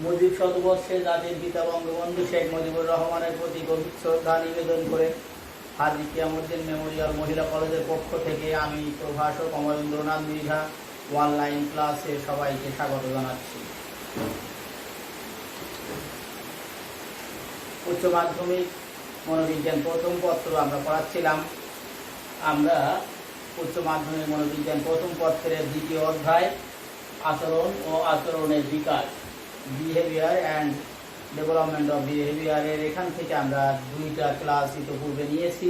মুজিব শতবর্ষে জাতির পিতা বঙ্গবন্ধু শেখ মুজিবুর রহমানের প্রতি গভীর শ্রদ্ধা নিবেদন করে হাজী কিয়ামুদ্দিন মেমোরিয়াল মহিলা কলেজের পক্ষ থেকে আমি প্রভাষক অমরেন্দ্রনাথ মৃধা অনলাইন ক্লাসে সবাইকে স্বাগত জানাচ্ছি। উচ্চ মাধ্যমিক মনোবিজ্ঞান প্রথম পত্র আমরা পড়াচ্ছিলাম। আমরা উচ্চ মাধ্যমিক মনোবিজ্ঞান প্রথম পত্রের দ্বিতীয় অধ্যায় আচরণ ও আচরণের বিকাশ, বিহেভিয়ার অ্যান্ড ডেভেলপমেন্ট অফ বিহেভিয়ারের এখান থেকে আমরা দুইটা ক্লাস ইতিপূর্বে নিয়েছি।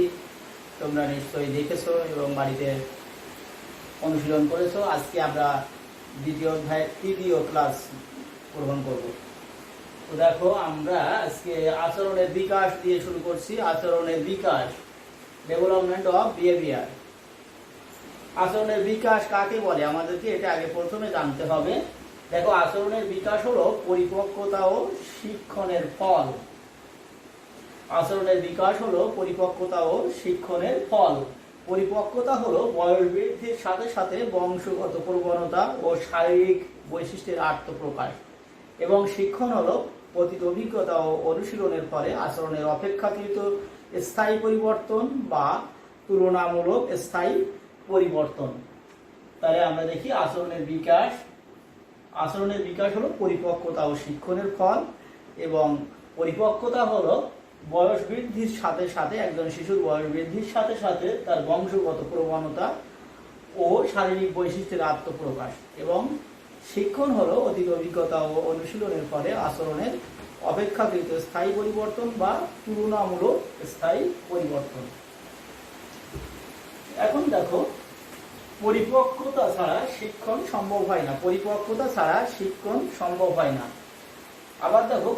তোমরা নিশ্চয়ই দেখেছো এবং বাড়িতে অনুশীলন করেছো। আজকে আমরা দ্বিতীয় অধ্যায়ের তৃতীয় ক্লাস গ্রহণ করব। তো দেখো, আমরা আজকে আচরণের বিকাশ দিয়ে শুরু করছি। আচরণের বিকাশ, ডেভেলপমেন্ট অফ বিহেভিয়ার। আচরণের বিকাশ কাকে বলে আমাদেরকে এটা আগে প্রথমে জানতে হবে। দেখো, আচরণের বিকাশ হলো পরিপক্কতা ও শিক্ষণের ফল। আচরণের বিকাশ হলো পরিপক্কতা ও শিক্ষণের ফল। পরিপক্কতা হলো বয়স বৃদ্ধির সাথে সাথে বংশগত প্রবণতা ও শারীরিক বৈশিষ্ট্যের আত্মপ্রকাশ, এবং শিক্ষণ হলো অতীত অভিজ্ঞতা ও অনুশীলনের ফলে আচরণের অপেক্ষাকৃত স্থায়ী পরিবর্তন বা তুলনামূলক স্থায়ী পরিবর্তন। তাহলে আমরা দেখি আচরণের বিকাশ। আচরণের বিকাশ হলো পরিপক্কতা ও শিক্ষণের ফল, এবং পরিপক্কতা হলো বয়স বৃদ্ধির সাথে সাথে, একজন শিশুর বয়স বৃদ্ধির সাথে সাথে তার বংশগত প্রবণতা ও শারীরিক বৈশিষ্ট্যের আত্মপ্রকাশ, এবং শিক্ষণ হলো অতীত অভিজ্ঞতা ও অনুশীলনের ফলে আচরণের অপেক্ষাকৃত স্থায়ী পরিবর্তন বা তুলনামূলক স্থায়ী পরিবর্তন। এখন দেখো, পরিপক্কতা ছাড়া শিক্ষণ সম্ভব হয় না। পরিপক্কতা ছাড়া শিক্ষণ সম্ভব হয় না। আবার দেখো,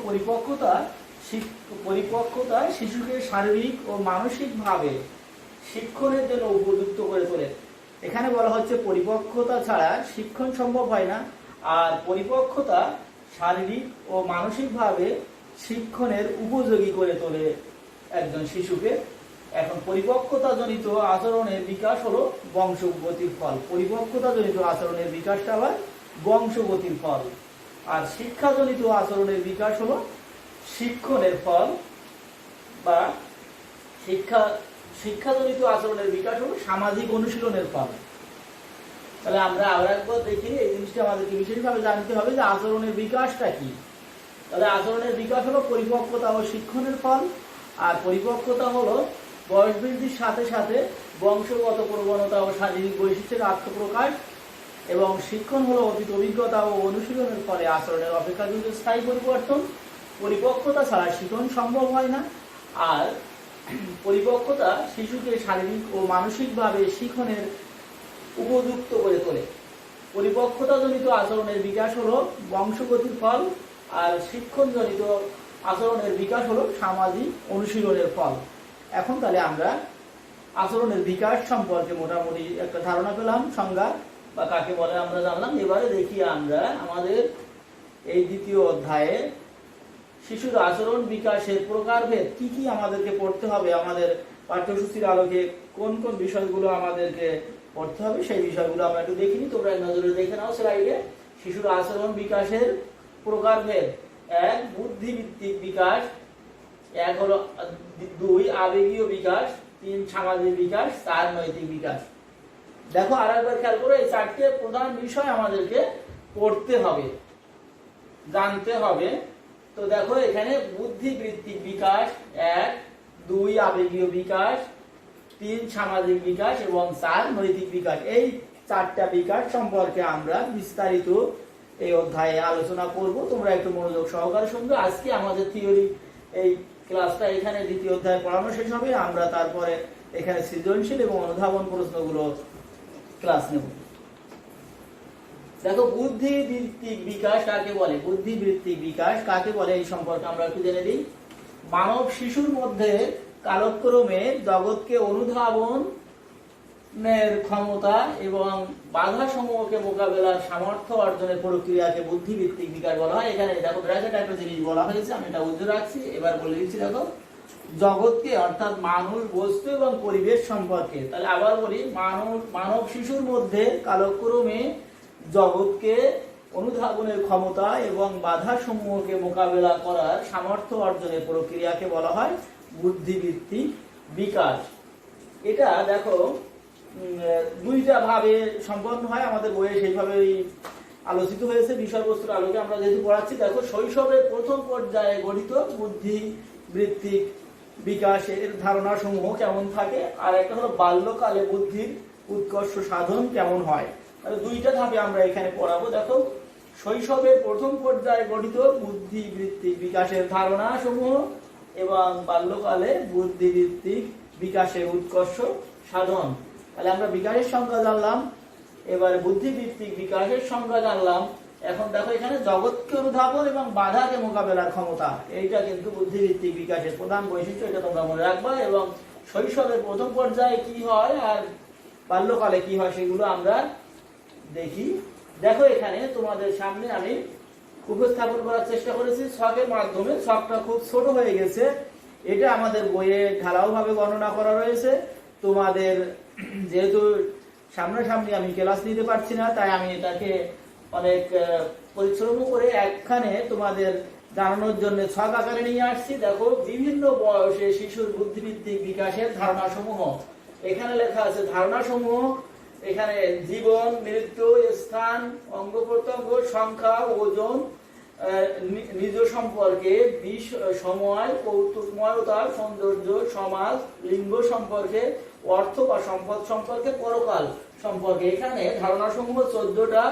পরিপক্কতা শিশুকে শারীরিক ও মানসিকভাবে শিক্ষণের জন্য উপযুক্ত করে তোলে। এখানে বলা হচ্ছে পরিপক্কতা ছাড়া শিক্ষণ সম্ভব হয় না, আর পরিপক্কতা শারীরিক ও মানসিকভাবে শিক্ষণের উপযোগী করে তোলে একজন শিশুকে। এখন পরিপক্কতা জনিত আচরণের বিকাশ হলো বংশগতির ফল। পরিপক্কতা জনিত আচরণের বিকাশটা আবার বংশগতির ফল। আর শিক্ষাজনিত আচরণের বিকাশ হলো শিক্ষণের ফল, বা শিক্ষাজনিত আচরণের বিকাশ হলো সামাজিক অনুশীলনের ফল। তাহলে আমরা আবার একবার দেখি, এই জিনিসটা আমাদেরকে বিশেষভাবে জানতে হবে যে আচরণের বিকাশটা কি। তাহলে আচরণের বিকাশ হলো পরিপক্কতা ও শিক্ষণের ফল, আর পরিপক্কতা হলো বয়স বৃদ্ধির সাথে সাথে বংশগত প্রবণতা ও শারীরিক বৈশিষ্ট্যের আত্মপ্রকাশ, এবং শিক্ষণ হলো অতীত অভিজ্ঞতা ও অনুশীলনের ফলে আচরণের অপেক্ষাকৃত স্থায়ী পরিবর্তন। পরিপক্কতা ছাড়া শিক্ষণ সম্ভব হয় না, আর পরিপক্কতা শিশুকে শারীরিক ও মানসিকভাবে শিক্ষণের উপযুক্ত করে তোলে। পরিপক্কতাজনিত আচরণের বিকাশ হলো বংশগতির ফল, আর শিক্ষণজনিত আচরণের বিকাশ হলো সামাজিক অনুশীলনের ফল। এখন তাহলে আমরা আচরণের বিকাশ সম্পর্কে মোটামুটি একটা ধারণা পেলাম, সংজ্ঞা বা কাকে বলে আমরা জানলাম। এবারে দেখি আমরা আমাদের এই দ্বিতীয় অধ্যায়ে শিশুর আচরণ বিকাশের প্রকারভেদ কি কি আমাদেরকে পড়তে হবে, আমাদের পাঠ্যসূচির আলোকে কোন কোন বিষয়গুলো আমাদেরকে পড়তে হবে, সেই বিষয়গুলো আমরা একটু দেখিনি। তোমরা এক নজরে দেখে নাও স্লাইডে। শিশুর আচরণ বিকাশের প্রকারভেদ: 1 বুদ্ধিভিত্তিক বিকাশ, 2 আবেগীয় বিকাশ, 3 সামাজিক বিকাশ, 4 নৈতিক বিকাশ। দেখো, আর একবার খেয়াল করো, এই 4টে প্রধান বিষয় আমাদেরকে পড়তে হবে, জানতে হবে। তো দেখো, এখানে বুদ্ধিবৃত্তিক বিকাশ 1, 2 আবেগীয় বিকাশ, 3 সামাজিক বিকাশ এবং 4 নৈতিক বিকাশ। এই 4টা বিকাশ সম্পর্কে আমরা বিস্তারিত এই অধ্যায়ে আলোচনা করব। তোমরা একটু মনোযোগ সহকারে শুনবে। আজকে আমাদের থিওরি এই ক্লাসটা এখানে দ্বিতীয় অধ্যায় পড়ানো শেষ হবে। আমরা তারপরে এখানে সৃজনশীল এবং অনুধাবন প্রশ্নগুলো ক্লাস নেব। দেখো, বুদ্ধিবৃত্তিক বিকাশ কাকে বলে? বুদ্ধিবৃত্তিক বিকাশ কাকে বলে এই সম্পর্কে আমরা একটু জেনে নিই। মানব শিশুর মধ্যে কালক্রমে জগৎকে অনুধাবনের ক্ষমতা এবং বাধা সমূহকে মোকাবেলার সামর্থ্য অর্জনের প্রক্রিয়াকে বুদ্ধিবৃত্তিক বিকাশ বলা হয়। এখানে দেখো, ব্র্যাকেট একটা জিনিস বলা হয়েছে, আমি এটা উজ্জ্বল রাখছি, এবার বলে দিচ্ছি। দেখো, জগৎকে অর্থাৎ মানুষ, বস্তু এবং পরিবেশ সম্পর্কে। তাহলে আবার বলি, মানব শিশুর মধ্যে কালক্রমে জগৎকে অনুধাবনের ক্ষমতা এবং বাধা সমূহকে মোকাবেলা করার সামর্থ্য অর্জনের প্রক্রিয়াকে বলা হয় বুদ্ধিবৃত্তিক বিকাশ। এটা দেখো দুইটা ভাবে সম্পন্ন হয়, আমাদের বইয়ে সেইভাবেই আলোচিত হয়েছে বিষয়বস্তুর আলোকে আমরা যেহেতু পড়াচ্ছি। দেখো, শৈশবের প্রথম পর্যায়ে গঠিত বুদ্ধিবৃত্তিক বিকাশের ধারণা সমূহ কেমন থাকে, আর একটা হলো বাল্যকালে বুদ্ধির উৎকর্ষ সাধন কেমন হয়। তাহলে দুইটা ধাপে আমরা এখানে পড়াবো। দেখো, শৈশবের প্রথম পর্যায়ে গঠিত বুদ্ধিবৃত্তিক বিকাশের ধারণা সমূহ এবং বাল্যকালে বুদ্ধিবৃত্তিক বিকাশের উৎকর্ষ সাধন। তাহলে আমরা বিকাশের সংজ্ঞা জানলাম, এবার বুদ্ধিবৃত্তিক বিকাশের সংজ্ঞা জানলাম। এখন দেখো, এখানে জগৎকে অনুধাবন এবং বাধাকে মোকাবেলার ক্ষমতা, এইটা কিন্তু বুদ্ধিবৃত্তিক বিকাশের প্রধান বৈশিষ্ট্য, এটা তোমরা মনে রাখবা। এবং শৈশবের প্রথম পর্যায়ে কি হয় আর বাল্যকালে কি হয় সেগুলো আমরা দেখি। দেখো, এখানে তোমাদের সামনে আমি উপস্থাপন করার চেষ্টা করেছি ছকের মাধ্যমে। ছকটা খুব ছোট হয়ে গেছে, এটা আমাদের বইয়ে ঢালাও ভাবে বর্ণনা করা রয়েছে। তোমাদের যেহেতু সামনাসামনি আমি ক্লাস নিতে পারছি না, তাই আমি এটাকে অনেক পরিশ্রম করে একখানে তোমাদের জানানোর জন্য ছক আকারে নিয়ে আসছি। দেখো, বিভিন্ন বয়সে শিশুর বুদ্ধিবৃত্তিক বিকাশের ধারণা সমূহ, এখানে লেখা আছে ধারণা সমূহ। এখানে জীবন, মৃত্যু, স্থান, অঙ্গ প্রত্যঙ্গ, সংখ্যা, ওজন, নিজ সম্পর্কে, সময়, কৌতুকময়তা, সৌন্দর্য, সমাজ, লিঙ্গ সম্পর্কে, অর্থ বা সম্পদ সম্পর্কে, পরকাল সম্পর্কে। এখানে ধারণা সমূহ 14টা।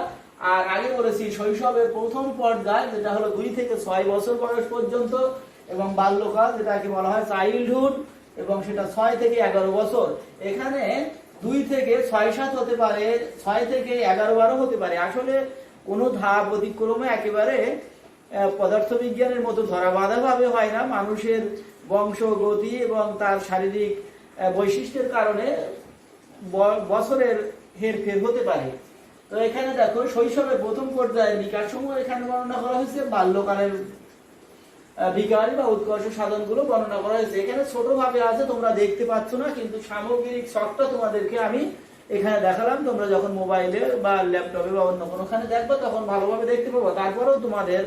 আর আগে বলেছি শৈশবের প্রথম পর্যায় যেটা হলো 2 থেকে 6 বছর বয়স পর্যন্ত, এবং বাল্যকাল যেটাকে বলা হয় চাইল্ডহুড, এবং সেটা 6 থেকে 11 বছর। এখানে 2 থেকে 6-7 হতে পারে, 6 থেকে 11-12 হতে পারে। আসলে কোনো ধাপ অতিক্রমে একেবারে পদার্থবিজ্ঞানের মতো ধরা বাঁধা ভাবে হয় না। মানুষের বংশ গতি এবং তার শারীরিক বৈশিষ্ট্যের কারণে বছরের হেরফের হতে পারে। তো এখানে দেখো, শৈশবের প্রথম পর্যায়ের বিকাশ সমূহ এখানে বর্ণনা করা হয়েছে, বাল্যকালের বিকাশ বা উৎকর্ষ সাধনগুলো বর্ণনা করা হয়েছে। এখানে ছোট ভাবে আছে, তোমরা দেখতে পাচ্ছ না, কিন্তু সামগ্রিক ছকটা তোমাদেরকে আমি এখানে দেখালাম। তোমরা যখন মোবাইলে বা ল্যাপটপে বা অন্য কোনোখানে দেখবে তখন ভালোভাবে দেখতে পাবো। তারপরেও তোমাদের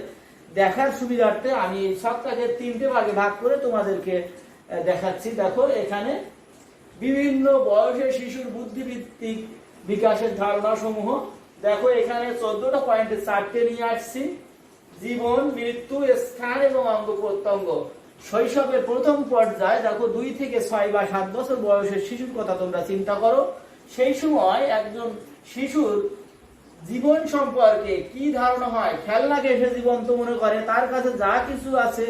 দেখার সুবিধার্থে আমি এই ছকটাকে 3টে ভাগে ভাগ করে তোমাদেরকে দেখাচ্ছি। দেখো, এখানে বিভিন্ন বয়সের শিশুর বুদ্ধিবৃত্তিক বিকাশের ধারণা সমূহ। দেখো, এখানে 14টা পয়েন্টে 4টে নিয়ে আসছি। জীবন, মৃত্যু, স্থান এবং অঙ্গ প্রত্যঙ্গ। শৈশবের প্রথম পর্যায়ে দেখো, 2 থেকে 6 বা 7 বছর বয়সের শিশুর কথা তোমরা চিন্তা করো। সেই সময় একজন শিশুর জীবন সম্পর্কে কি ধারণা হয়? খেলনাকে সে জীবন্ত মনে করে, তার কাছে যা কিছু আছে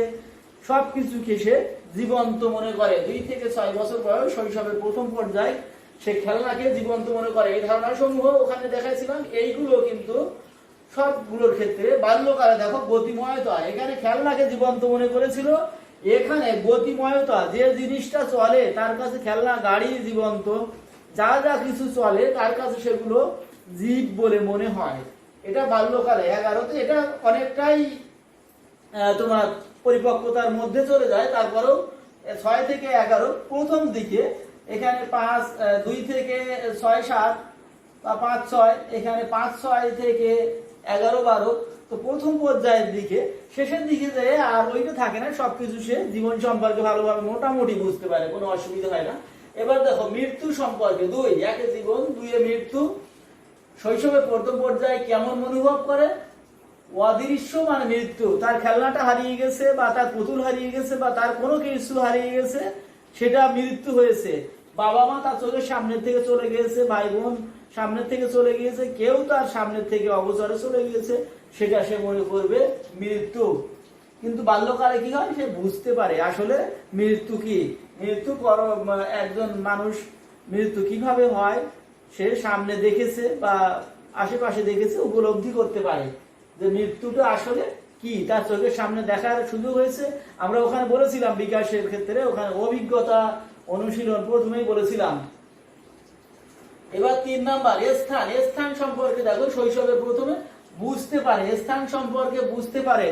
সবকিছুকে সে জীবন্ত মনে করে। 2 থেকে 6 বছর বয়স শৈশবের প্রথম পর্যায়ে সে খেলনাকে জীবন্ত মনে করে। এই ধারণা সমূহ ওখানে দেখাইছিলাম। এইগুলো কিন্তু সবগুলোর ক্ষেত্রে বাল্যকালে দেখো গতিময়তা, এখানে খেলনাকে জীবন্ত মনে করেছিল, এখানে গতিময়তা, যে জিনিসটা চলে তার কাছে খেলনা, গাড়ি জীবন্ত, যা যা কিছু চলে তার কাছে সেগুলো জীব বলে মনে হয়। এটা বাল্যকালে 11তে, এটা অনেকটাই তোমার পরিপক্কতার মধ্যে চলে যায়। তারপরেও 6 থেকে 11 প্রথম দিকে, এখানে 2 থেকে 6-7 বা 5-6, এখানে 5-6 থেকে 11-12। তো প্রথম পর্যায়ের দিকে, শেষের দিকে যে আর ওইটা থাকে না, সবকিছু সে জীবন সম্পর্কে ভালোভাবে মোটামুটি বুঝতে পারে, কোনো অসুবিধা হয় না। এবার দেখো, মৃত্যু সম্পর্কে 2, 1 জীবন, 2 মৃত্যু। শৈশবের প্রথম পর্যায়ে কেমন অনুভব করে? অদৃশ্য মানে মৃত্যু, তার খেলনাটা হারিয়ে গেছে বা তার পুতুল হারিয়ে গেছে বা তার কোনো কিছু হারিয়ে গেছে, সেটা মৃত্যু হয়েছে। বাবা মা তার চোখের সামনের থেকে চলে গিয়েছে, ভাই বোন সামনের থেকে চলে গিয়েছে, কেউ তার সামনের থেকে অগোচরে চলে গিয়েছে, সেটা সে মনে করবে মৃত্যু। কিন্তু বাল্যকালে কি হয়? সে বুঝতে পারে আসলে মৃত্যু কি। মৃত্যু একজন মানুষ মৃত্যু কিভাবে হয় সে সামনে দেখেছে বা আশেপাশে দেখেছে, উপলব্ধি করতে পারে যে মৃত্যুটা আসলে কি, তার চোখের সামনে দেখার সুযোগ হয়েছে। আমরা ওখানে বলেছিলাম বিকাশের ক্ষেত্রে, ওখানে অভিজ্ঞতা অনুশীলন প্রথমেই বলেছিলাম। এবার 3 নাম্বার স্থান। স্থান সম্পর্কে দেখো, শৈশবের প্রথমে বুঝতে পারে, স্থান সম্পর্কে বুঝতে পারে,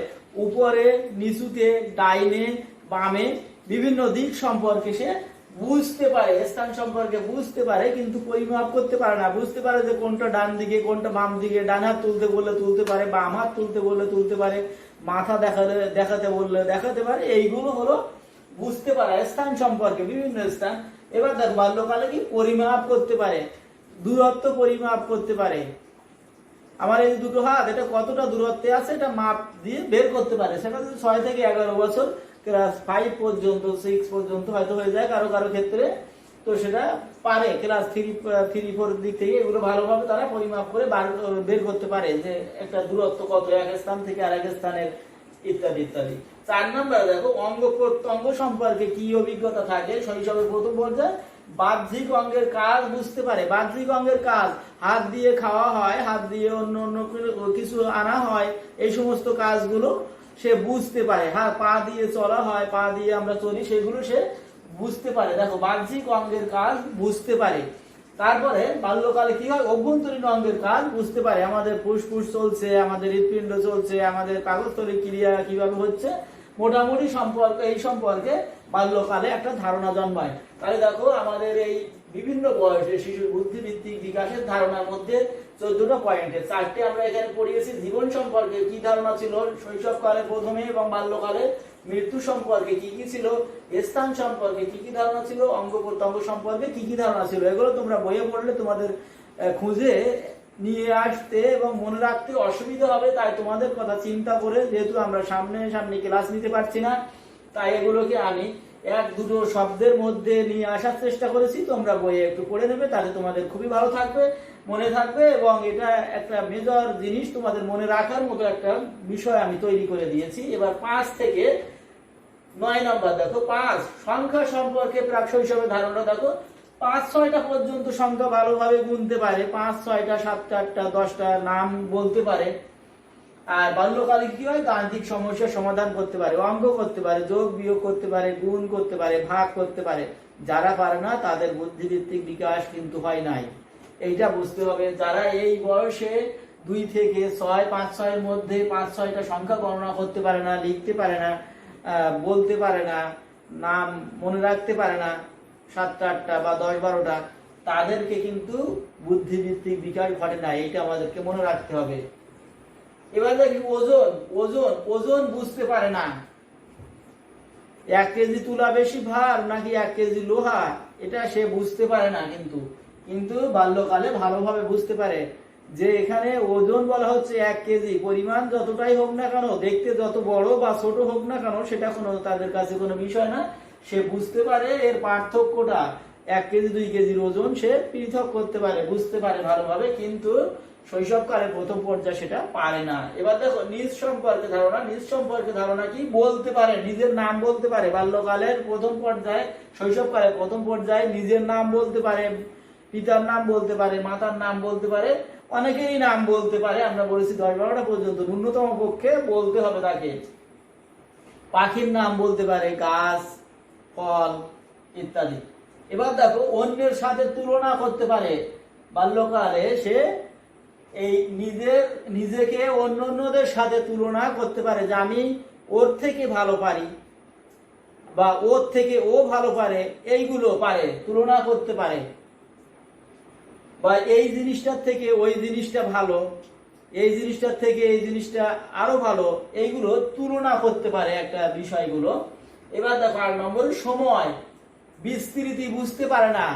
উপরে, নিচুতে, ডাইনে, বামে বিভিন্ন দিক সম্পর্কে সে বুঝতে পারে, স্থান সম্পর্কে বুঝতে পারে, কিন্তু পরিমাপ করতে পারে না। বুঝতে পারে যে কোনটা ডান দিকে কোনটা বাম দিকে, ডান হাত তুলতে বললে তুলতে পারে, বাম হাত তুলতে বললে তুলতে পারে, মাথা দেখাতে বললে দেখাতে পারে। এইগুলো হলো বুঝতে পারে স্থান সম্পর্কে, বিভিন্ন স্থান। এবার দেখ বাল্যকালে কি পরিমাপ করতে পারে, দূরত্ব পরিমাপ করতে পারে। আমার এই দুটো হাত এটা কতটা দূরত্বে আছে এটা মাপ দিয়ে বের করতে পারে। সেটা যদি 6 থেকে 11 বছর, ক্লাস 5 পর্যন্ত 6 পর্যন্ত হয়তো হয়ে যায় কারো কারো ক্ষেত্রে, তো সেটা পারে। ক্লাস 3-4 দিক থেকে এগুলো ভালোভাবে তারা পরিমাপ করে বের করতে পারে যে একটা দূরত্ব কত এক স্থান থেকে আরেক স্থানের, ইত্যাদি ইত্যাদি। 4 নম্বর দেখো অঙ্গ প্রত্যঙ্গ সম্পর্কে কি অভিজ্ঞতা থাকে শৈশবের প্রথম পর্যায়ে। বাহ্যিক অঙ্গের কাজ বুঝতে পারে। বাহ্যিক অঙ্গের কাজ, হাত দিয়ে খাওয়া হয়, হাত দিয়ে অন্য অন্য কিছু আনা হয়, এই সমস্ত কাজগুলো সে বুঝতে পারে। হ্যাঁ, পা দিয়ে চলা হয়, পা দিয়ে আমরা চলি, সেগুলো সে বুঝতে পারে। দেখো বাহ্যিক অঙ্গের কাজ বুঝতে পারে। তারপরে বাল্যকালে কি হয়, অভ্যন্তরীণ অঙ্গের কাজ বুঝতে পারে। আমাদের ফুসফুস চলছে, আমাদের হৃৎপিণ্ড চলছে, আমাদের পাকস্থলী ক্রিয়া কিভাবে হচ্ছে, মোটামুটি সম্পর্কে এই সম্পর্কে বাল্যকালে একটা ধারণা জন্মায়। তাহলে দেখো আমাদের এই বিভিন্ন বয়সে শিশুর বুদ্ধিভিত্তিক বিকাশের ধারণার মধ্যে 14টা পয়েন্টে 4টে আমরা এখানে পড়িয়েছি। জীবন সম্পর্কে কি ধারণা ছিল শৈশবকালে প্রথমে এবং বাল্যকালে, মৃত্যু সম্পর্কে কি কি ছিল, স্থান সম্পর্কে কি কি ধারণা ছিল, অঙ্গ প্রত্যঙ্গ সম্পর্কে কি কি ধারণা ছিল। এগুলো তোমরা বইয়ে পড়লে তোমাদের খুঁজে নিয়ে আসতে এবং মনে রাখতে অসুবিধা হবে। তাই তোমাদের কথা চিন্তা করে, যেহেতু আমরা সামনে ক্লাস নিতে পারছি না, তাই এগুলোকে আমি 1-2 শব্দের মধ্যে নিয়ে আসার চেষ্টা করেছি। তোমরা বইয়ে একটু পড়ে নেবে, তাহলে তোমাদের খুবই ভালো থাকবে, মনে থাকবে, এবং এটা একটা মেজর জিনিস তোমাদের মনে রাখার মতো একটা বিষয় আমি তৈরি করে দিয়েছি। এবার 5 থেকে 9 নম্বর দেখো। 5 সংখ্যা সম্পর্কে প্রাক শৈশবের ধারণা দেখো। 5-6টা পর্যন্ত সংখ্যা ভালোভাবে গুনতে পারে, 5-6টা, 7টা, 8টা, 10টা নাম বলতে পারে। আর বাল্যকালে কি হয়, গাণিতিক সমস্যার সমাধান করতে পারে, অঙ্ক করতে পারে, যোগ বিয়োগ করতে পারে, গুণ করতে পারে, ভাগ করতে পারে। যারা পারে না তাদের বুদ্ধিভিত্তিক বিকাশ কিন্তু হয় নাই, এইটা বুঝতে হবে। যারা এই বয়সে 2 থেকে 6, 5-6 মধ্যে 5-6টা সংখ্যা গণনা করতে পারে না, লিখতে পারে না, বলতে পারে না, নাম মনে রাখতে পারে না, 7টা, 8টা বা 10-12টা, তাদেরকে কিন্তু বুদ্ধিভিত্তিক বিকাশ ঘটে না। এইটা আমাদেরকে মনে রাখতে হবে। এবার দেখি ওজন। ওজন বুঝতে পারে না। 1 কেজি তুলা বেশি ভার নাকি 1 কেজি লোহা, এটা সে বুঝতে পারে না। কিন্তু বাল্যকালে ভালোভাবে বুঝতে পারে যে এখানে ওজন বলা হচ্ছে 1 কেজি। পরিমাণ যতটাই হোক না কেন, দেখতে যত বড় বা ছোট হোক না কেন, সেটা কোনো তাদের কাছে কোনো বিষয় না। সে বুঝতে পারে এর পার্থক্যটা। 1 কেজি 2 কেজির ওজন সে পৃথক করতে পারে, বুঝতে পারে ভালোভাবে, কিন্তু শৈশবকালে প্রথম পর্যায়ে সেটা পারে না। এবার দেখো নিজ সম্পর্কে ধারণা। নিজ সম্পর্কে ধারণা কি, বলতে পারে, নিজের নাম বলতে পারে। বাল্যকালের প্রথম পর্যায়ে, শৈশবকালের প্রথম পর্যায়ে নিজের নাম বলতে পারে, পিতার নাম বলতে পারে, মাতার নাম বলতে পারে, অনেকেই নাম বলতে পারে। আমরা বলেছি 10-12টা পর্যন্ত ন্যূনতম পক্ষে বলতে হবে তাকে। পাখির নাম বলতে পারে, গাছ, ফল ইত্যাদি। এবার দেখো অন্যের সাথে তুলনা করতে পারে। বাল্যকালে সে এই নিজেকে অন্যদের সাথে তুলনা করতে পারে, যে আমি ওর থেকে ভালো পারি বা ওর থেকে ও ভালো পারে, এইগুলো পারে, তুলনা করতে পারে। বা এই জিনিসটার থেকে ওই জিনিসটা ভালো, এই জিনিসটার থেকে এই জিনিসটা আরো ভালো, এইগুলো তুলনা করতে পারে একটা বিষয়গুলো। এবার দেখো 8 নম্বর সময় বিস্তৃতি বুঝতে পারে না।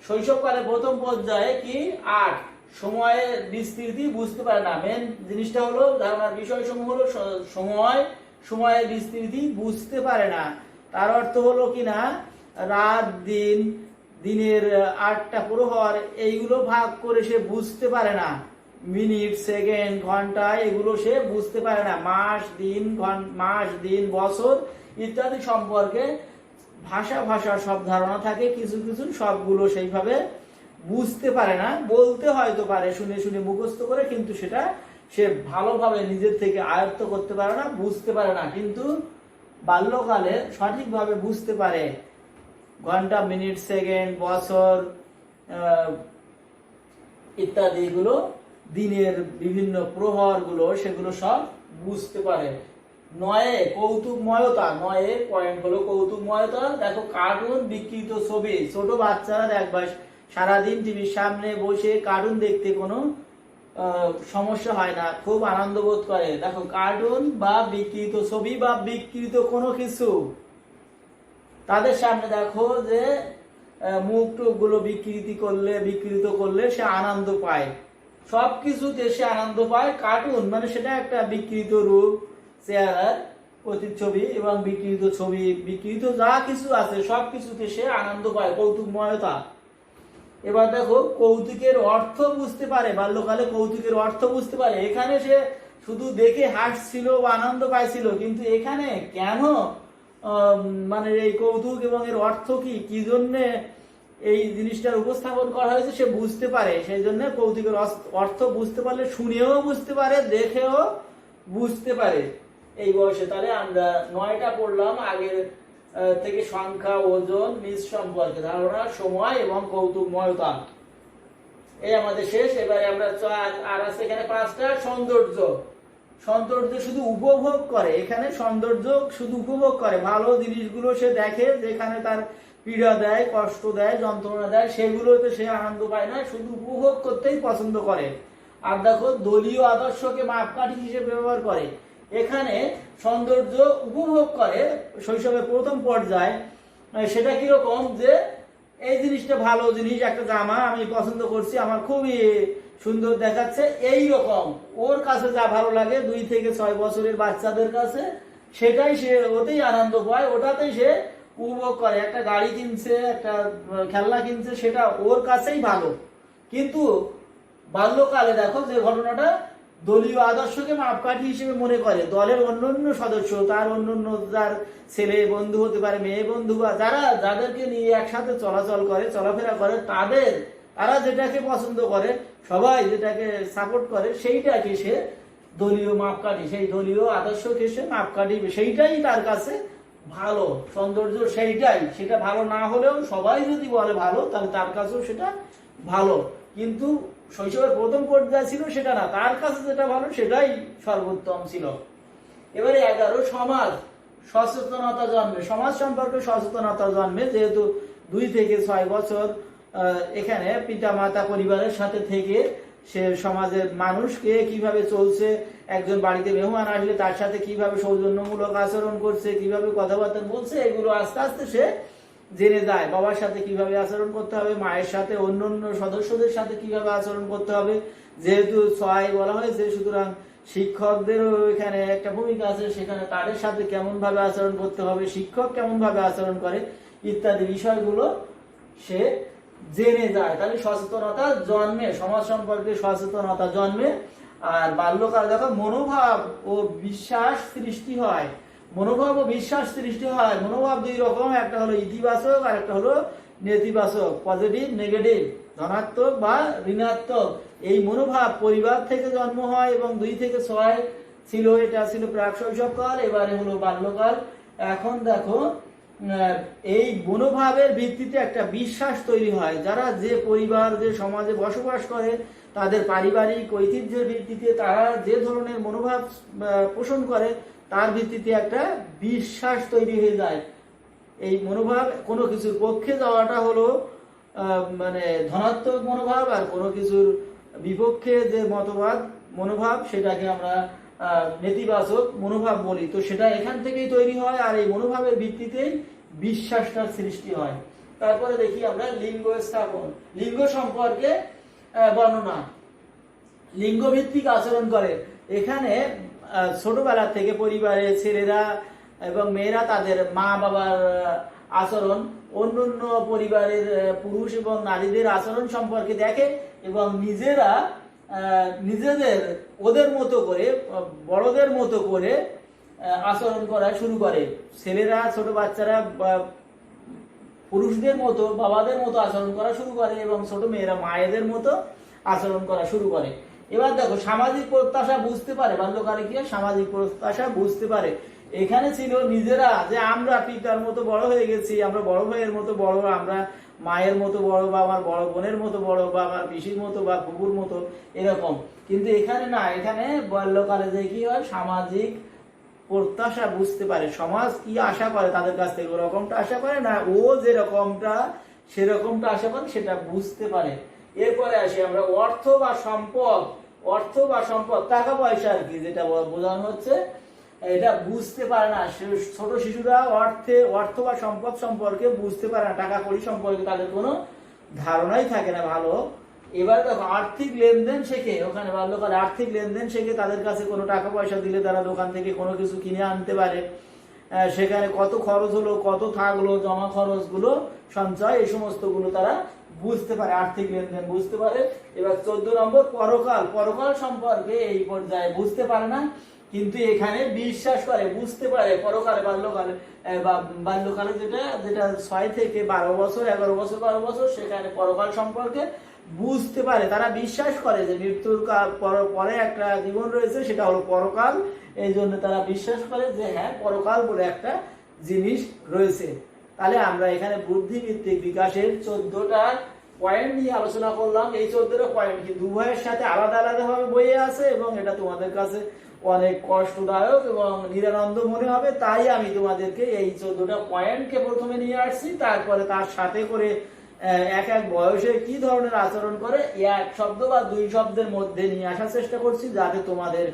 শৈশবকালে প্রথম পর্যায়ে কি 8 সময়ের বিস্তৃতি বুঝতে পারে না। মেন জিনিসটা হলো ধারণার বিষয়সমূহ হলো সময়ের বিস্তৃতি বুঝতে পারে না। তার অর্থ হলো কিনা রাত দিন, দিনের 8টা প্রহর, এইগুলো ভাগ করে সে বুঝতে পারে না। মিনিট, সেকেন্ড, ঘন্টা, এগুলো সে বুঝতে পারে না। মাস দিন, বছর ইত্যাদি সম্পর্কে ভাষা সব ধারণা থাকে, কিছু সবগুলো সেইভাবে বুঝতে পারে না। বলতে হয়তো পারে শুনে মুখস্থ করে, কিন্তু সেটা সে ভালোভাবে নিজের থেকে আয়ত্ত করতে পারে না, বুঝতে পারে না। কিন্তু বাল্যকালে সঠিকভাবে বুঝতে পারে। ঘন্টা, মিনিট, সেকেন্ড, বছর ইত্যাদি গুলো, দিনের বিভিন্ন প্রহরগুলো, সেগুলো সব বুঝতে পারে। নয়ে কৌতুকময়তা, নয়ে পয়েন্ট হলো কৌতুকময়তা। দেখো কার্টুন, বিকৃত ছবি, ছোট বাচ্চারা দেখবা সারাদিন টিভির সামনে বসে কার্টুন দেখতে কোনো সমস্যা হয় না, খুব আনন্দ বোধ করে। দেখো কার্টুন বা বিকৃত ছবি বা বিকৃত কোনো কিছু তাদের সামনে দেখো যে মুখ টুক গুলো বিকৃত করলে সে আনন্দ পায়, সবকিছুতে সে আনন্দ পায়। কার্টুন মানে সেটা একটা বিকৃত রূপ, চেহারার প্রতিচ্ছবি এবং বিকৃত ছবি, বিকৃত যা কিছু আছে সবকিছুতে সে আনন্দ পায়, কৌতুকময়তা। এবার দেখো কৌতুকের অর্থ বুঝতে পারে, বাল্যকালে কৌতুকের অর্থ বুঝতে পারে। এখানে সে শুধু দেখে হাসছিল বা আনন্দ পাইছিল, কিন্তু এখানে কেন মানে এই কৌতুক এবং এর অর্থ কি জন্য এই জিনিসটার উপস্থাপন করা হয়েছে সে বুঝতে পারে। সেই জন্য কৌতুকের অর্থ বুঝতে পারলে শুনেও বুঝতে পারে, দেখেও বুঝতে পারে এই বয়সে। তাহলে আমরা 9টা পড়লাম আগের থেকে, সংখ্যা, ওজন, মিস সম্পর্কে ধারণা, সময় এবং কৌতুকময়তা। এই আমাদের শেষ। এবারে আমরা আর আছে এখানে 5টা। সৌন্দর্য, সৌন্দর্য শুধু উপভোগ করে, এখানে সৌন্দর্য শুধু উপভোগ করে, ভালো জিনিসগুলো সে দেখে, যেখানে তার পীড়া দেয়, কষ্ট দেয়, যন্ত্রণা দেয় সেগুলোতে সে আনন্দ পায় না, শুধু উপভোগ করতেই পছন্দ করে। আর দেখো দলীয় আদর্শকে মাপকাঠি হিসেবে ব্যবহার করে, এখানে সৌন্দর্য উপভোগ করে শৈশবের প্রথম পর্যায়ে। সেটা কিরকম যে এই জিনিসটা ভালো জিনিস, একটা জামা আমি পছন্দ করছি, আমার খুবই সুন্দর দেখাচ্ছে, এই রকম ওর কাছে যা ভালো লাগে 2 থেকে 6 বছরের বাচ্চাদের কাছে সেটাই সে ওতেই আনন্দ পায়, ওটাতেই সে উপভোগ করে। একটা গাড়ি কিনছে, একটা খেলনা কিনছে, সেটা ওর কাছেই ভালো। কিন্তু বাল্যকালে দেখো যে ঘটনাটা, দলীয় আদর্শকে মাপকাঠি হিসেবে মনে করে, দলের অন্যান্য সদস্য, তার অন্যান্য যার ছেলে বন্ধু হতে পারে, মেয়ে বন্ধু, বা যাদেরকে নিয়ে একসাথে চলাচল করে, চলাফেরা করে, তারা যেটাকে পছন্দ করে, সবাই যেটাকে সাপোর্ট করে, সেইটাকে সে দলীয় মাপকাঠি, সেই দলীয় আদর্শকে সে মাপকাঠি, সেইটাই তার কাছে ভালো। সৌন্দর্য সেইটাই, সেটা ভালো না হলেও সবাই যদি বলে ভালো, তাহলে তার কাছেও সেটা ভালো। কিন্তু শৈশবের প্রথম পর্যায়ে ছিল সেটা না, তার কাছে যেটা ভালো সেটাই সর্বোত্তম ছিল। এবারে 11 সমাজ, সচেতনতা জন্মে, সমাজ সম্পর্কে সচেতনতা জন্মে, যেহেতু 2 থেকে 6 বছর এখানে পিতা মাতা পরিবারের সাথে থেকে সে সমাজের মানুষকে কিভাবে চলছে, একজন বাড়িতে মেহমান আসলে তার সাথে কিভাবে সৌজন্যমূলক আচরণ করছে, কিভাবে কথাবার্তা বলছে, এগুলো আস্তে আস্তে সে জেনে যায়। বাবার সাথে কিভাবে আচরণ করতে হবে, মায়ের সাথে, অন্যান্য সদস্যদের সাথে কিভাবে আচরণ করতে হবে। যেহেতু 6 বলা হয়েছে, সুতরাং শিক্ষকদেরও এখানে একটা ভূমিকা আছে, সেখানে তাদের সাথে কেমন ভাবে আচরণ করতে হবে, শিক্ষক কেমন ভাবে আচরণ করে, ইত্যাদি বিষয়গুলো সে জেনে যায়। তাহলে সচেতনতা জন্মে, সমাজ সম্পর্কে সচেতনতা জন্মে। আর বাল্যকাল দেখো মনোভাব ও বিশ্বাস সৃষ্টি হয়, মনোভাব ও বিশ্বাস সৃষ্টি হয়। মনোভাব 2 রকম, একটা হলো ইতিবাচক আর একটা হলো নেতিবাচক, পজিটিভ নেগেটিভ, ধনাত্মক বা ঋণাত্মক। এই মনোভাব পরিবার থেকে জন্ম হয় এবং 2 থেকে 6 ছিল, এটা ছিল প্রাক শৈশবকাল, এবারে হলো বাল্যকাল। এখন দেখো এই মনোভাবের ভিত্তিতে একটা বিশ্বাস তৈরি হয়। যারা যে পরিবার, যে সমাজে বসবাস করে, তাদের পারিবারিক ঐতিহ্যের ভিত্তিতে তারা যে ধরনের মনোভাব পোষণ করে, তার ভিত্তিতে একটা বিশ্বাস তৈরি হয়ে যায়। এই মনোভাব, কোনো কিছুর পক্ষে যাওয়াটা হলো মানে ধনাত্মক মনোভাব, আর কোনো কিছুর বিপক্ষে যে মনোভাব সেটাকে আমরা নেতিবাচক মনোভাব বলি। তো সেটা এখান থেকেই তৈরি হয়, আর এই মনোভাবের ভিত্তিতেই বিশ্বাসটার সৃষ্টি হয়। তারপরে দেখি আমরা লিঙ্গ স্থাপন, লিঙ্গ সম্পর্কে বর্ণনা, লিঙ্গ ভিত্তিক আচরণ করে। এখানে ছোটবেলা থেকে পরিবারের ছেলেরা এবং মেয়েরা তাদের মা বাবার আচরণ, অন্যান্য পরিবারের পুরুষ এবং নারীদের আচরণ সম্পর্কে দেখে এবং নিজেরা নিজেদের ওদের মতো করে, বড়দের মতো করে আচরণ করা শুরু করে। ছেলেরা, ছোট বাচ্চারা পুরুষদের মতো, বাবাদের মতো আচরণ করা শুরু করে এবং ছোট মেয়েরা মায়েদের মতো আচরণ করা শুরু করে। এবার দেখো সামাজিক প্রত্যাশা বুঝতে পারে, বাল্যকালে কি সামাজিক প্রত্যাশা বুঝতে পারে। এখানে ছিল নিজেরা যে আমরা পিতার মতো বড় হয়ে গেছি, আমরা বড় ভাইয়ের মতো বড়, আমরা মায়ের মতো বড়, বা আমার বড় বোনের মতো বড়, বা আমার পিসির মতো বা ফুপুর মতো, এরকম। কিন্তু এখানে না, এখানে বাল্যকালে যে কি হয়, সামাজিক প্রত্যাশা বুঝতে পারে, সমাজ কি আশা করে তাদের কাছ থেকে, ওরকমটা আশা করে না, ও যেরকমটা সেরকমটা আশা করে সেটা বুঝতে পারে। এরপরে আসি আমরা অর্থ বা সম্পদ, অর্থ বা সম্পদ টাকা পয়সা আর কি, যেটা বোঝানো হচ্ছে, এটা বুঝতে পারে না। ছোট শিশুরা অর্থ বা সম্পদ সম্পর্কে বুঝতে পারে না, টাকা কড়ি সম্পর্কে তাদের কোনো ধারণাই থাকে না ভালো। এবার দেখো আর্থিক লেনদেন শেখে, ওখানে বাল্যকালে আর্থিক লেনদেন শেখে, তাদের কাছে কোনো টাকা পয়সা দিলে তারা দোকান থেকে কোনো কিছু কিনে আনতে পারে, সেখানে কত খরচ হলো, কত থাকলো, জমা খরচ গুলো, সঞ্চয়, এই সমস্ত গুলো তারা বুঝতে পারে, আর্থিক লেনদেন বুঝতে পারে। এবার 14 নম্বর পরকাল, পরকাল সম্পর্কে এই পর্যায়ে বুঝতে পারে না, কিন্তু এখানে বিশ্বাস করে, বুঝতে পারে। পরকালে বাল্যকালে যেটা 6 থেকে 12 বছর, 11 বছর, 12 বছর, সেখানে পরকাল সম্পর্কে বুঝতে পারে, তারা বিশ্বাস করে যে মৃত্যুর পরে একটা জীবন রয়েছে, সেটা হলো পরকাল। এই জন্য তারা বিশ্বাস করে যে হ্যাঁ, পরকাল বলে একটা জিনিস রয়েছে। তাহলে আমরা এখানে বুদ্ধিভিত্তিক বিকাশের 14টা পয়েন্ট নিয়ে আলোচনা করলাম। এই 14টা পয়েন্ট কিন্তু উভয়ের সাথে আলাদা আলাদা ভাবে বইয়ে আছে, এবং এটা তোমাদের কাছে অনেক কষ্টদায়ক এবং নিরানন্দ মনে হবে। তাই আমি তোমাদেরকে এই 14টা পয়েন্টকে প্রথমে নিয়ে আসছি, তারপরে তার সাথে করে এক এক বয়সে কি ধরনের আচরণ করে এক শব্দ বা 2 শব্দের মধ্যে নিয়ে আসার চেষ্টা করছি, যাতে তোমাদের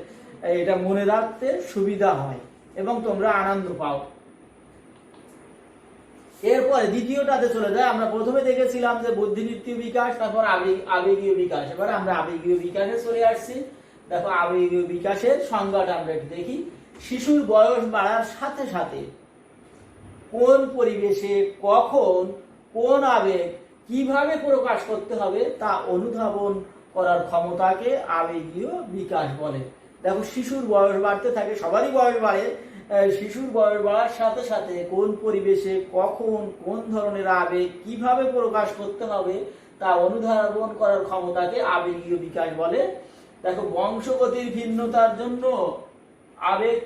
এটা মনে রাখতে সুবিধা হয় এবং তোমরা আনন্দ পাও। এরপরে দ্বিতীয়টাতে চলে যায়। আমরা প্রথমে দেখেছিলাম যে বুদ্ধিবৃত্তীয় বিকাশ, তারপর আবেগীয় বিকাশ। এবার আমরা আবেগীয় বিকাশে চলে আসছি। দেখো আবেগীয় বিকাশের সংজ্ঞাটা আমরা একটু দেখি। শিশুর বয়স বাড়ার সাথে সাথে কোন পরিবেশে কখন কোন আবেগ কিভাবে প্রকাশ করতে হবে তা অনুধাবন করার ক্ষমতাকে আবেগীয় বিকাশ বলে। দেখো শিশুর বয়স বাড়তে থাকে, সবারই বয়স বাড়ে, শিশুর বয়স বাড়ার সাথে সাথে কোন পরিবেশে কখন কোন ধরনের আবেগ কিভাবে প্রকাশ করতে হবে তা অনুধাবন করার ক্ষমতাকে আবেগীয় বিকাশ বলে। দেখো বংশগতির ভিন্নতার জন্য আবেগ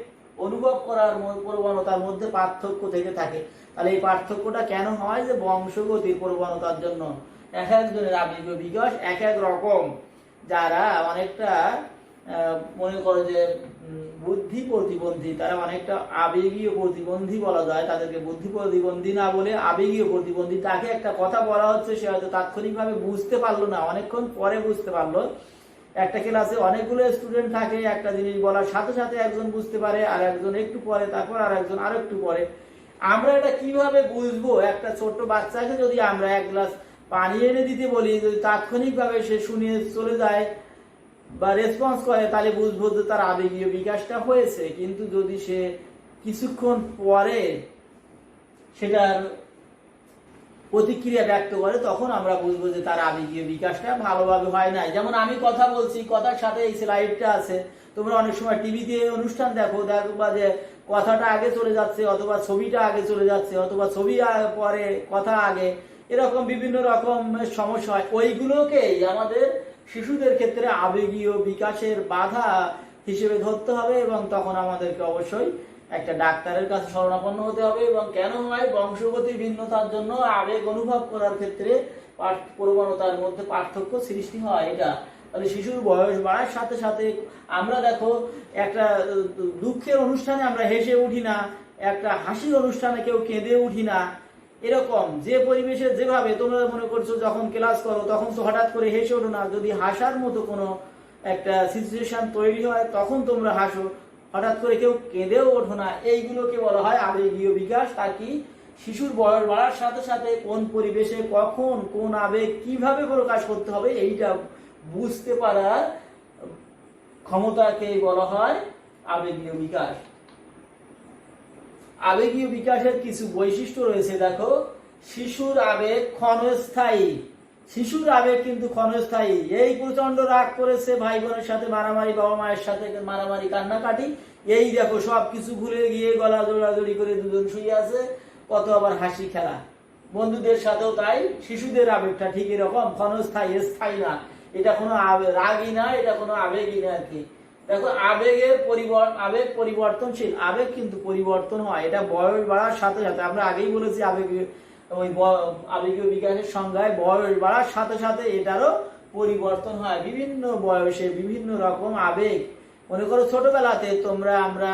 অনুভব করার প্রবণতার মধ্যে পার্থক্য থেকে থাকে। তাহলে এই পার্থক্যটা কেন হয়? যে বংশগতির প্রবণতার জন্য এক একজনের আবেগীয় বিকাশ এক এক রকম। যারা অনেকটা মনে করো যে বুদ্ধি প্রতিবন্ধী, তারা অনেকটা আবেগীয় প্রতিবন্ধী বলা যায়, তাদেরকে বুদ্ধি প্রতিবন্ধী না বলে আবেগীয় প্রতিবন্ধী। তাকে একটা কথা বলা হচ্ছে, সে হয়তো তাৎক্ষণিকভাবে বুঝতে পারলো না, অনেকক্ষণ পরে বুঝতে পারলো। একটা ক্লাসে অনেকগুলো স্টুডেন্ট থাকে, একটা জিনিস বলার সাথে সাথে একজন বুঝতে পারে, আর একজন একটু পরে, তারপর আর একজন আরো একটু পরে। আমরা এটা কিভাবে বুঝবো? একটা ছোট্ট বাচ্চাকে যদি আমরা এক গ্লাস পানি এনে দিতে বলি, যদি তাৎক্ষণিকভাবে সে শুনিয়ে চলে যায় বা রেসপন্স করে, তাহলে বুঝবো যে তার আবেগীয় বিকাশটা হয়েছে। কিন্তু যদি সে কিছুক্ষণ পরে সেটার প্রতিক্রিয়া ব্যক্ত করে, তখন আমরা বুঝবো যে তার আবেগীয় বিকাশটা ভালোভাবে হয় নাই। যেমন আমি কথা বলছি, কথার সাথে এই স্লাইডটা আছে। তোমরা অনেক সময় টিভিতে অনুষ্ঠান দেখবা যে কথাটা আগে চলে যাচ্ছে, অথবা ছবিটা আগে চলে যাচ্ছে, অথবা ছবি পরে কথা আগে, এরকম বিভিন্ন রকম সমস্যা হয়। ওইগুলোকেই আমাদের শিশুদের ক্ষেত্রে আবেগীয় বিকাশের বাধা হিসেবে ধরতে হবে, এবং তখন আমাদেরকে অবশ্যই একটা ডাক্তারের কাছে শরণাপন্ন হতে হবে। এবং কেন হয়? বংশগতির ভিন্নতার জন্য আবেগ অনুভব করার ক্ষেত্রে প্রবণতার মধ্যে পার্থক্য সৃষ্টি হয়। এটা তাহলে শিশুর বয়স বাড়ার সাথে সাথে আমরা দেখো একটা দুঃখের অনুষ্ঠানে আমরা হেসে উঠি না, একটা হাসির অনুষ্ঠানে কেউ কেঁদে উঠি না। এরকম যে পরিবেশে যেভাবে তোমরা মনে করছো যখন ক্লাস করো তখন তো হঠাৎ করে হেসে ওঠো না, যদি হাসার মতো কোনো একটা সিচুয়েশন তৈরি হয় তখন তোমরা হাসো, হঠাৎ করে কেউ কেঁদেও ওঠো না। এইগুলোকে বলা হয় আবেগীয় বিকাশ। তা কি? শিশুর বয়স বাড়ার সাথে সাথে কোন পরিবেশে কখন কোন আবেগ কিভাবে প্রকাশ করতে হবে এইটা বুঝতে পারার ক্ষমতাকে বলা হয় আবেগীয় বিকাশ। আবেগীয় বিকাশের কিছু বৈশিষ্ট্য রয়েছে। দেখো শিশুর আবেগ ক্ষণস্থায়ী, শিশুর আবেগ কিন্তু ক্ষণস্থায়ী। এই প্রচন্ড রাগ করেছে, ভাই বোনের সাথে মারামারি, বাবা মায়ের সাথে মারামারি, কান্নাকাটি, এই দেখো সবকিছু ভুলে গিয়ে গলা জোড়াজড়ি করে দুজন শুয়ে আছে, কত আবার হাসি খেলা। বন্ধুদের সাথেও তাই, শিশুদের আবেগটা ঠিক এরকম ক্ষণস্থায়ী, স্থায়ী না। এটা কোনো রাগই না, এটা কোনো আবেগই না আর কি। দেখো আবেগ পরিবর্তনশীল, আবেগ কিন্তু পরিবর্তন হয়, এটা বয়স বাড়ার সাথে সাথে। আমরা আগেই বলেছি আবেগীয় বিকাশের সংজ্ঞায় বয়স বাড়ার সাথে সাথে এটারও পরিবর্তন হয়। বিভিন্ন বয়সে বিভিন্ন রকম আবেগ। মনে করো ছোটবেলাতে আমরা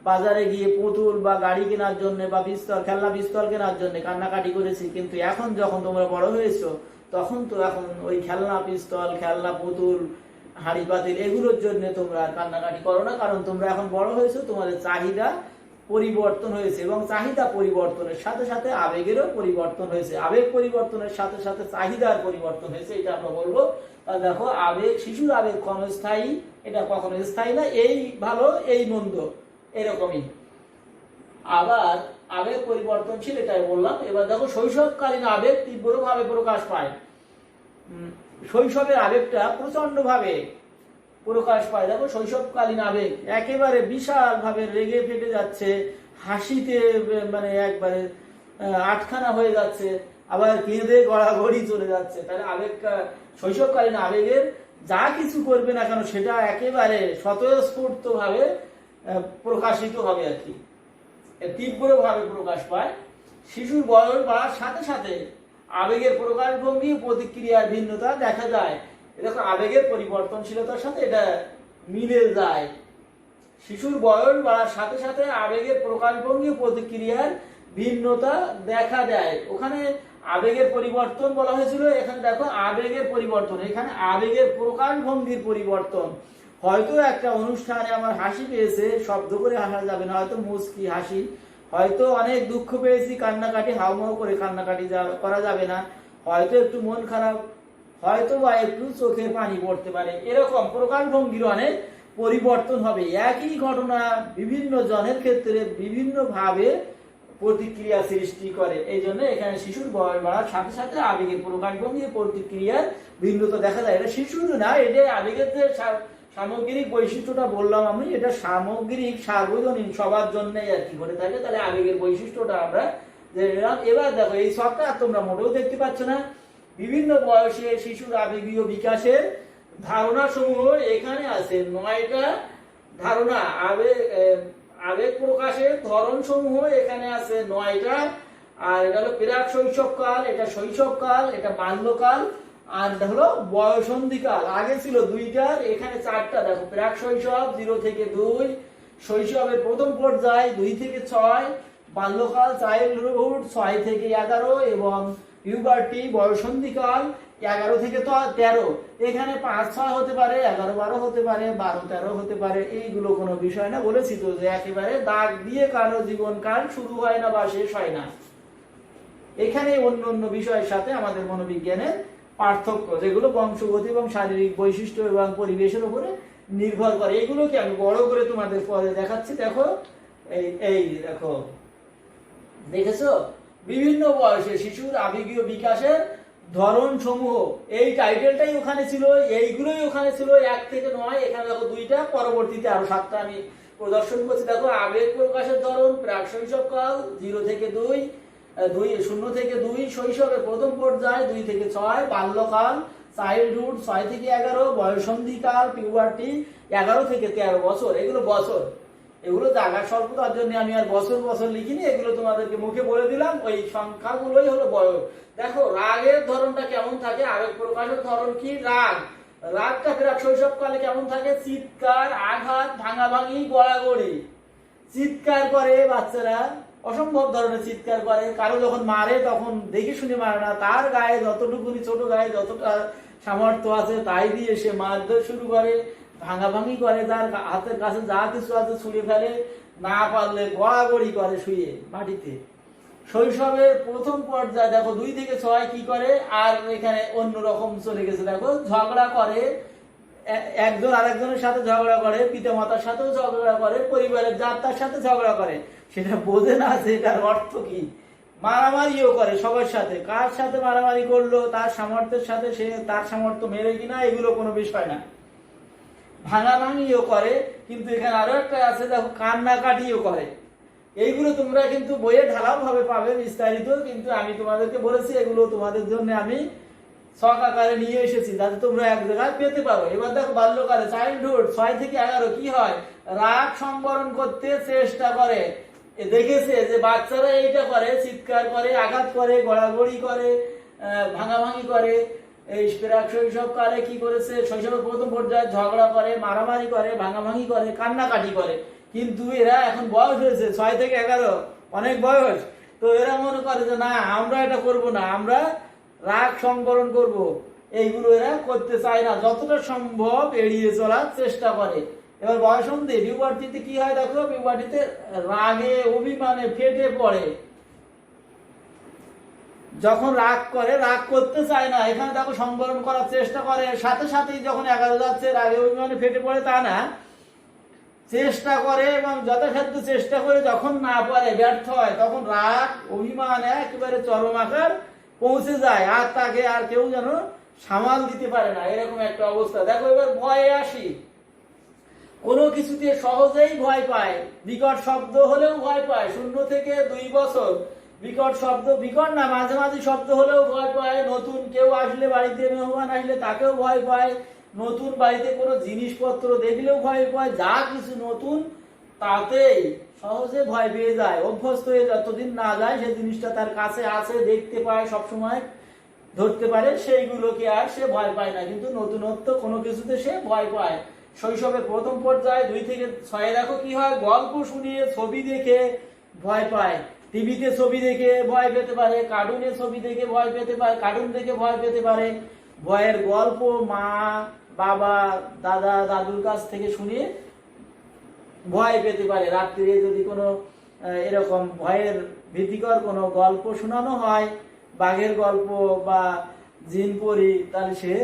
বাজারে গিয়ে পুতুল বা গাড়ি কেনার জন্য বা পিস্তল, খেলনা পিস্তল কেনার জন্য কান্নাকাটি করেছি, কিন্তু এখন যখন তোমরা বড় হয়েছো তখন তো এখন ওই খেলনা পিস্তল, খেলনা পুতুল, হাঁড়ি পাতিল এগুলোর জন্য তোমরা কান্নাকাটি করো না, কারণ তোমরা এখন বড় হয়েছো, তোমাদের চাহিদা পরিবর্তন হয়েছে এবং চাহিদা পরিবর্তনের সাথে সাথে আবেগেরও পরিবর্তন হয়েছে, আবেগ পরিবর্তনের সাথে সাথে চাহিদার পরিবর্তন হয়েছে, এটা আমরা বলবো। দেখো আবেগ, শিশুর আবেগ ক্ষণস্থায়ী, এটা কখনো স্থায়ী না, এই ভালো এই মন্দ এরকমই। আবার আবেগ পরিবর্তনশীল, এটাই বললাম। এবার দেখো শৈশবকালীন আবেগ তীব্রভাবে প্রকাশ পায়। শৈশবের আবেগটা প্রচন্ড ভাবে প্রকাশ পায়। দেখো শৈশবকালীন আবেগ একেবারে বিশাল ভাবে রেগে ফেটে যাচ্ছে, হাসিতে মানে একবারে আটখানা হয়ে যাচ্ছে, আবার কেঁদে গড়াগড়ি চলে যাচ্ছে। তাহলে আবেগটা, শৈশবকালীন আবেগের যা কিছু করবে না কেন সেটা একেবারে স্বতঃস্ফূর্ত ভাবে প্রকাশিত হবে আর কি, তীব্রভাবে প্রকাশ পায়। শিশুর বয়স বাড়ার সাথে সাথে আবেগের প্রকাশভঙ্গি প্রতিক্রিয়ার ভিন্নতা দেখা যায়। দেখো আবেগের পরিবর্তনশীলতার সাথে এটা মিলে যায়। শিশুর বয়স বাড়ার সাথে সাথে আবেগের প্রকাশভঙ্গি প্রতিক্রিয়ার ভিন্নতা দেখা যায়। ওখানে আবেগের পরিবর্তন বলা হয়েছিল, এখানে দেখো আবেগের পরিবর্তন, এখানে আবেগের প্রকাশভঙ্গির পরিবর্তন। হয়তো একটা অনুষ্ঠানে আমার হাসি পেয়েছে, শব্দ করে হাসা যাবে না, হয়তো মুচকি হাসি, হয়তো অনেক দুঃখ পেয়েছি, কান্নাকাটি হাউমাউ করে কান্নাকাটি করা যাবে না, হয়তো একটু মন খারাপ, হয়তো বা একটু চোখের পানি পড়তে পারে, এরকম প্রকাশভঙ্গির অনেক পরিবর্তন হবে। একই ঘটনা বিভিন্ন জনের ক্ষেত্রে বিভিন্ন ভাবে প্রতিক্রিয়া সৃষ্টি করে। এই জন্য এখানে শিশুর বয়স বাড়ার সাথে সাথে আবেগের প্রকাশভঙ্গি প্রতিক্রিয়ার ভিন্নতা দেখা যায়। এটা শিশুর না, এটা আবেগের যে সামগ্রিক বৈশিষ্ট্যটা বললাম আমি, এটা সামগ্রিক সার্বজনীন সবার জন্যই আর কি ঘটে থাকে। তাহলে আবেগের বৈশিষ্ট্যটা আমরা জেনে নিলাম। এবার দেখো এই সবটা তোমরা মোটেও দেখতে পাচ্ছ না। বিভিন্ন বয়সে শিশুর আবেগীয় বিকাশের ধারণা সমূহ এখানে আছে 9টা ধারণা। আবেগ প্রকাশের ধরন সমূহ এখানে আছে 9টা। আর এটা হলো প্রাক শৈশবকাল, এটা শৈশবকাল, এটা বাল্যকাল, আর এটা হলো বয়সন্ধিকাল। আগে ছিল 2টার, এখানে 4টা। দেখো প্রাক শৈশব 0 থেকে 2, শৈশবের প্রথম পর্যায় 2 থেকে 6, বাল্যকাল চাইল্ডহুড 6 থেকে 11 এবং পিউবার্টি বয়সন্ধিকাল 11 থেকে 13। এখানে 5-6 হতে পারে, 11-12 হতে পারে, 12-13 হতে পারে, এইগুলো কোনো বিষয় না। বলেছি তো যে একেবারে দাগ দিয়ে কারো জীবনকাল শুরু হয় না বা শেষ হয় না। এখানে অন্য অন্য বিষয়ের সাথে আমাদের মনোবিজ্ঞানের পার্থক্য, যেগুলো বংশগতি এবং শারীরিক বৈশিষ্ট্য এবং পরিবেশের উপরে নির্ভর করে। এগুলোকে আমি বড় করে তোমাদের পরে দেখাচ্ছি। দেখো এই দেখো, দেখেছো বিভিন্ন বয়সে শিশুর আবেগীয় বিকাশের ধরন সমূহ, এই টাইটেলটাই ওখানে ছিল, এইগুলোই ওখানে ছিল 1 থেকে 9। এখানে দেখো 2টা, পরবর্তীতে আরো 7টা আমি প্রদর্শন করছি। দেখো আবেগ প্রকাশের ধরন প্রাক শৈশবকাল 0 থেকে 2, 0 থেকে 2, শৈশবের প্রথম পর্যায় 2 থেকে 6, বাল্যকাল চাইল্ডহুড 6 থেকে 11, বয়সন্ধিকাল পিউবার্টি 11 থেকে 13 বছর। এগুলো বছর, এগুলো জায়গা স্বল্পতার জন্য আমি আর বছর বছর লিখিনি, এগুলো তোমাদেরকে মুখে বলে দিলাম। ওই সংখ্যাগুলোই হলো বয়স। দেখো রাগের ধরনটা কেমন থাকে, আবেগ প্রকাশের ধরন কি? রাগটা প্রাক শৈশবকালে কেমন থাকে? চিৎকার, আঘাত, ভাঙাভাঙি, গড়াগড়ি। চিৎকার করে বাচ্চারা, অসম্ভব ধরনের চিৎকার করে। কারো যখন মারে তখন দেখে শুনে মারে না, তার গায়ে যতটুকুনি, ছোট গায়ে যতটা সামর্থ্য আছে তাই দিয়ে সে মারধর শুরু করে, ভাঙাভাঙি করে, তার হাতের কাছে যা কিছু আছে ছুঁড়ে ফেলে, না পারলে গড়াগড়ি করে শুয়ে মাটিতে। শৈশবের প্রথম পর্যায়ে দেখো 2 থেকে 6 কি করে, আর এখানে অন্যরকম চলে গেছে। দেখো ঝগড়া করে, একজন আরেকজনের সাথে ঝগড়া করে, পিতা মাতার সাথেও ঝগড়া করে, পরিবারের যার তার সাথে ঝগড়া করে, সেটা বোঝে না যে এটার অর্থ কি। মারামারিও করে সবার সাথে, কার সাথে মারামারি করলো, তার সামর্থ্যের সাথে সে তার সামর্থ্য মেরে কিনা, এগুলো কোনো বিষয় না। ভাঙাভাঙিও করে, কিন্তু এখানে আরো একটা আছে দেখো, কান্নাকাটিও করে। এইগুলো তোমরা কিন্তু বইয়ে ঢালাও ভাবে পাবে বিস্তারিত, কিন্তু আমি তোমাদেরকে বলেছি এগুলো তোমাদের জন্য আমি ছক আকারে নিয়ে এসেছি যাতে তোমরা এক জায়গায় পেতে পারো। এবার দেখো বাল্যকালে চাইল্ডহুড 6 থেকে 11 কি হয়? রাগ সংবরণ করতে চেষ্টা করে। দেখেছে যে বাচ্চারা এইটা করে, চিৎকার করে, আঘাত করে, গড়াগড়ি করে, ভাঙাভাঙি করে। এই প্রাক শৈশবকালে কি করেছে? শৈশবের প্রথম পর্যায়ে ঝগড়া করে, মারামারি করে, ভাঙাভাঙি করে, কান্নাকাটি করে। কিন্তু এরা এখন বয়স হয়েছে 6 থেকে 11, অনেক বয়স। তো এরা মনে করে যে না আমরা এটা করব না, আমরা রাগ সংবরণ করব, এইগুলো এরা করতে চায় না, যতটা সম্ভব এড়িয়ে চলার চেষ্টা করে। এবার বয়সন্ধি পিউবার্টিতে কি হয় দেখো, পিউবার্টিতে রাগে অভিমানে ফেটে পড়ে, যখন রাগ করে, রাগ করতে চায় না, এখানে দেখো সংবরণ করার চেষ্টা করে, সাথে সাথেই যখন 11 যাচ্ছে রাগে অভিমানে ফেটে পড়ে তা না, চেষ্টা করে এবং যথাসাধ্য চেষ্টা করে, যখন না পারে ব্যর্থ হয় তখন রাগ অভিমান একেবারে চরম আকার পৌঁছে যায়, আর তাকে আর কেউ যেন সামাল দিতে পারে না, এরকম একটা অবস্থা। দেখো এবার ভয়ে আসি, কোনো কিছুতে সহজেই ভয় পায়, বিকট শব্দ হলেও ভয় পায়, 0 থেকে 2 বছর বিকট শব্দ, বিকট না মাঝে মাঝে শব্দ হলেও ভয় পায়, নতুন কেউ আসলে বাড়িতে মেহমান আসলে তাকেও ভয় পায়, নতুন বাড়িতে কোনো জিনিসপত্র দেখলেও ভয় পায়, যা কিছু নতুন তাতেই সহজে ভয় পেয়ে যায়, অভ্যস্ত হয়ে যতদিন না যায় সে জিনিসটা তার কাছে আছে, দেখতে পায়, সবসময় ধরতে পারে, সেইগুলোকে আর সে ভয় পায় না। কিন্তু নতুনত্ব কোনো কিছুতে সে ভয় পায়। শৈশবের প্রথম পর্যায়ে 2 থেকে 6 দেখো কি হয়, গল্প শুনিয়ে ছবি দেখে ভয় পায়, টিভিতে ছবি দেখে ভয় পেতে পারে, কার্টুনে ছবি দেখে ভয় পেতে পারে, কার্টুন দেখে ভয় পেতে পারে, ভয়ের গল্প মা বাবা দাদা দাদুর কাছ থেকে শুনে ভয় পেতে পারে। রাত্রিরে যদি কোনো এরকম ভয়ের ভীতিকর কোনো গল্প শোনানো হয়, বাঘের গল্প বা জিন পরি, তাহলে সে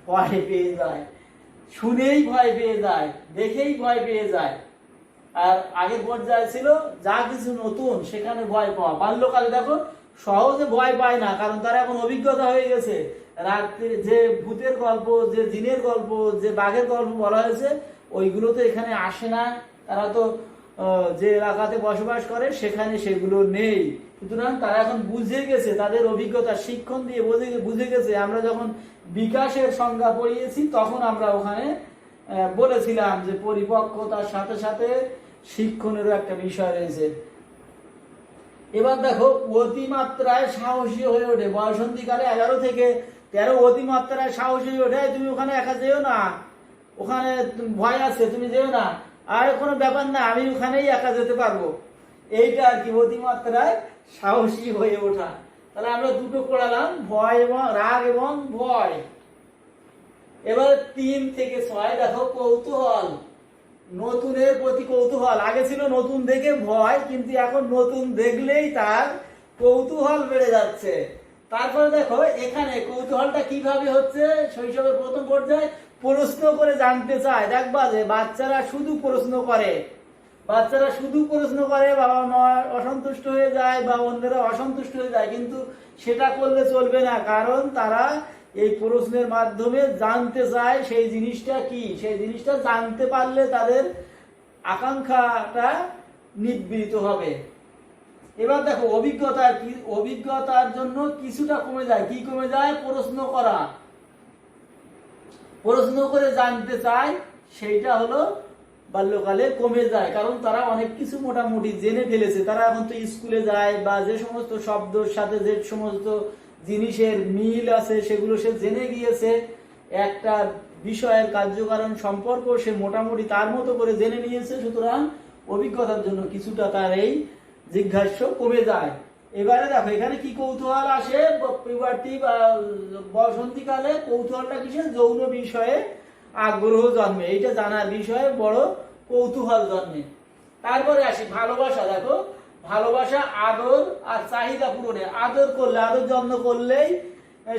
ভয় পেয়ে যায়, শুনেই ভয় পেয়ে যায়, দেখেই ভয় পেয়ে যায়। আর আগের পর্যায়ে ছিল যা কিছু নতুন সেখানে ভয় পাওয়া। বাল্যকালে দেখো সহজে ভয় পায় না, কারণ তারা এখন অভিজ্ঞতা হয়ে গেছে, রাত্রে যে ভূতের গল্প, যে জিনের গল্প, যে বাঘের গল্প বলা হয়েছে ওইগুলো তো এখানে আসে না, তারা তো যে এলাকাতে বসবাস করে সেখানে সেগুলো নেই। সুতরাং তারা এখন বুঝে গেছে, তাদের অভিজ্ঞতা শিক্ষণ দিয়ে বুঝে গেছে। আমরা যখন বিকাশের সংজ্ঞা পড়িয়েছি তখন আমরা ওখানে বলেছিলাম যে পরিপক্কতার সাথে সাথে শিক্ষণেরও একটা বিষয় রয়েছে। এবার দেখো অতিমাত্রায় সাহসী হয়ে ওঠে, বয়সন্ধিকালে 11 থেকে 13 অতিমাত্রায় সাহসী হয়ে ওঠে, তুমি ওখানে একা যেও না, ওখানে ভয় আছে তুমি যেও না, আর কোনো ব্যাপার না, আমি ওখানেই একা যেতে পারবো, এইটা আর কি অতিমাত্রায় সাহসী হয়ে ওঠা। তাহলে আমরা দুটো পড়ালাম, ভয় এবং রাগ এবং ভয়। এবার 3 থেকে 6 দেখো কৌতূহল, নতুনের প্রতি কৌতূহল। আগে ছিল নতুন দেখে ভয়, কিন্তু এখন নতুন দেখলেই তার কৌতূহল বেড়ে যাচ্ছে। তারপরে দেখো এখানে কৌতূহলটা কিভাবে হচ্ছে, শৈশবের প্রথম পর্যায়ে প্রশ্ন করে জানতে চায়। দেখবা যে বাচ্চারা শুধু প্রশ্ন করে, বাবা মা অসন্তুষ্ট হয়ে যায় বা অন্যরা অসন্তুষ্ট হয়ে যায়, কিন্তু সেটা করলে চলবে না, কারণ তারা এই প্রশ্নের মাধ্যমে জানতে চায় সেই জিনিসটা কি, সেই জিনিসটা জানতে পারলে তাদের আকাঙ্ক্ষাটা নিবৃত হবে। এবার দেখো অভিজ্ঞতার জন্য কিছুটা কমে যায়, কি কমে যায়, প্রশ্ন করে জানতে চায়, সেইটা হলো বাল্যকালে কমে যায়, কারণ তারা অনেক কিছু মোটামুটি জেনে ফেলেছে। তারা এখন তো স্কুলে যায় বা যে সমস্ত শব্দের সাথে যে সমস্ত জিনিসের মিল আছে সেগুলো সে জেনে গিয়েছে, একটা বিষয়ের কার্যকারণ সম্পর্ক সে মোটামুটি তার মতো করে জেনে নিয়েছে। সুতরাং অভিজ্ঞতার জন্য কিছুটা তার এই জিজ্ঞাস্য কমে যায়। এবারে দেখো এখানে কি কৌতূহল আসে, পিউবার্টি বা বসন্তীকালে কৌতূহলটা কিসে, যৌন বিষয়ে আগ্রহ জন্মে, এইটা জানার বিষয়ে বড় কৌতূহল জন্মে। তারপরে আসি ভালোবাসা। দেখো ভালোবাসা আদর আর চাহিদা পূরণে, আদর যত্ন করলেই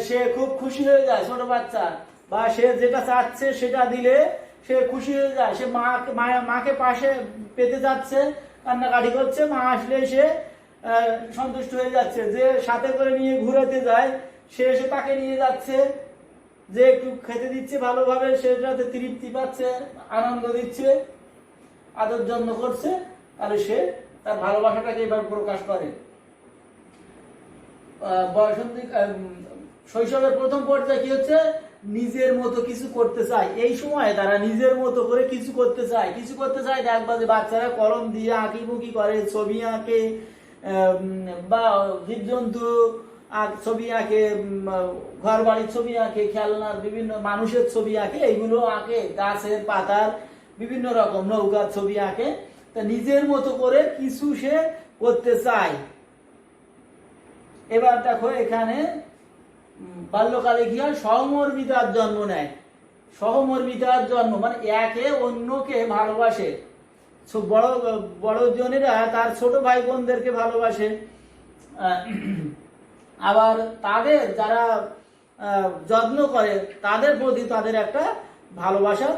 সে খুব খুশি হয়ে যায় ছোট বাচ্চা, বা সে যেটা চাচ্ছে সেটা দিলে সে খুশি হয়ে যায়, সে মাকে পাশে পেতে যাচ্ছে, কান্নাকাটি করছে, মা আসলে সে সন্তুষ্ট হয়ে যাচ্ছে, যে সাথে করে নিয়ে ঘুরাতে যায় সে এসে তাকে নিয়ে যাচ্ছে, যে একটু খেতে দিচ্ছে ভালোভাবে সেটাতে তৃপ্তি পাচ্ছে, আনন্দ দিচ্ছে, আদর যত্ন করছে, তাহলে সে তার ভালোবাসাটাকে এবার প্রকাশ করে। শৈশবের প্রথম পর্যায়ে কি হচ্ছে, নিজের মতো কিছু করতে চায়, এই সময় তারা নিজের মতো করে কিছু করতে চায়। দেখবা যে বাচ্চারা কলম দিয়ে আঁকিবুকি করে, ছবি আঁকে, বা জীবজন্তু ছবি আঁকে, ঘর বাড়ির ছবি আঁকে, খেলনার বিভিন্ন মানুষের ছবি আঁকে, এইগুলো আঁকে, গাছের পাতার বিভিন্ন রকম নৌকার ছবি আঁকে। তা নিজের মতো করে কিছু সে করতে চায়। এবার দেখো এখানে বাল্যকালে কি হয়, সহমর্মিতার জন্ম নেয়। সহমর্মিতার জন্ম মানে একে অন্যকে ভালোবাসে। বড় বড় জনেরা তার ছোট ভাই বোনদেরকে ভালোবাসে, আবার তাদের যারা যত্ন করে তাদের প্রতি তাদের একটা ভালোবাসার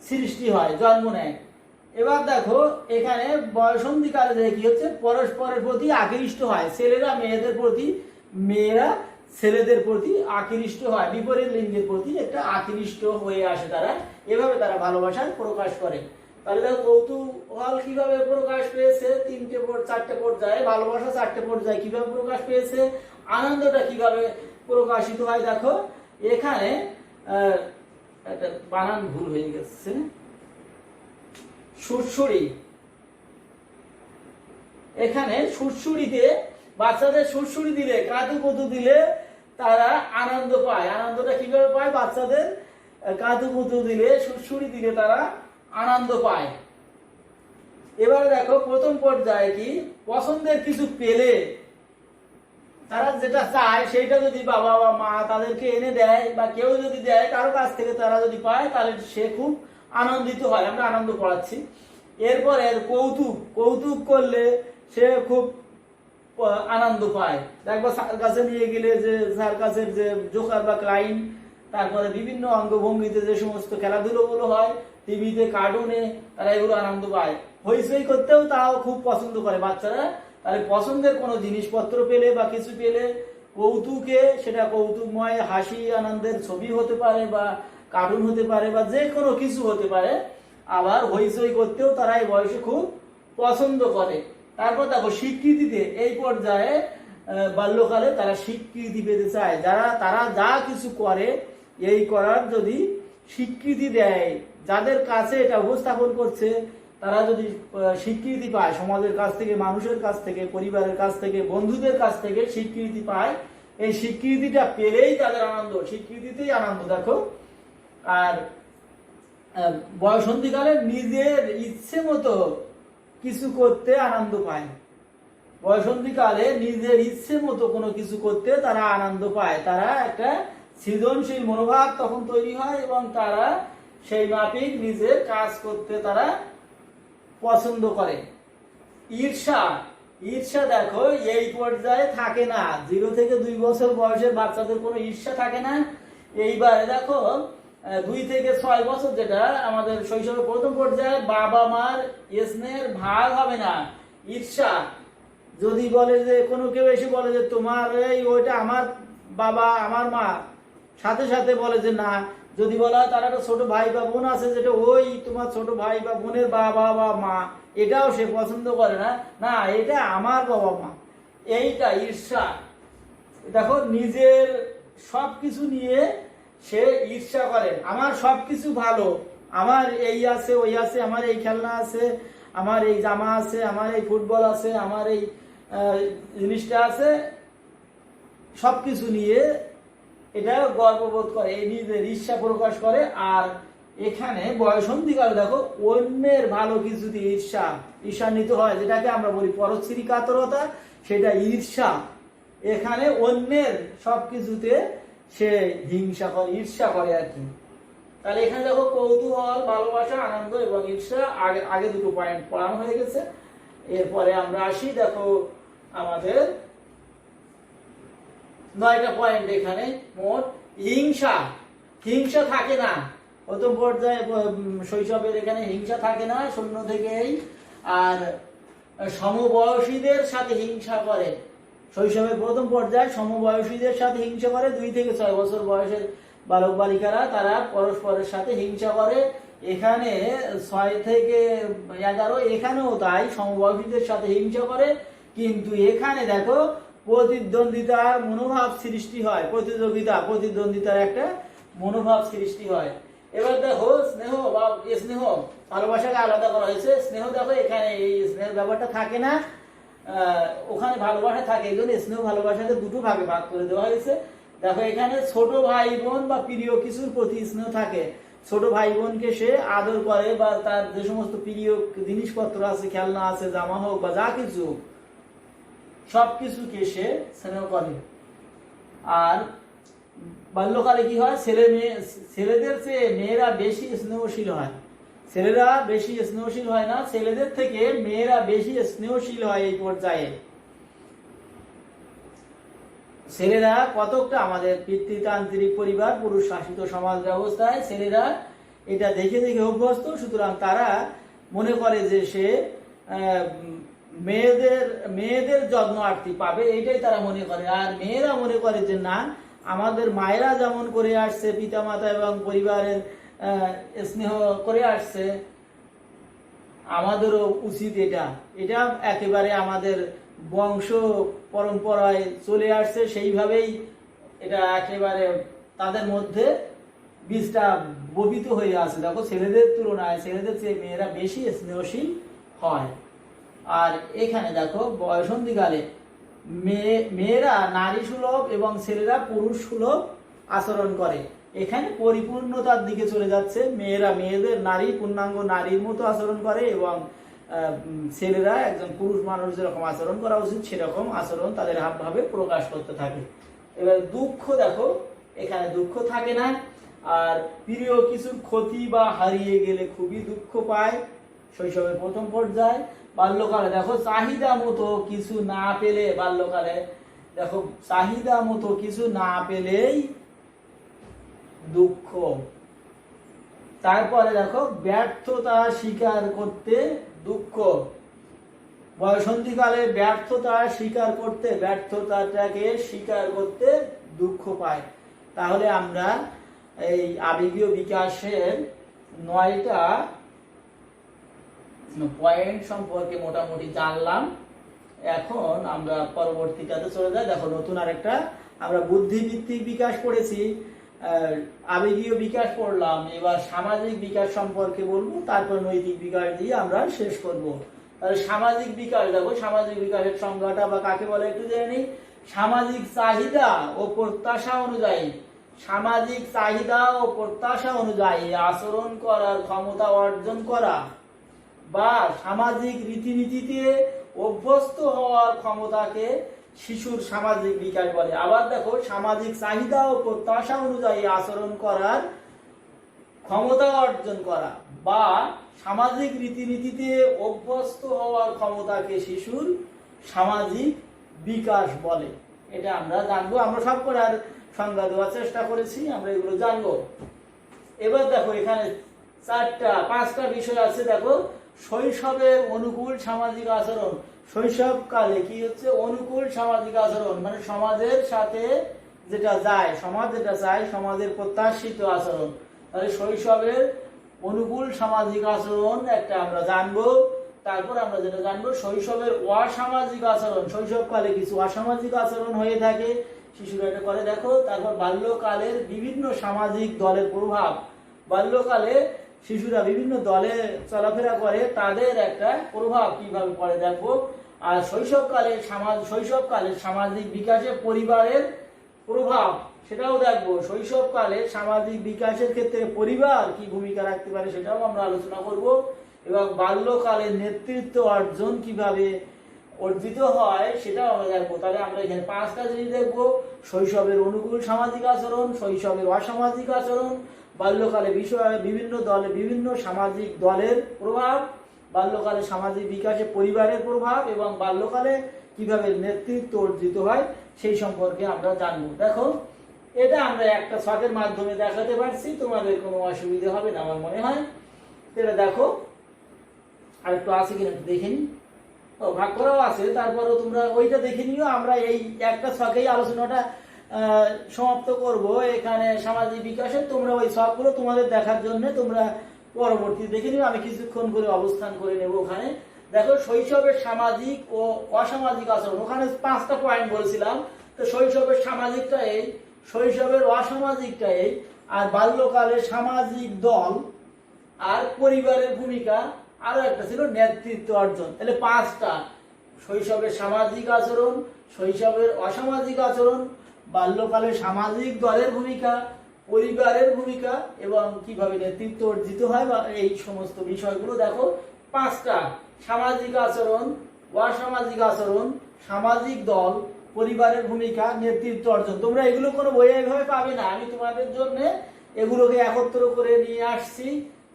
সৃষ্টি হয়, জন্ম নেয়। এবার দেখো এখানে বয়সন্ধিকালে কি হচ্ছে, পরস্পরের প্রতি আকৃষ্ট হয়। ছেলেরা মেয়েদের প্রতি, মেয়েরা ছেলেদের প্রতি আকৃষ্ট হয়, বিপরীত লিঙ্গের প্রতি একটা আকৃষ্ট হয়ে আসে তারা। এভাবে তারা ভালোবাসার প্রকাশ করে। তাহলে দেখো কৌতূহল কিভাবে প্রকাশ পেয়েছে, 4টে পর্যায়ে, ভালোবাসা 4টে পর্যায়ে কিভাবে প্রকাশ পেয়েছে, আনন্দটা কিভাবে প্রকাশিত হয়। দেখো এখানে একটা বানান ভুল হয়ে গেছে, সুরসুরি। এখানে সুরসুরিতে বাচ্চাদের সুরসুরি দিলে, কাতুকুতু দিলে তারা আনন্দ পায়। আনন্দটা কিভাবে পায়, বাচ্চাদের কাতুকুতু দিলে, সুরসুরি দিলে তারা আনন্দ পায়। এবারে দেখো প্রথম পর্যায়ে কি, পছন্দের কিছু পেলে তারা যেটা চায় সেইটা যদি বাবা বা মা তাদেরকে এনে দেয়, বা কেউ যদি দেয় কারো কাছ থেকে তারা যদি পায়, তাহলে সে খুব আনন্দিত হয়। আমরা আনন্দ পড়াচ্ছি। এরপরে কৌতুক, কৌতুক করলে সে খুব আনন্দ পায়। দেখবো স্যার কাছে নিয়ে গেলে যে স্যার কাছের যে জোকার বা ক্লাইন, তারপরে বিভিন্ন অঙ্গভঙ্গিতে যে সমস্ত খেলাধুলোগুলো হয়, টিভিতে, কার্টুনে, তারা এগুলো আনন্দ পায়। হইচই করতেও তাও খুব পছন্দ করে বাচ্চারা। তাহলে পছন্দের কোনো জিনিসপত্র পেলে বা কিছু পেলে, কৌতুকে, সেটা কৌতুকময় হাসি আনন্দের ছবি হতে পারে, বা কার্টুন হতে পারে, বা যে কোনো কিছু হতে পারে। আবার হইচই করতেও তারা এই বয়সে খুব পছন্দ করে। তারপর দেখো স্বীকৃতিতে, এই পর্যায়ে বাল্যকালে তারা স্বীকৃতি পেতে চায়। তারা যা কিছু করে, এই করার যদি স্বীকৃতি দেয়, যাদের কাছে এটা উপস্থাপন করছে তারা যদি স্বীকৃতি পায়, সমাজের কাছ থেকে, মানুষের কাছ থেকে, পরিবারের কাছ থেকে, বন্ধুদের কাছ থেকে স্বীকৃতি পায়, এই স্বীকৃতিটা পেলেই তাদের আনন্দ, স্বীকৃতিতেই আনন্দ। দেখো আর বয়সন্ধিকালে নিজের ইচ্ছে মতো কিছু করতে আনন্দ পায়। বয়সন্ধিকালে নিজের ইচ্ছে মতো কোনো কিছু করতে তারা আনন্দ পায়। তারা একটা সৃজনশীল মনোভাব তখন তৈরি হয়, এবং তারা সেই মাফিক নিজের কাজ করতে তারা পছন্দ করে। ঈর্ষা, ঈর্ষা দেখো এই পর্যায়ে থাকে না। 0 থেকে 2 বছর বয়সের বাচ্চাদের কোনো ঈর্ষা থাকে না। এইবারে দেখো 2 থেকে 6 বছর, যেটা আমাদের শৈশবের প্রথম পর্যায়ে, বাবা মার স্নেহের ভাগ হবে না, ঈর্ষা। যদি বলে যে কোনো কেউ এসে বলে যে তোমার এই ওইটা আমার বাবা আমার মা, সাথে সাথে বলে যে না। যদি বলা হয় তার একটা ছোট ভাই বা বোন আছে, যেটা ওই তোমার ছোট ভাই বা বোনের বাবা বা মা, এটাও সে পছন্দ করে না, না এটা আমার বাবা মা, এইটা ঈর্ষা। দেখো নিজের সবকিছু নিয়ে সে ঈর্ষা করে। আমার সবকিছু ভালো, আমার এই আছে ওই আছে, আমার এই খেলনা আছে, আমার এই জামা আছে, আমার এই ফুটবল আছে, আমার এই জিনিসটা আছে, সবকিছু নিয়ে এটা গর্ববোধ করে, এই নিজের ঈর্ষা প্রকাশ করে। আর এখানে বয়সন্ধিকালে দেখো অন্যের ভালো কিছুতে ঈর্ষান্বিত হয়, যেটাকে আমরা বলি পরশ্রী কাতরতা, সেটা ঈর্ষা। এখানে অন্যের সবকিছুতে সে হিংসা করে, ঈর্ষা করে আর কি। তাহলে এখানে দেখো কৌতূহল, ভালোবাসা, আনন্দ এবং ঈর্ষা, আগে দুটো পয়েন্ট পড়ানো হয়ে গেছে। এরপরে আমরা আসি, দেখো আমাদের 9টা পয়েন্ট এখানে মোট। হিংসা, হিংসা থাকে না প্রথম পর্যায়ে, শৈশবের এখানে হিংসা থাকে না 0 থেকেই। আর সমবয়সীদের সাথে হিংসা করে, শৈশবের প্রথম পর্যায়ে সমবয়সীদের সাথে হিংসা করে। 2 থেকে 6 বছর বয়সের বালক বালিকারা তারা পরস্পরের সাথে হিংসা করে। এখানে 6 থেকে 11, এখানেও তাই, সমবয়সীদের সাথে হিংসা করে। কিন্তু এখানে দেখো প্রতিদ্বন্দ্বিতার মনোভাব সৃষ্টি হয়, প্রতিদ্বন্দ্বিতার একটা মনোভাব সৃষ্টি হয়। এবার দেখো স্নেহ বা স্নেহ, ভালোবাসাকে আলাদা করা হয়েছে। স্নেহ দেখো এখানে এই স্নেহের ব্যাপারটা থাকে না, ওখানে ভালোবাসা থাকে, এই জন্য স্নেহ ভালোবাসাকে দুটো ভাগে ভাগ করে দেওয়া হয়েছে। দেখো এখানে ছোট ভাই বোন বা প্রিয় কিছুর প্রতি স্নেহ থাকে, ছোট ভাই বোনকে সে আদর করে, বা তার যে সমস্ত প্রিয় জিনিসপত্র আছে, খেলনা আছে, জামা হোক বা যা কিছু, সবকিছুকে সে স্নেহ করে। আর বাল্যকালে কি হয়, ছেলেদের চেয়ে মেয়েরা বেশি স্নেহশীল হয়। ছেলেরা বেশি স্নেহশীল হয় না, ছেলেদের থেকে মেয়েরা বেশি স্নেহশীল হয়। এই পর্যায়ে ছেলেরা কতকটা, আমাদের পিতৃতান্ত্রিক পরিবার, পুরুষ শাসিত সমাজ ব্যবস্থায় ছেলেরা এটা দেখে দেখে অভ্যস্ত, সুতরাং তারা মনে করে যে সে মেয়েদের যত্নার্থী পাবে, এইটাই তারা মনে করে। আর মেয়েরা মনে করে যে না, আমাদের মায়েরা যেমন করে আসছে, পিতামাতা এবং পরিবারের স্নেহ করে আসছে, আমাদেরও উচিত এটা একেবারে আমাদের বংশ পরম্পরায় চলে আসছে, সেইভাবেই এটা একেবারে তাদের মধ্যে বীজটা বপিত হয়ে আছে। দেখো, ছেলেদের তুলনায় ছেলেদের চেয়ে মেয়েরা বেশি স্নেহশীল হয়। আর এখানে দেখো, বয়সন্ধিকালে মেয়েরা নারী সুলভ এবং ছেলেরা পুরুষ সুলভ আচরণ করে। এখানে পরিপূর্ণতার দিকে চলে যাচ্ছে। মেয়েরা নারী পূর্ণাঙ্গ নারীর মতো আচরণ করে, এবং ছেলেরা একজন পুরুষ মানুষ যেরকম আচরণ করা উচিত সেরকম আচরণ তাদের হাবভাবে প্রকাশ করতে থাকে। এবার দুঃখ দেখো, এখানে দুঃখ থাকে না। আর প্রিয় কিছুর ক্ষতি বা হারিয়ে গেলে খুবই দুঃখ পায়, শৈশবের প্রথম পর্যায়ে। বাল্যকালে দেখো, চাহিদা মতো কিছু না পেলে, বাল্যকালে দেখো চাহিদা মতো কিছু না পেলেই দুঃখ। তারপরে দেখো, ব্যর্থতা স্বীকার করতে দুঃখ। বয়সন্ধিকালে ব্যর্থতাটাকে স্বীকার করতে দুঃখ পায়। তাহলে আমরা এই আবেগীয় বিকাশের 9টা পয়েন্ট সম্পর্কে মোটামুটি জানলাম। এখন আমরা পরবর্তীটাতে চলে যাই। দেখো, নতুন আরেকটা আমরা বুদ্ধিভিত্তিক বিকাশ পড়েছি, আবেগীয় বিকাশ পড়লাম, এবার সামাজিক বিকাশ সম্পর্কে বলবো, তারপর নৈতিক বিকাশ দিয়ে আমরা শেষ করব। তাহলে সামাজিক বিকাশ, দেখো সামাজিক বিকাশের সংজ্ঞাটা বা কাকে বলে একটু জেনে নিই। সামাজিক চাহিদা ও প্রত্যাশা অনুযায়ী আচরণ করার ক্ষমতা অর্জন করা, বা সামাজিক রীতিনীতিতে অভ্যস্ত হওয়ার ক্ষমতাকে শিশুর সামাজিক বিকাশ বলে। আবার দেখো, সামাজিক চাহিদা ও প্রত্যাশা অনুযায়ী আচরণ করার ক্ষমতা অর্জন করা বা সামাজিক রীতিনীতিতে অভ্যস্ত হওয়ার ক্ষমতাকে শিশুর সামাজিক বিকাশ বলে। এটা আমরা জানবো। আমরা সব করে আর সংজ্ঞা দেওয়ার চেষ্টা করেছি, আমরা এগুলো জানবো। এবার দেখো, এখানে 5টা বিষয় আছে। দেখো, শৈশবের অনুকূল সামাজিক আচরণ। শৈশবকালে কি হচ্ছে? অনুকূল সামাজিক আচরণ, মানে সমাজের সাথে যেটা যায়, সমাজ যেটা চায়, সমাজের প্রত্যাশিত আচরণ। তাহলে শৈশবের অনুকূল সামাজিক আচরণ একটা আমরা জানবো। তারপর আমরা যেটা জানবো, শৈশবের অসামাজিক আচরণ। শৈশবকালে কিছু অসামাজিক আচরণ হয়ে থাকে, শিশুরা এটা করে। দেখো, তারপর বাল্যকালের বিভিন্ন সামাজিক দলের প্রভাব। বাল্যকালে শিশুরা বিভিন্ন দলে চলাফেরা করে, তাদের একটা প্রভাব কিভাবে পড়ে দেখবো। আর শৈশবকালে সামাজিক বিকাশে পরিবারের প্রভাব, সেটাও দেখবো। শৈশবকালে সামাজিক বিকাশের ক্ষেত্রে পরিবার কি ভূমিকা রাখতে পারে সেটাও আমরা আলোচনা করব। এবং বাল্যকালে নেতৃত্ব অর্জন কিভাবে অর্জিত হয় সেটাও আমরা দেখবো। তাহলে আমরা এখানে 5টা জিনিস দেখবো: শৈশবের অনুকূল সামাজিক আচরণ, শৈশবের অসামাজিক আচরণ, বাল্যকালে বিভিন্ন সামাজিক দলের প্রভাব, বাল্যকালে সামাজিক বিকাশে পরিবারের প্রভাব, এবং বাল্যকালে কিভাবে নেতৃত্ব অর্জিত হয় সেই সম্পর্কে আমরা জানবো। দেখো, এটা আমরা একটা ছকের মাধ্যমে দেখাতে পারছি, তোমাদের কোনো অসুবিধা হবে না আমার মনে হয়। এটা দেখো, আর একটু আছে কিনা দেখে নি। ভাগ করাও আছে, তারপরও তোমরা ওইটা দেখে নিও। আমরা এই একটা ছকেই আলোচনাটা সমাপ্ত করব। এখানে সামাজিক বিকাশে তোমরা ওই ছকগুলো তোমাদের দেখার জন্য তোমরা পরবর্তী দেখে নিও। আমি কিছুক্ষণ করে অবস্থান করে নেব ওখানে। দেখো, শৈশবের সামাজিক ও অসামাজিক আচরণ, ওখানে 5টা পয়েন্ট বলছিলাম। তো শৈশবের সামাজিকটা এই, শৈশবের অসামাজিকটা এই, আর বাল্যকালে সামাজিক দল আর পরিবারের ভূমিকা, আরো একটা ছিল নেতৃত্ব অর্জন। তাহলে 5টা: শৈশবের সামাজিক আচরণ, শৈশবের অসামাজিক আচরণ, বাল্যকালে সামাজিক দলের ভূমিকা, পরিবারের ভূমিকা এবং কিভাবে নেতৃত্ব অর্জিত হয় বা এই সমস্ত বিষয়গুলো দেখো। 5টা: সামাজিক আচরণ, অসামাজিক আচরণ, সামাজিক দল, পরিবারের ভূমিকা, নেতৃত্ব অর্জন। তোমরা এগুলো কোনো বইয়ে এইভাবে পাবে না, আমি তোমাদের জন্য এগুলোকে একত্র করে নিয়ে আসছি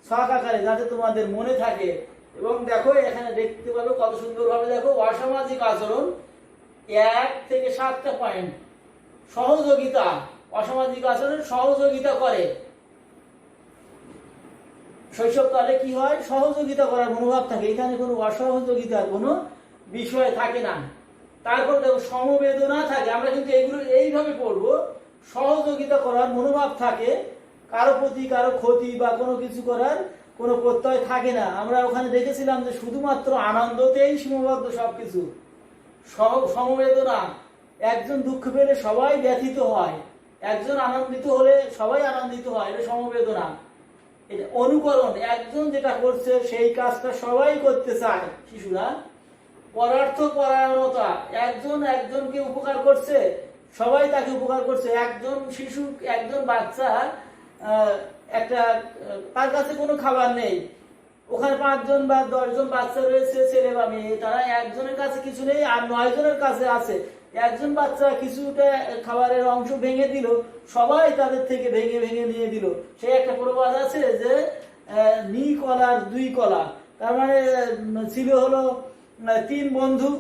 ছক আকারে, যাতে তোমাদের মনে থাকে। এবং দেখো এখানে দেখতে পাবে কত সুন্দরভাবে, দেখো অসামাজিক আচরণ 1 থেকে 7টা পয়েন্ট। সহযোগিতা, অসামাজিক আচরণ সহযোগিতা করে। শৈশবকালে কি হয়? সহযোগিতা করার মনোভাব থাকে, এখানে কোনো অসহযোগিতার কোনো বিষয় থাকে না। তারপর দেখো সমবেদনা থাকে, আমরা কিন্তু এইগুলো এইভাবে পড়বো। সহযোগিতা করার মনোভাব থাকে, কারো প্রতি কারো ক্ষতি বা কোনো কিছু করার কোনো প্রত্যয় থাকে না। আমরা ওখানে দেখেছিলাম যে শুধুমাত্র আনন্দতেই সীমাবদ্ধ সবকিছু। সমবেদনা, একজন দুঃখ পেলে সবাই ব্যথিত হয়, একজন আনন্দিত হলে সবাই আনন্দিত হয়, এটা সমবেদনা। এটা অনুকরণ, একজন যেটা করছে সেই কাজটা সবাই করতে চায় শিশুরা। পরার্থ পরায়ণতা, একজন একজনকে উপকার করছে, সবাই তাকে উপকার করছে। একজন শিশু, একজন বাচ্চা, একটা তার কাছে কোনো খাবার নেই, ওখানে 5 জন বা 10 জন বাচ্চা রয়েছে, ছেলে বা মেয়ে, তারা একজনের কাছে কিছু নেই আর 9 জনের কাছে আছে। একজন বাচ্চা কিছুটা খাবারের অংশ ভেঙে দিল, সবাই তাদের থেকে ভেঙে ভেঙে নিয়ে দিল। সে একটা প্রবাদ আছে যে নি কলার 2 কলা, তার মানে ছিল হলো 3 বন্ধু,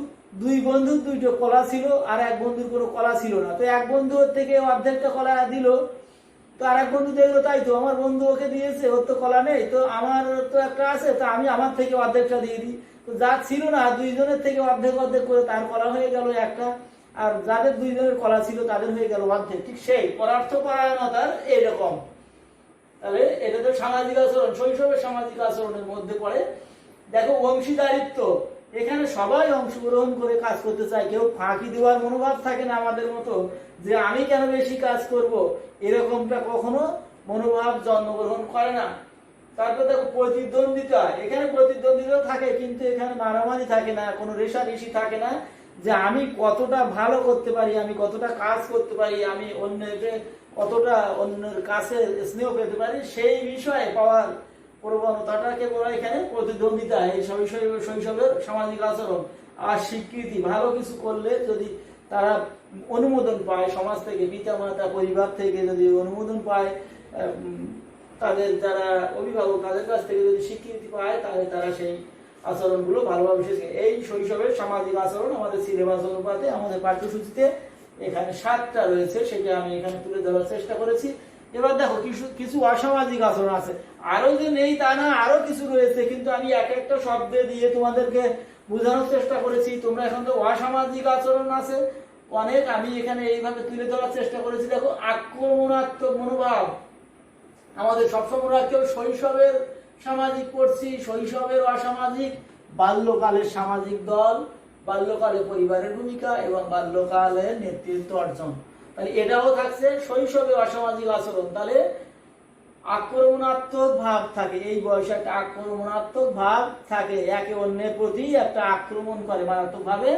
2 বন্ধু 2টো কলা ছিল, আর এক বন্ধুর কোনো কলা ছিল না। তো এক বন্ধু ওর থেকে অর্ধেকটা কলা দিল, তো আর এক বন্ধু দেখলো তাই তো আমার বন্ধু ওকে দিয়েছে, ওর তো কলা নেই, তো আমার তো একটা আছে, তো আমি আমার থেকে অর্ধেকটা দিয়ে দিই। তো যা ছিল না 2 জনের থেকে অর্ধেক অর্ধেক করে তার কলা হয়ে গেল একটা, আর যাদের 2 জনের কলা ছিল তাদের হয়ে গেল অর্ধেক। ঠিক সেই পরার্থ পরায়ণতার এইরকম। তাহলে এটা তো সামাজিক আচরণ, শৈশবের সামাজিক আচরণের মধ্যে পড়ে। দেখো অংশীদারিত্ব, এখানে সবাই অংশগ্রহণ করে কাজ করতে চায়, কেউ ফাঁকি দেওয়ার মনোভাব থাকে না আমাদের মতো যে আমি কেন বেশি কাজ করব, এরকমটা কখনো মনোভাব জন্মগ্রহণ করে না। তারপর দেখো প্রতিদ্বন্দ্বিতা, এখানে প্রতিদ্বন্দ্বিতা থাকে কিন্তু এখানে মারামারি থাকে না, কোনো রেষারেষি থাকে না, যে আমি কতটা ভালো করতে পারি, আমি কতটা কাজ করতে পারি, আমি অন্যকে কতটা অন্যের কাছে স্নেহ পেতে পারি, সেই বিষয়ে পাওয়ার প্রবণতাটাকে বলা এখানে প্রতিদ্বন্দ্বিতা। এই শৈশবের সামাজিক আচরণ। আর স্বীকৃতি, ভালো কিছু করলে যদি তারা অনুমোদন পায় সমাজ থেকে, পিতা মাতা পরিবার থেকে যদি অনুমোদন পায়, তাদের যারা অভিভাবক তাদের কাছ থেকে যদি স্বীকৃতি পায়, তাহলে তারা সেই আচরণগুলো ভালোভাবে শেখে। এই শৈশবের সামাজিক আচরণ আমাদের সিলেবাস অনুপাতে আমাদের পাঠ্যসূচিতে এখানে 7টা রয়েছে, সেটা আমি এখানে তুলে ধরার চেষ্টা করেছি। এবার দেখো কিছু কিছু অসামাজিক আচরণ আছে, আরো যে নেই তা না, আরো কিছু রয়েছে, কিন্তু আমি এক একটা শব্দ দিয়ে তোমাদেরকে বোঝানোর চেষ্টা করেছি। তোমরা এখন তো অসামাজিক আচরণ আছে অনেক, আমি এখানে এইভাবে তুলে ধরার চেষ্টা করেছি। দেখো আক্রমণাত্মক মনোভাব, আমাদের সবসময় রাখতে হবে শৈশবের সামাজিক পড়ছি, শৈশবের অসামাজিক, বাল্যকালের সামাজিক দল, বাল্যকালে পরিবারের ভূমিকা এবং বাল্যকালে নেতৃত্ব অর্জন। তাহলে এটাও থাকছে শৈশবে অসামাজিক আচরণ। তাহলে আক্রমণাত্মক ভাব থাকে, এই বয়সে একটা আক্রমণাত্মক ভাব থাকে, একে অন্যের প্রতি একটা আক্রমণ করে মারাত্মক ভাবে।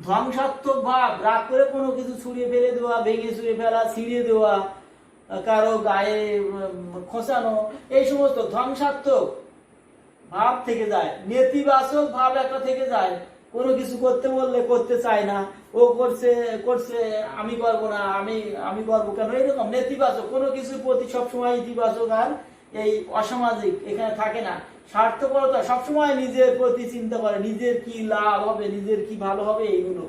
ধ্বংসাত্মক ভাব, রাগ করে কোনো কিছু ছুঁড়ে ফেলে দেওয়া, ভেঙে ছুঁড়ে ফেলা, ছিঁড়ে দেওয়া, কারো গায়ে খোঁচানো, এই সমস্ত ধ্বংসাত্মক ভাব থেকে যায়। নেতিবাচক ভাব একটা থেকে যায়, কোনো কিছু করতে বললে করতে চায় না, ও করছে করছে আমি করবো না, আমি করবো কেন, এরকম নেতিবাচক, কোনো কিছুর প্রতি সবসময় ইতিবাচক আর এই অসামাজিক এখানে থাকে না। স্বার্থপরতা, সবসময় নিজের প্রতি চিন্তা করে, নিজের কি লাভ হবে, নিজের কি ভালো হবে, এইগুলো।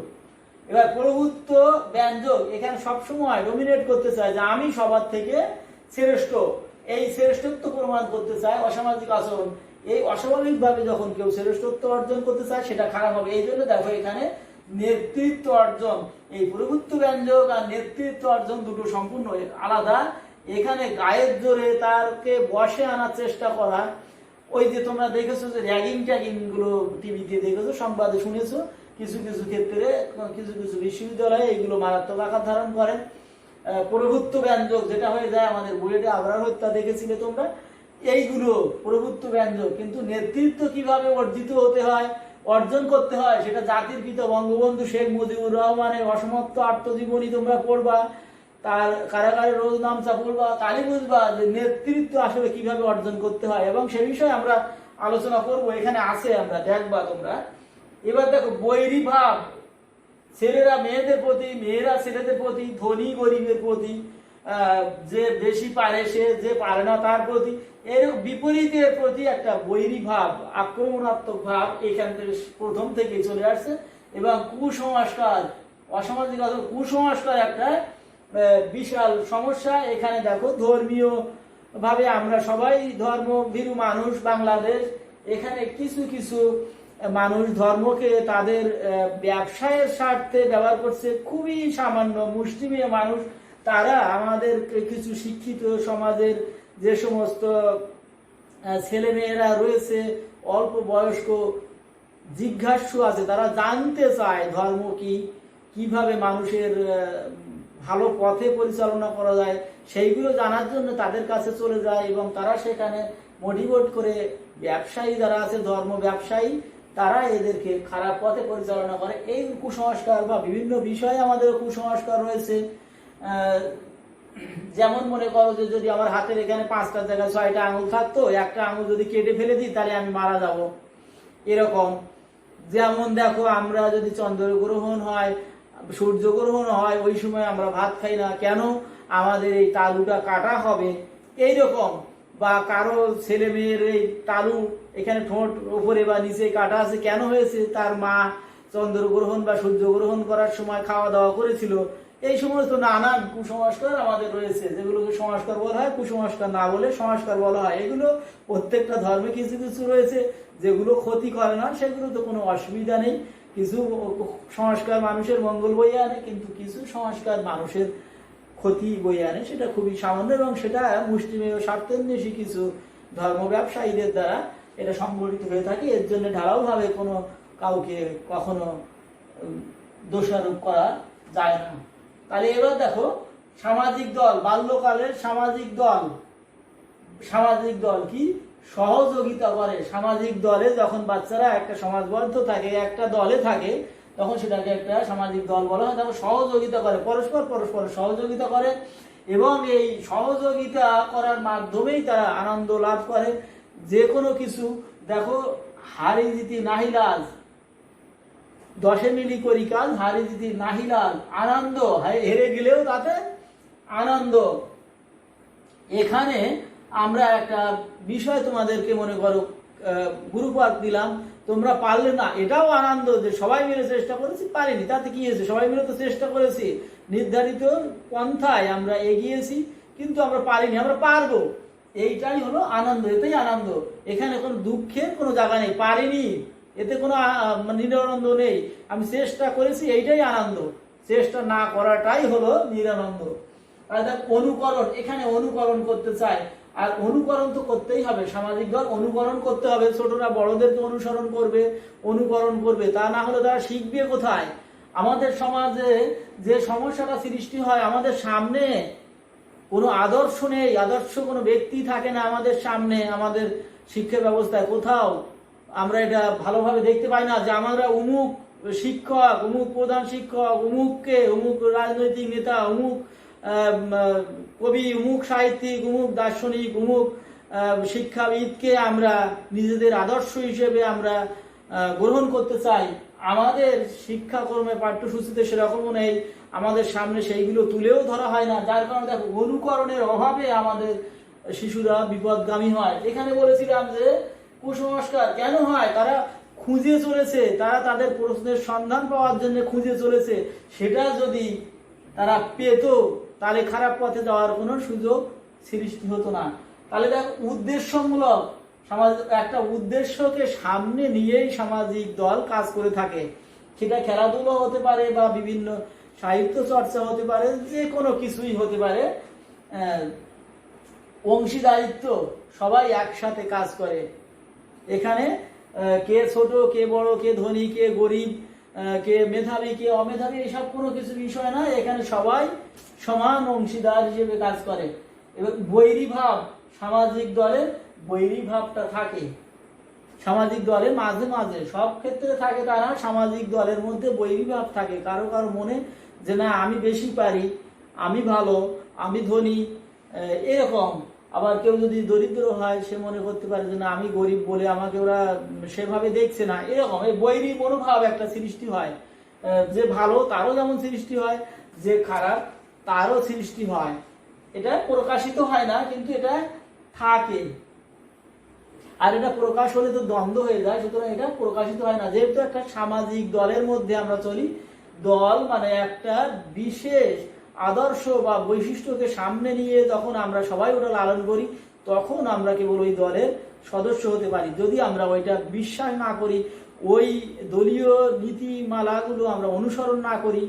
এবার প্রভুত্ব ব্যঞ্জক, এখানে সবসময় ডমিনেট করতে চায় যে আমি সবার থেকে শ্রেষ্ঠ, এই শ্রেষ্ঠত্ব প্রমাণ করতে চায়, অসামাজিক আচরণ। এই অস্বাভাবিকভাবে যখন কেউ শ্রেষ্ঠত্ব অর্জন করতে চায় সেটা খারাপ হবে। এই জন্য দেখো এখানে নেতৃত্ব অর্জন, এই প্রভুত্ব ব্যঞ্জক আর নেতৃত্ব অর্জন দুটো সম্পূর্ণ আলাদা। এখানে গায়ের জোরে তারকে বসে আনার চেষ্টা করা, ওই যে তোমরা দেখেছো যে র্যাগিং ট্যাগিং গুলো টিভিতে দেখেছো, সংবাদে শুনেছো, কিছু কিছু ক্ষেত্রে কিছু কিছু বিশ্ববিদ্যালয়ে এগুলো মারাত্মক আকার ধারণ করে। প্রভুত্ব ব্যঞ্জক যেটা হয়ে যায়, আমাদের বুয়েটে আবরার হত্যা দেখেছিলে তোমরা, এইগুলো প্রভুত্ব ব্যঞ্জক। কিন্তু নেতৃত্ব কিভাবে অর্জিত হতে হয়, অর্জন করতে হয়, সেটা জাতির পিতা বঙ্গবন্ধু শেখ মুজিবুর রহমানের অসমাপ্ত আত্মজীবনী তোমরা পড়বা, তার কারাগারে রোজ নামচা পড়বা, তারই বুঝবা যে নেতৃত্ব আসলে কিভাবে অর্জন করতে হয়, এবং সে বিষয়ে আমরা আলোচনা করব। এখানে আছে, আমরা দেখবা তোমরা। এবার দেখো, বৈরী ভাব, ছেলেরা মেয়েদের প্রতি, মেয়েরা ছেলেদের প্রতি, ধনী গরিবের প্রতি, যে বেশি পারে সে, যে পারে না তার প্রতি, এর বিপরীতের প্রতি একটা বৈরী ভাব, আক্রমণাত্মক ভাব এখান থেকে প্রথম থেকে চলে আসছে। এবং কুসংস্কার, অসামাজিক কুসংস্কার একটা বিশাল সমস্যা। এখানে দেখো, ধর্মীয় ভাবে আমরা সবাই ধর্মভীরু মানুষ বাংলাদেশ। এখানে কিছু কিছু মানুষ ধর্মকে তাদের ব্যবসায়ের স্বার্থে ব্যবহার করছে। খুবই সামান্য মুষ্টিমেয় মানুষ, তারা আমাদের কিছু শিক্ষিত সমাজের যে সমস্ত ছেলেমেয়েরা রয়েছে, অল্প বয়স্ক জিজ্ঞাসু আছে, তারা জানতে চায় ধর্ম কি, কিভাবে মানুষের ভালো পথে পরিচালনা করা যায়, সেইগুলো জানার জন্য তাদের কাছে চলে যায়। এবং তারা সেখানে মোটিভেট করে, ব্যবসায়ী যারা আছে, ধর্ম ব্যবসায়ী, তারা এদেরকে খারাপ পথে পরিচালনা করে। এই কুসংস্কার বা বিভিন্ন বিষয়ে আমাদের কুসংস্কার রয়েছে। যেমন মনে করো যে যদি আমার হাতের এখানে 5টা জায়গায় 6টা আঙুল থাকতো, একটা আঙুল যদি কেটে ফেলে দিই তাহলে আমি মারা যাব, এরকম। যেমন দেখো, আমরা যদি চন্দ্রগ্রহণ হয়, সূর্যগ্রহণ হয়, ওই সময় আমরা ভাত খাই না, কেন? আমাদের এই তালুটা কাটা হবে, এইরকম। বা কারো ছেলে মেয়ের এই তালু এখানে ঠোঁট উপরে বা নিচে কাটা আছে, কেন হয়েছে? তার মা চন্দ্রগ্রহণ বা সূর্যগ্রহণ করার সময় খাওয়া দাওয়া করেছিল। এই সমস্ত নানান কুসংস্কার আমাদের রয়েছে, যেগুলোকে সংস্কার বলা হয়, কুসংস্কার না বলে সংস্কার বলা হয়। এগুলো প্রত্যেকটা ধর্মে কিছু কিছু রয়েছে যেগুলো ক্ষতি করে না, সেগুলো তো কোনো অসুবিধা নেই। কিছু সংস্কার মানুষের মঙ্গল বইয়ে আনে, কিন্তু কিছু সংস্কার মানুষের ক্ষতি বইয়ে আনে, সেটা খুবই সামান্য। এবং সেটা মুষ্টিমেয় স্বার্থান্বেষী কিছু ধর্ম ব্যবসায়ীদের দ্বারা এটা সংগঠিত হয়ে থাকে। এর জন্য ঢালাওভাবে কোনো কাউকে কখনো দোষারোপ করা যায় না। তাহলে এবার দেখো, সামাজিক দল, বাল্যকালের সামাজিক দল। সামাজিক দল কি? সহযোগিতা করে। সামাজিক দলে যখন বাচ্চারা একটা সমাজবদ্ধ থাকে, একটা দলে থাকে, তখন সেটাকে একটা সামাজিক দল বলা হয়। তখন সহযোগিতা করে, পরস্পর সহযোগিতা করে, এবং এই সহযোগিতা করার মাধ্যমেই তারা আনন্দ লাভ করে। যে কোনো কিছু দেখো, হারি জিতি নাহিলাজ, 10 মিলি করি কাজ, হারি জিতি নাহিলাল, আনন্দ। হেরে গেলেও তাতে আনন্দ। এখানে আমরা একটা বিষয় তোমাদেরকে মনে করো গুরুপাঠ দিলাম, তোমরা পারলে না, এটাও আনন্দ যে সবাই মিলে চেষ্টা করেছি, পারিনি, তাতে কি হয়েছে? সবাই মিলে তো চেষ্টা করেছি, নির্ধারিত পন্থায় আমরা এগিয়েছি, কিন্তু আমরা পারিনি, আমরা পারবো, এইটাই হলো আনন্দ, এতেই আনন্দ। এখানে কোনো দুঃখের কোনো জায়গা নেই, পারিনি এতে কোনো নিরানন্দ নেই, আমি চেষ্টা করেছি, এইটাই আনন্দ। চেষ্টা না করাটাই হলো নিরানন্দ। আর দেখ, অনুকরণ, এখানে অনুকরণ করতে চায়, আর অনুকরণ তো করতেই হবে। সামাজিক দল অনুকরণ করতে হবে, ছোটরা বড়দেরকে অনুসরণ করবে, অনুকরণ করবে, তা না হলে তারা শিখবে কোথায়? আমাদের সমাজে যে সমস্যাটা সৃষ্টি হয়, আমাদের সামনে কোনো আদর্শ নেই, আদর্শ কোনো ব্যক্তি থাকে না আমাদের সামনে। আমাদের শিক্ষা ব্যবস্থায় কোথাও আমরা এটা ভালোভাবে দেখতে পাই না যে আমরা অমুক শিক্ষক, অমুক প্রধান শিক্ষক, অমুককে, অমুক রাজনৈতিক নেতা, অমুক কবি, অমুক সাহিত্যিক, অমুক দার্শনিক, অমুক শিক্ষাবিদকে আমরা নিজেদের আদর্শ হিসেবে আমরা গ্রহণ করতে চাই। আমাদের শিক্ষাক্রমে পাঠ্যসূচিতে সেরকমও নেই, আমাদের সামনে সেইগুলো তুলেও ধরা হয় না। যার কারণে দেখো, অনুকরণের অভাবে আমাদের শিশুরা বিপদগামী হয়। এখানে বলেছিলাম যে কুসংস্কার কেন হয়, তারা খুঁজে চলেছে, তারা তাদের প্রশ্নের সন্ধান পাওয়ার জন্য খুঁজে চলেছে। সেটা যদি তারা পেত, তাহলে খারাপ পথে যাওয়ার কোনো সুযোগ সৃষ্টি হতো না। তাহলে দেখ, উদ্দেশ্যমূলক সমাজ, একটা উদ্দেশ্যকে সামনে নিয়েই সামাজিক দল কাজ করে থাকে। সেটা খেলাধুলো হতে পারে, বা বিভিন্ন সাহিত্য চর্চা হতে পারে, যে কোনো কিছুই হতে পারে। অংশীদারিত্ব, সবাই একসাথে কাজ করে। এখানে কে ছোট, কে বড়, কে ধনী, কে গরিব, কে মেধাবী, কে অমেধাবী, এসব কোনো কিছু বিষয় না। এখানে সবাই সমান অংশীদার হিসেবে কাজ করে। এবং বৈরী ভাব, সামাজিক দলে বৈরী ভাবটা থাকে। সামাজিক দলে মাঝে মাঝে, সব ক্ষেত্রে থাকে তারা, সামাজিক দলের মধ্যে বৈরী ভাব থাকে। কারো কারো মনে যে না, আমি বেশি পারি, আমি ভালো, আমি ধনী, এরকম। আবার কেউ যদি দরিদ্র হয়, সে মনে করতে পারে যে না, আমি গরিব বলে আমাকে ওরা সেভাবে দেখছে না, এরকম এই বৈরী মনোভাব একটা সৃষ্টি হয়। যে ভালো তারও যেমন সৃষ্টি হয়, যে খারাপ তারও সৃষ্টি হয়। এটা প্রকাশিত হয় না, কিন্তু এটা থাকে। আর এটা প্রকাশ হলে তো দ্বন্দ্ব হয়ে যায়, সুতরাং এটা প্রকাশিত হয় না। যেহেতু একটা সামাজিক দলের মধ্যে আমরা চলি, দল মানে একটা বিশেষ আদর্শ বা বৈশিষ্ট্যকে সামনে নিয়ে যখন আমরা সবাই ওটা লালন করি, তখন আমরা কেবল ওই দলের সদস্য হতে পারি। যদি আমরা ওইটা বিশ্বাস না করি, ওই দলীয় নীতিমালাগুলো আমরা অনুসরণ না করি,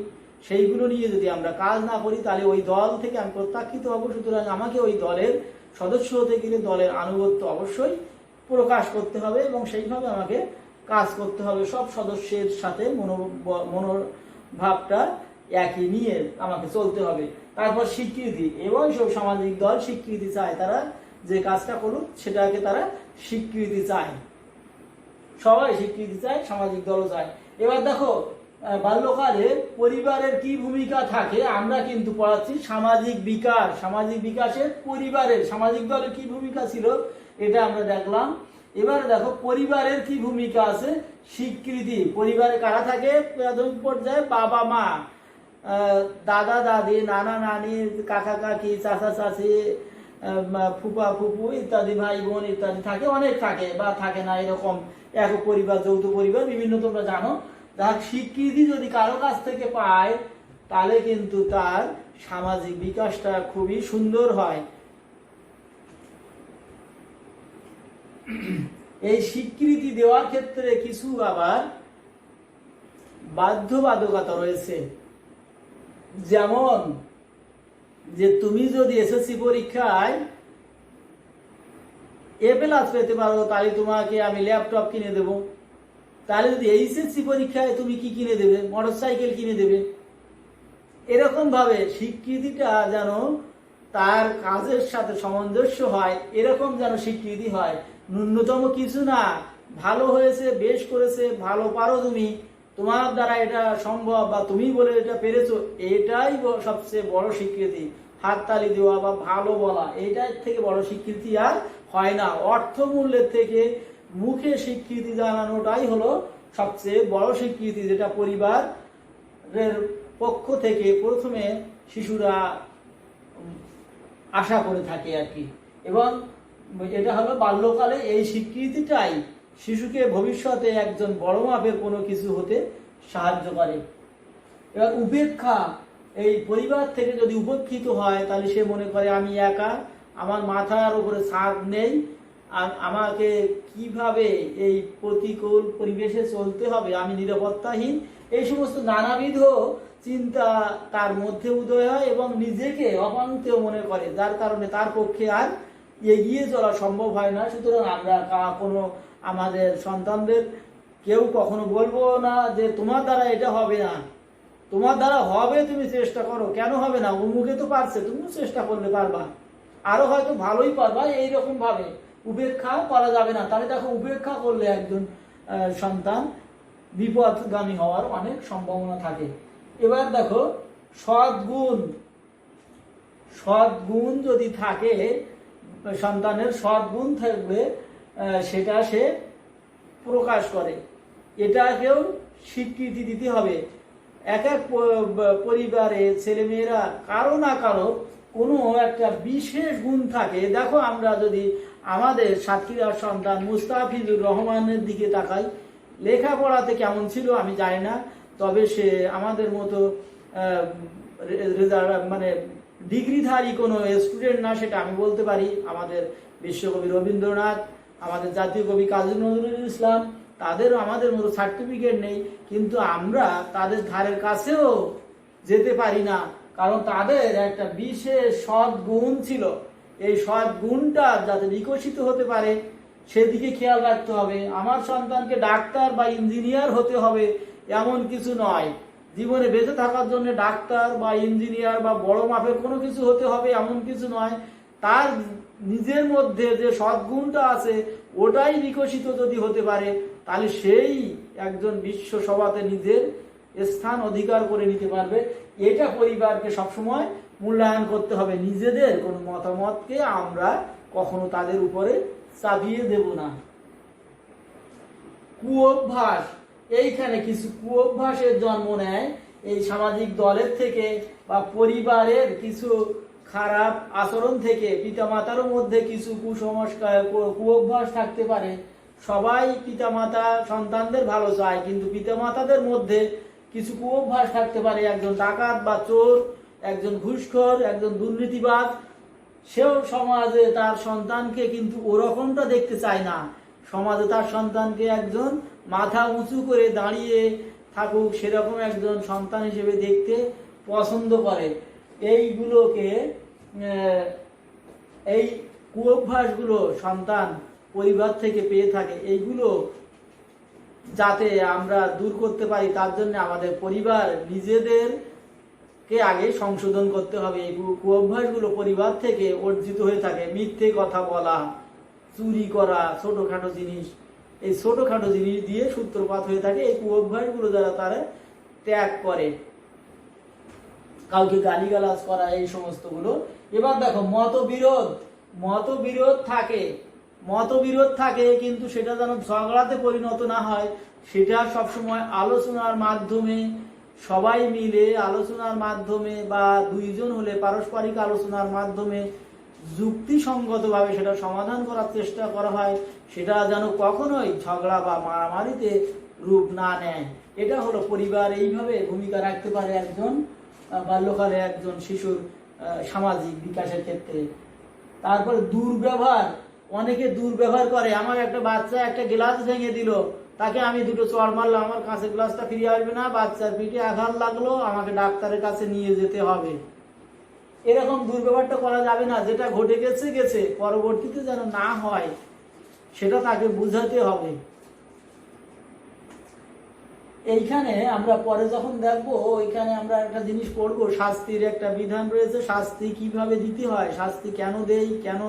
সেইগুলো নিয়ে যদি আমরা কাজ না করি, তাহলে ওই দল থেকে আমি প্রত্যাখ্যিত হব। সুতরাং আমাকে ওই দলের সদস্য হতে গেলে দলের আনুগত্য অবশ্যই প্রকাশ করতে হবে এবং সেইভাবে আমাকে কাজ করতে হবে। সব সদস্যের সাথে মনোভাবটা একই নিয়ে আমাকে চলতে হবে। তারপর স্বীকৃতি, এবং সব সামাজিক দল স্বীকৃতি চায়, তারা যে কাজটা করুক সেটাকে তারা স্বীকৃতি চায়, সবাই স্বীকৃতি চায়, সামাজিক দলও চায়। এবার দেখো, বাল্যকালে পরিবারের কি ভূমিকা থাকে, আমরা কিন্তু পড়াচ্ছি সামাজিক বিকাশ, সামাজিক বিকাশের পরিবারের, সামাজিক দলের কি ভূমিকা ছিল এটা আমরা দেখলাম। এবারে দেখো পরিবারের কি ভূমিকা আছে, স্বীকৃতি। পরিবারে কারা থাকে প্রাথমিক পর্যায়ে? বাবা মা, দাদা দাদি, নানা নানি, কাকা কাকি, চাচা চাচি, ফুপা ফুপু ইত্যাদি, ভাই বোন ইত্যাদি থাকে, অনেক থাকে বা থাকে না, এরকম একক পরিবার, যৌথ পরিবার, বিভিন্ন তোমরা জানো। যাক, স্বীকৃতি যদি কারো কাছ থেকে পায়, তাহলে কিন্তু তার সামাজিক বিকাশটা খুবই সুন্দর হয়। এই স্বীকৃতি দেওয়ার ক্ষেত্রে কিছু আবার বাধ্যবাধকতা রয়েছে। যেমন যে তুমি যদি এসএসসি পরীক্ষায় এ প্লাস পেতে পারো, তাহলে তোমাকে আমি ল্যাপটপ কিনে দেব। তাহলে যদি এইচএসসি পরীক্ষায় তুমি কি কিনে দেবে? মোটরসাইকেল কিনে দেবে। এরকম ভাবে স্বীকৃতিটা যেন তার কাজের সাথে সামঞ্জস্য হয়, এরকম যেন স্বীকৃতি হয়। ন্যূনতম কিছু না, ভালো হয়েছে, বেশ করেছে, ভালো পারো তুমি, তোমার দ্বারা এটা সম্ভব বা তুমি বলে এটা পেরেছো, এটাই সবচেয়ে বড় স্বীকৃতি। হাততালি দেওয়া বা ভালো বলা, এইটার থেকে বড় স্বীকৃতি আর হয় না। অর্থমূল্যের থেকে মুখে স্বীকৃতি জানানোটাই হলো সবচেয়ে বড় স্বীকৃতি, যেটা পরিবারের পক্ষ থেকে প্রথমে শিশুরা আশা করে থাকে আর কি। এবং এটা হলো বাল্যকালে এই স্বীকৃতিটাই শিশুকে ভবিষ্যতে একজন বড় মাপের কোনো কিছু হতে সাহায্য করে। এবার উপেক্ষা, এই পরিবার থেকে যদি উপেক্ষিত হয়, তাহলে সে মনে করে আমি একা, আমার মাথার উপরে ছাদ নেই, আর আমাকে কিভাবে এই প্রতিকূল পরিবেশে চলতে হবে, আমি নিরাপত্তাহীন, এই সমস্ত নানাবিধ চিন্তা তার মধ্যে উদয় হয় এবং নিজেকে অপান্তেও মনে করে, যার কারণে তার পক্ষে আর এগিয়ে চলা সম্ভব হয় না। সুতরাং আমরা কোনো আমাদের সন্তানদের কেউ কখনো বলবো না যে তোমার দ্বারা এটা হবে না, তোমার দ্বারা হবে, তুমি চেষ্টা করো, কেন হবে না, অমুকে তো পারছে, তুমিও চেষ্টা করলে পারবা, আরো হয়তো ভালোই পারবা, এইরকম ভাবে উপেক্ষা করা যাবে না। তাহলে দেখো, উপেক্ষা করলে একজন সন্তান বিপদগামী হওয়ার অনেক সম্ভাবনা থাকে। এবার দেখো, সদ্গুণ, সদ্গুণ যদি থাকে, সন্তানের সদ্গুণ থাকবে, সেটা সে প্রকাশ করে, এটাকেও স্বীকৃতি দিতে হবে। এক এক পরিবারে ছেলেমেয়েরা কারো না কারো কোনো একটা বিশেষ গুণ থাকে। দেখো, আমরা যদি আমাদের সাতক্ষীরার সন্তান মুস্তাফিজুর রহমানের দিকে তাকাই, লেখাপড়াতে কেমন ছিল আমি জানি না, তবে সে আমাদের মতো মানে ডিগ্রিধারী কোনো স্টুডেন্ট না, সেটা আমি বলতে পারি। আমাদের বিশ্বকবি রবীন্দ্রনাথ, আমাদের জাতীয় কবি কাজী নজরুল ইসলাম, তাদেরও আমাদের মতো সার্টিফিকেট নেই, কিন্তু আমরা তাদের ধারের কাছেও যেতে পারি না, কারণ তাদের একটা বিশেষ সৎ গুণ ছিল। এই সৎ গুণটা যাতে বিকশিত হতে পারে সেদিকে খেয়াল রাখতে হবে। আমার সন্তানকে ডাক্তার বা ইঞ্জিনিয়ার হতে হবে এমন কিছু নয়, জীবনে বেঁচে থাকার জন্য ডাক্তার বা ইঞ্জিনিয়ার বা বড় মাপের কোনো কিছু হতে হবে এমন কিছু নয়। তার নিজের মধ্যে যে সদ্গুণটা আছে ওটাই বিকশিত যদি হতে পারে, তাহলে সেই একজন বিশ্ব সভাতে নিজের স্থান অধিকার করে নিতে পারবে। এটা পরিবারকে সবসময় মূল্যায়ন করতে হবে। নিজেদের কোনো মতামতকে আমরা কখনো তাদের উপরে চাপিয়ে দেব না। কুঅভ্যাস, এইখানে কিছু কুঅভ্যাসের জন্ম নেয় এই সামাজিক দলের থেকে বা পরিবারের কিছু খারাপ আচরণ থেকে। পিতামাতার মধ্যে কিছু কুসংস্কার কুঅভ্যাস থাকতে পারে। সবাই পিতামাতা সন্তানদের ভালো চায়, কিন্তু পিতামাতাদের মধ্যে কিছু কুঅভ্যাস থাকতে পারে। একজন ডাকাত বা চোর, একজন ঘুষখোর, একজন দুর্নীতিবাজ, সেও সমাজে তার সন্তানকে কিন্তু ওরকমটা দেখতে চায় না। সমাজে তার সন্তানকে একজন মাথা উঁচু করে দাঁড়িয়ে থাকুক সেরকম একজন সন্তান হিসেবে দেখতে পছন্দ করে। এইগুলোকে এই কুঅভ্যাসগুলো সন্তান পরিবার থেকে পেয়ে থাকে। এইগুলো যাতে আমরা দূর করতে পারি তার জন্য আমাদের পরিবার নিজেদেরকে আগে সংশোধন করতে হবে। এই কুঅভ্যাসগুলো পরিবার থেকে অর্জিত হয়ে থাকে। মিথ্যে কথা বলা, চুরি করা, ছোটখাটো জিনিস, এই ছোটখাটো জিনিস দিয়ে সূত্রপাত হয়ে থাকে। এই কুঅভ্যাসগুলো যারা তারা ত্যাগ করে, কাউকে গালিগালাজ করা, এই সমস্তগুলো। এবার দেখো মতবিরোধ থাকে কিন্তু সেটা যেন ঝগড়াতে পরিণত না হয়, সেটা সবসময় আলোচনার মাধ্যমে, সবাই মিলে আলোচনার মাধ্যমে বা দুইজন হলে পারস্পরিক আলোচনার মাধ্যমে যুক্তিসঙ্গতভাবে সেটা সমাধান করার চেষ্টা করা হয়। সেটা যেন কখনোই ঝগড়া বা মারামারিতে রূপ না নেয়। এটা হলো পরিবার এইভাবে ভূমিকা রাখতে পারে একজন বাল্যকালে একজন শিশুর সামাজিক বিকাশের ক্ষেত্রে। তারপরে দুর্ব্যবহার, অনেকে দুর্ব্যবহার করে। আমার একটা বাচ্চা একটা গ্লাস ভেঙে দিল, তাকে আমি দুটো চড় মারলাম, আমার কাছে গ্লাসটা ফিরে আসবে না, বাচ্চার পিঠে আঘাত লাগলো, আমাকে ডাক্তারের কাছে নিয়ে যেতে হবে। এরকম দুর্ব্যবহারটা করা যাবে না। যেটা ঘটে গেছে পরবর্তীতে যেন না হয় সেটা তাকে বুঝাতে হবে। এইখানে আমরা পরে যখন দেখবো, ওইখানে আমরা একটা জিনিস পড়বো, শাস্তির একটা বিধান রয়েছে। শাস্তি কিভাবে দিতে হয়, শাস্তি কেন দেই, কেন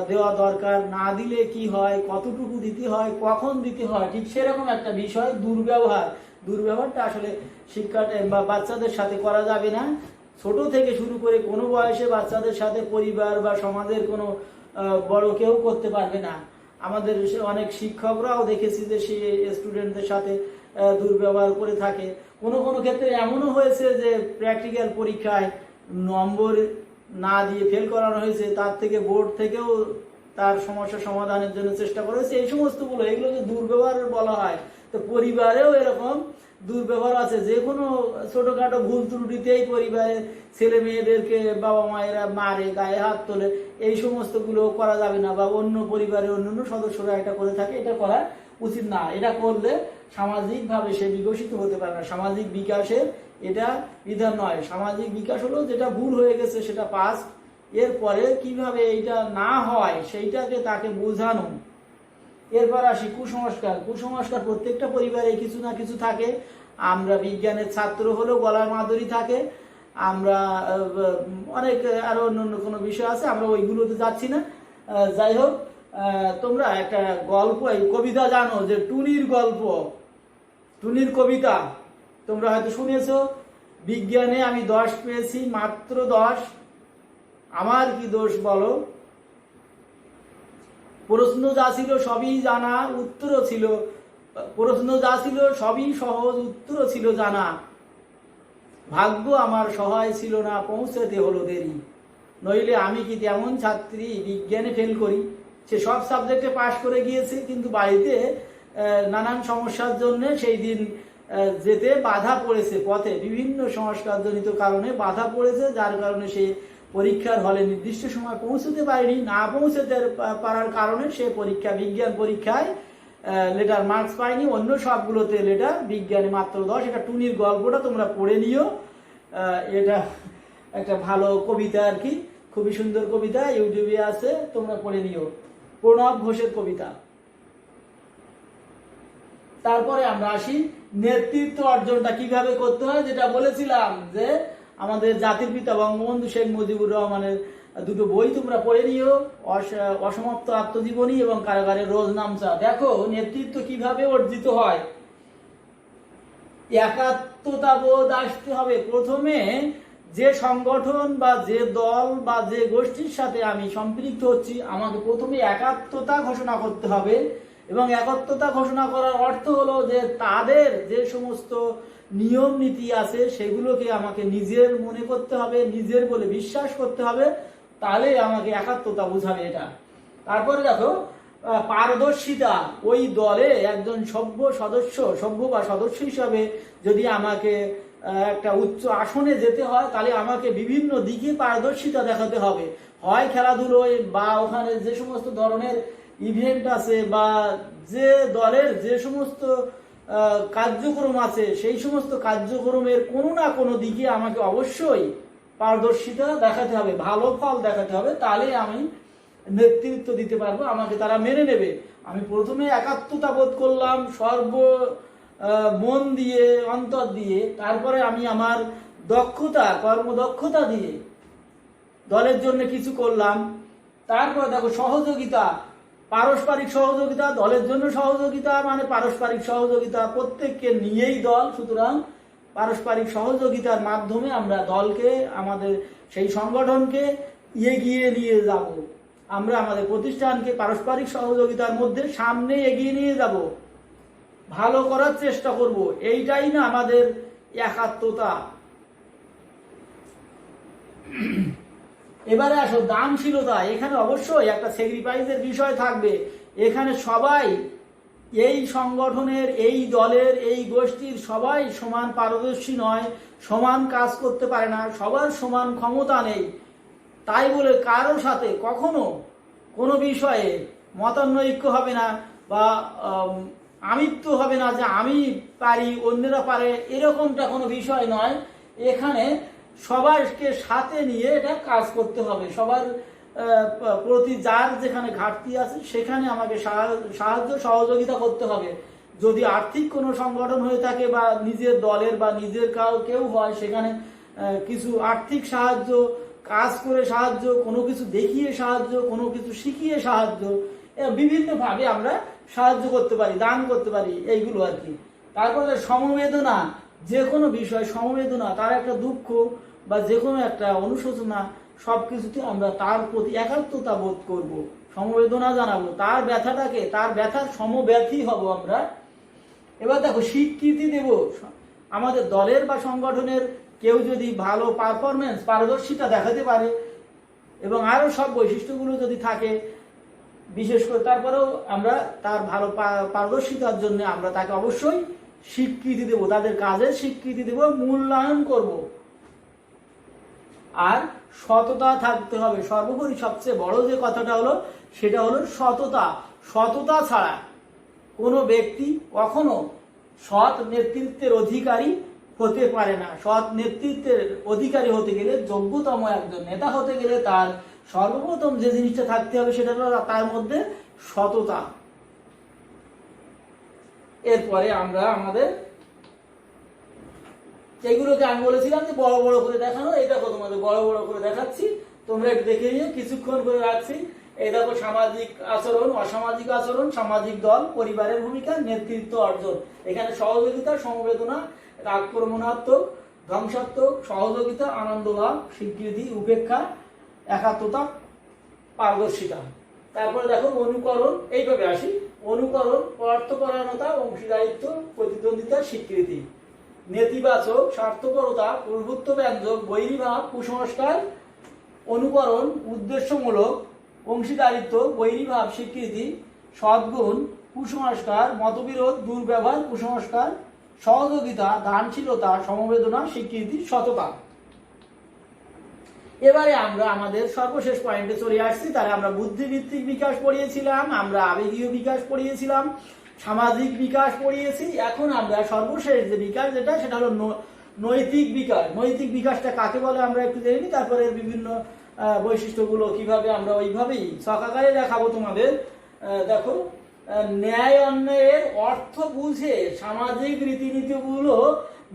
দেওয়া দরকার, না দিলে কি হয়, কতটুকু দিতে হয়, কখন দিতে হয়, ঠিক সেরকম একটা বিষয় দুর্ব্যবহারটা আসলে শিক্ষা বা বাচ্চাদের সাথে করা যাবে না। ছোট থেকে শুরু করে কোনো বয়সে বাচ্চাদের সাথে পরিবার বা সমাজের কোনো বড় কেউ করতে পারবে না। আমাদের অনেক শিক্ষকরাও দেখেছি যে সে স্টুডেন্টদের সাথে দুর্ব্যবহার করে থাকে। কোনো ক্ষেত্রে এমনও হয়েছে যে প্র্যাকটিক্যাল পরীক্ষায় নম্বর না দিয়ে ফেল করানো হয়েছে, তার থেকে বোর্ড থেকেও তার সমস্যা সমাধানের জন্য চেষ্টা করা হয়েছে। এই সমস্তগুলো, এগুলোকে দুর্ব্যবহার বলা হয়। তো পরিবারেও এরকম দুর্ব্যবহার আছে। যে কোনো ছোটখাটো ভুল ত্রুটিতেই পরিবারের ছেলে মেয়েদেরকে বাবা মায়েরা মারে, গায়ে হাত তোলে, এই সমস্তগুলো করা যাবে না। বা অন্য পরিবারের অন্যান্য সদস্যরা এটা করে থাকে, এটা করা উচিত না। এটা করলে সামাজিকভাবে সে বিকশিত হতে পারে না। সামাজিক বিকাশের এটা বিধান নয়। সামাজিক বিকাশ হলো যেটা ভুল হয়ে গেছে সেটা পাস্ট, এরপরে কিভাবে এইটা না হয় সেইটাকে তাকে বোঝানো। এরপর আসি কুসংস্কার প্রত্যেকটা পরিবারে কিছু না কিছু থাকে। আমরা বিজ্ঞানের ছাত্র হলেও গলার মাধুরী থাকে। আমরা অনেক আরো অন্য কোনো বিষয় আছে, আমরা ওইগুলোতে যাচ্ছি না। যাই হোক, তোমরা একটা গল্প, এই কবিতা জানো যে টুনির গল্প, টুনির কবিতা তোমরা হয়তো শুনেছো। বিজ্ঞানে আমি 10 পেয়েছি, মাত্র 10, আমার কি দোষ বলো? প্রশ্ন যা ছিল সবই জানা, উত্তরও ছিল, প্রশ্ন যা ছিল সবই সহজ, উত্তরও ছিল জানা, ভাগ্য আমার সহায় ছিল না, পৌঁছাতে হলো দেরি, নইলে আমি কি তেমন ছাত্রী বিজ্ঞানে ফেল করি। সে সব সাবজেক্টে পাশ করে গিয়েছে, কিন্তু বাড়িতে নানান সমস্যার জন্য সেই দিন যেতে বাধা পড়েছে, পথে বিভিন্ন সংস্কারজনিত কারণে বাধা পড়েছে, যার কারণে সে পরীক্ষার হলে নির্দিষ্ট সময় পৌঁছতে পারেনি। না পৌঁছতে পারার কারণে সে বিজ্ঞান পরীক্ষায় লেটার মার্কস পায়নি, অন্য সবগুলোতে লেটার, বিজ্ঞানে মাত্র 10। এটা টুনির গল্পটা তোমরা পড়ে নিও। এটা একটা ভালো কবিতা আর কি, খুবই সুন্দর কবিতা, ইউটিউবে আছে, তোমরা পড়ে নিও। প্রণব ঘোষের কবিতা। তারপরে আমরা আসি নেতৃত্ব অর্জনটা কিভাবে করতে হয়। যেটা বলেছিলাম যে আমাদের জাতির পিতা বঙ্গবন্ধু শেখ মুজিবুর রহমানের দুটো বই তোমরা পড়ে নিও, অসমাপ্ত আত্মজীবনী এবং কারাগারের রোজনামচা। দেখো নেতৃত্ব কিভাবে অর্জিত হয়। একাত্মতা বোধ আসতে হবে। প্রথমে যে সংগঠন বা যে দল বা যে গোষ্ঠীর সাথে আমি সম্পৃক্ত হচ্ছি, আমাকে প্রথমে একাত্মতা ঘোষণা করতে হবে। এবং একাত্মতা ঘোষণা করার অর্থ হলো যে তাদের যে সমস্ত নিয়ম নীতি আছে সেগুলোকে আমাকে নিজের মনে করতে হবে, নিজের বলে বিশ্বাস করতে হবে, তাহলে আমাকে একাত্মতা বোঝাবে এটা। তারপরে দেখো পারদর্শিতা, ওই দলে একজন সভ্য বা সদস্য হিসাবে যদি আমাকে একটা উচ্চ আসনে যেতে হয়, তাহলে আমাকে বিভিন্ন দিকে পারদর্শিতা দেখাতে হবে। হয় খেলাধুলোয় বা ওখানে যে সমস্ত ধরনের ইভেন্ট আছে বা যে দলের যে সমস্ত কার্যক্রম আছে সেই সমস্ত কার্যক্রমের কোনো না কোনো দিকে আমাকে অবশ্যই পারদর্শিতা দেখাতে হবে, ভালো ফল দেখাতে হবে, তাহলে আমি নেতৃত্ব দিতে পারবো, আমাকে তারা মেনে নেবে। আমি প্রথমে একাত্মতা বোধ করলাম মন দিয়ে, অন্তর দিয়ে, তারপরে আমি আমার কর্মদক্ষতা দিয়ে দলের জন্য কিছু করলাম। তারপরে দেখো সহযোগিতা, পারস্পরিক সহযোগিতা, দলের জন্য সহযোগিতা মানে পারস্পরিক সহযোগিতা, প্রত্যেককে নিয়েই দল। সুতরাং পারস্পরিক সহযোগিতার মাধ্যমে আমরা দলকে, আমাদের সেই সংগঠনকে এগিয়ে নিয়ে যাব। আমরা আমাদের প্রতিষ্ঠানকে পারস্পরিক সহযোগিতার মধ্যে সামনে এগিয়ে নিয়ে যাব, ভালো করার চেষ্টা করব। এইটাই না আমাদের একাত্মতা। এবারে আসো দানশীলতা। এখানে অবশ্যই একটা স্যাক্রিফাইসের বিষয় থাকবে। এখানে সবাই এই সংগঠনের, এই দলের, এই গোষ্ঠীর সবাই সমান পারদর্শী নয়, সমান কাজ করতে পারে না, সবার সমান ক্ষমতা নেই। তাই বলে কারো সাথে কখনো কোনো বিষয়ে মতানৈক্য হবে না বা আমিত্ব হবে না যে আমি পারি অন্যরা পারে, এরকমটা কোনো বিষয় নয়। এখানে সবাইকে সাথে নিয়ে এটা কাজ করতে হবে। সবার প্রতি যার যেখানে ঘাটতি আছে সেখানে আমাকে সাহায্য সহযোগিতা করতে হবে। যদি আর্থিক কোনো সংগঠন হয়ে থাকে বা নিজের দলের বা নিজের কেউ হয়, সেখানে কিছু আর্থিক সাহায্য, কাজ করে সাহায্য, কোনো কিছু দেখিয়ে সাহায্য, কোনো কিছু শিখিয়ে সাহায্য, বিভিন্নভাবে আমরা সাহায্য করতে পারি, দান করতে পারি, এইগুলো আর কি। তারপরে সমবেদনা, যে কোনো বিষয় সমবেদনা, তার একটা দুঃখ বা যে কোনো একটা অনুশোচনা, সব কিছুতে আমরা তার প্রতি একাত্মতা বোধ করব, সমবেদনা জানাবো, তার ব্যথাটাকে, তার ব্যথার সমব্যথী হব আমরা। এবার দেখো স্বীকৃতি দেব। আমাদের দলের বা সংগঠনের কেউ যদি ভালো পারদর্শিতা দেখাতে পারে এবং আরো সব বৈশিষ্ট্যগুলো যদি থাকে, বিশেষ করে তারপরেও আমরা তার ভালো পারদর্শিতার জন্য আমরা তাকে অবশ্যই স্বীকৃতি দেব, তাদের কাজের স্বীকৃতি দেব, মূল্যায়ন করব। আর সততা থাকতে হবে। সর্বোপরি সবচেয়ে বড় যে কথাটা হলো সেটা হলো সততা। সততা ছাড়া কোনো ব্যক্তি কখনো সৎ নেতৃত্বের অধিকারী হতে পারে না। সৎ নেতৃত্বের অধিকারী হতে গেলে, যোগ্যতম একজন নেতা হতে গেলে তার সর্বপ্রথম যে জিনিসটা থাকতে হবে সেটা হলো তার মধ্যে সততা। এরপরে আমরা আমাদের এইগুলোকে আমি বলেছিলাম যে বড় বড় করে দেখানো, এই দেখো তোমাদের বড় বড় করে দেখাচ্ছি, তোমরা একটু দেখে নিও, কিছুক্ষণ করে রাখছি। এই দেখো সামাজিক আচরণ, অসামাজিক আচরণ, সামাজিক দল, পরিবারের ভূমিকা, নেতৃত্ব অর্জন। এখানে সহযোগিতা, সমবেদনা, আক্রমণাত্মক, ধ্বংসাত্মক, সহযোগিতা, আনন্দভাব, স্বীকৃতি, উপেক্ষা, একাত্মতা, পারদর্শিতা। তারপরে দেখো অনুকরণ, এইভাবে আসি। অনুকরণ, অর্থপরায়ণতা, অংশীদারিত্ব, প্রতিদ্বন্দ্বিতা, স্বীকৃতি। নেতিবাচক, স্বার্থপরতা, প্রভুত্ব ব্যঞ্জক, বৈরীভাব, কুসংস্কার। অনুকরণ, উদ্দেশ্যমূলক, অংশীদারিত্ব, বৈরীভাব, স্বীকৃতি। সদ্গুণ, কুসংস্কার, মতবিরোধ, দুর্ব্যবহার, কুসংস্কার। সহযোগিতা, দানশীলতা, সমবেদনা, স্বীকৃতি, সততা। এবারে আমরা আমাদের সর্বশেষ পয়েন্টে চলে আসছি। তাহলে আমরা বুদ্ধিভিত্তিক বিকাশ পড়িয়েছিলাম, আমরা আবেগীয় বিকাশ পড়িয়েছিলাম, সামাজিক বিকাশ পড়িয়েছি। এখন আমরা সর্বশেষ যে বিকাশ যেটা, সেটা হলো নৈতিক বিকাশ। নৈতিক বিকাশটা কাকে বলে আমরা একটু জেনে নিই, তারপরে বিভিন্ন বৈশিষ্ট্যগুলো কিভাবে আমরা ওইভাবেই সকালে দেখাবো তোমাদের। দেখো, ন্যায় অন্যায়ের অর্থ বুঝে সামাজিক রীতিনীতিগুলো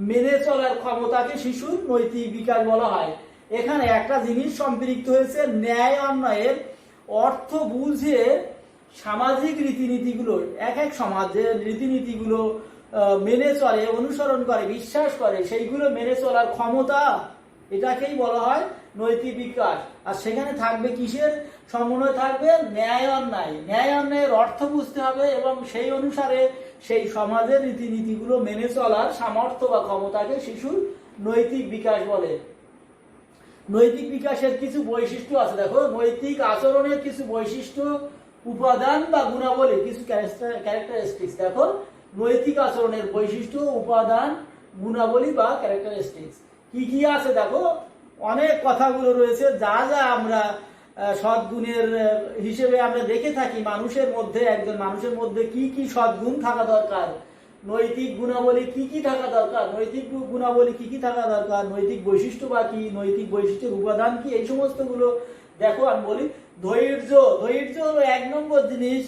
মেনে চলার ক্ষমতাকে শিশুর নৈতিক বিকাশ বলা হয়। এখানে একটা জিনিস সম্পৃক্ত হয়েছে, ন্যায় অন্যায়ের অর্থ বুঝে সামাজিক রীতিনীতিগুলো, এক এক সমাজের রীতিনীতিগুলো মেনে চলে, অনুসরণ করে, বিশ্বাস করে, সেইগুলো মেনে চলার ক্ষমতা এটাকেই বলা হয় নৈতিক বিকাশ। আর সেখানে থাকবে কিসের সমন্বয়? থাকবে ন্যায় অন্যায়। ন্যায় অন্যায়ের অর্থ বুঝতে হবে এবং সেই অনুসারে সেই সমাজের রীতিনীতিগুলো মেনে চলার সামর্থ্য বা ক্ষমতাকে শিশুর নৈতিক বিকাশ বলে। নৈতিক বিকাশের কিছু বৈশিষ্ট্য আছে। দেখো, নৈতিক আচরণের কিছু বৈশিষ্ট্য, উপাদান বা গুণাবলী, কিছু ক্যারেক্টারিস্টিক্স। দেখো, নৈতিক আচরণের বৈশিষ্ট্য, উপাদান, গুণাবলী বা ক্যারেক্টারিস্টিক্স কি কি আছে। দেখো, অনেক কথাগুলো রয়েছে যা যা আমরা সদ্গুণের হিসেবে আমরা দেখে থাকি মানুষের মধ্যে। একজন মানুষের মধ্যে কি কি সদ্গুণ থাকা দরকার, নৈতিক গুণাবলী কি কি থাকা দরকার, নৈতিক গুণাবলী কি কি থাকা দরকার, নৈতিক বৈশিষ্ট্য বা কি, নৈতিক বৈশিষ্ট্যের উপাদান কি, এই সমস্তগুলো দেখো। আমি বলি ধৈর্য। ধৈর্য হলো 1 নম্বর জিনিস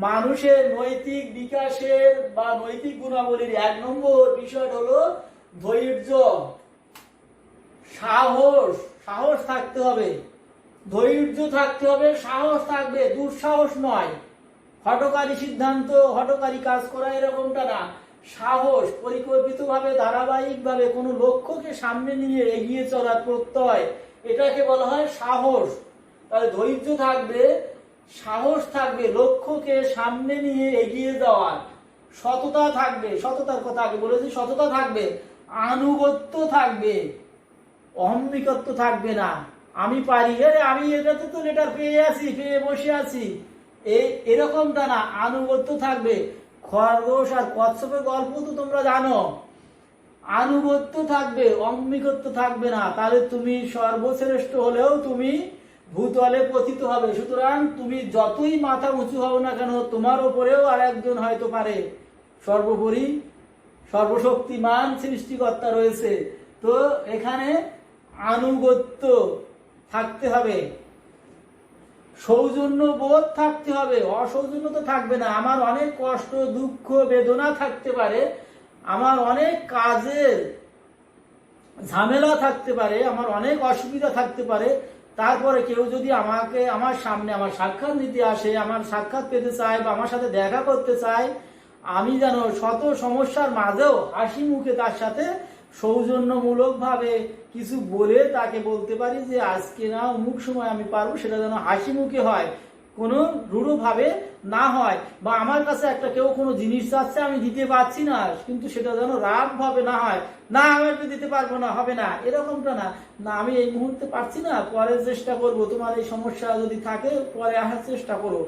মানুষের নৈতিক বিকাশের বা নৈতিক গুণাবলীর 1 নম্বর বিষয় হলো ধৈর্য। সাহস, সাহস থাকতে হবে, ধৈর্য থাকতে হবে, সাহস থাকবে, দুঃসাহস নয়। হঠকারী সিদ্ধান্ত, হঠকারী কাজ করা এরকমটা না। সাহস, পরিকল্পিতভাবে ধারাবাহিকভাবে কোনো লক্ষ্যকে সামনে নিয়ে এগিয়ে চলার প্রত্যয়, এটাকে বলা হয় সাহস। তাহলে ধৈর্য থাকবে, সাহস থাকবে, লক্ষ্যকে সামনে নিয়ে এগিয়ে যাওয়ার। সততা থাকবে, সততার কথা আগে বলেছি, সততা থাকবে, আনুগত্য থাকবে, অহম্মিকত্ব থাকবে না। আমি পারি, আমি এটাতে তো লেটার পেয়ে বসে আছি, এরকমটা না। আনুগত্য থাকবে। খরগোশ আর কচ্ছপের গল্প তো তোমরা জানো। আনুগত্য থাকবে, অহম্মিকত্ব থাকবে না। তাহলে তুমি সর্বশ্রেষ্ঠ হলেও তুমি ভূতলে পতিত হবে। সুতরাং তুমি যতই মাথা উঁচু হও না কেন, তোমার ওপরেও আর একজন হয়তো পারে। সর্বোপরি সর্বশক্তিমান সৃষ্টিকর্তা রয়েছে। তো এখানে আনুগত্য থাকতে হবে, সৌজন্য বোধ থাকতে হবে। অসৌজন্য তো থাকবে না। আমার অনেক কষ্ট, দুঃখ, বেদনা থাকতে পারে, আমার অনেক কাজের ঝামেলা থাকতে পারে, আমার অনেক অসুবিধা থাকতে পারে, তারপরে কেউ যদি আমার সামনে আমার সাক্ষাৎ নিতে আসে, আমার সাক্ষাৎ পেতে চায় বা আমার সাথে দেখা করতে চায়, আমি যেন শত সমস্যার মাঝেও হাসি মুখে তার সাথে সৌজন্যমূলক ভাবে কিছু বলে তাকে বলতে পারি যে আজকে না অমুক সময় আমি পারবো। সেটা যেন হাসি মুখে হয়, কোনো রূঢ় ভাবে না হয়। বা আমার কাছে একটা কেউ কোনো জিনিস চাচ্ছে, আমি দিতে পারছি না, কিন্তু সেটা যেন রাগ ভাবে না হয়, না আমি একটু দিতে পারবো না, হবে না, এরকমটা না। না আমি এই মুহূর্তে পারছি না, পরে চেষ্টা করব, তোমার এই সমস্যা যদি থাকে পরে আসার চেষ্টা করো।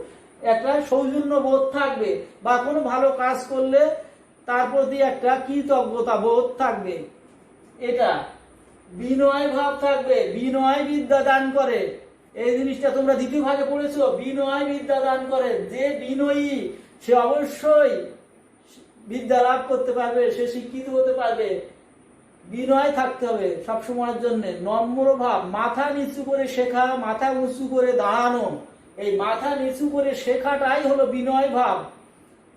একটা সৌজন্য বোধ থাকবে। বা কোনো ভালো কাজ করলে তার প্রতি একটা কৃতজ্ঞতা বোধ থাকবে। এটা বিনয় ভাব থাকবে। বিনয় বিদ্যা দান করে, এই জিনিসটা তোমরা দ্বিতীয় ভাগে পড়েছো। বিনয় বিদ্যা দান করে। যে বিনয়ী সে অবশ্যই বিদ্যা লাভ করতে পারবে, সে শিক্ষিত হতে পারবে। বিনয় থাকতে হবে সবসময়ের জন্য। নম্র ভাব, মাথা নিচু করে শেখা, মাথা উঁচু করে দাঁড়ানো। এই মাথা নিচু করে শেখাটাই হলো বিনয় ভাব।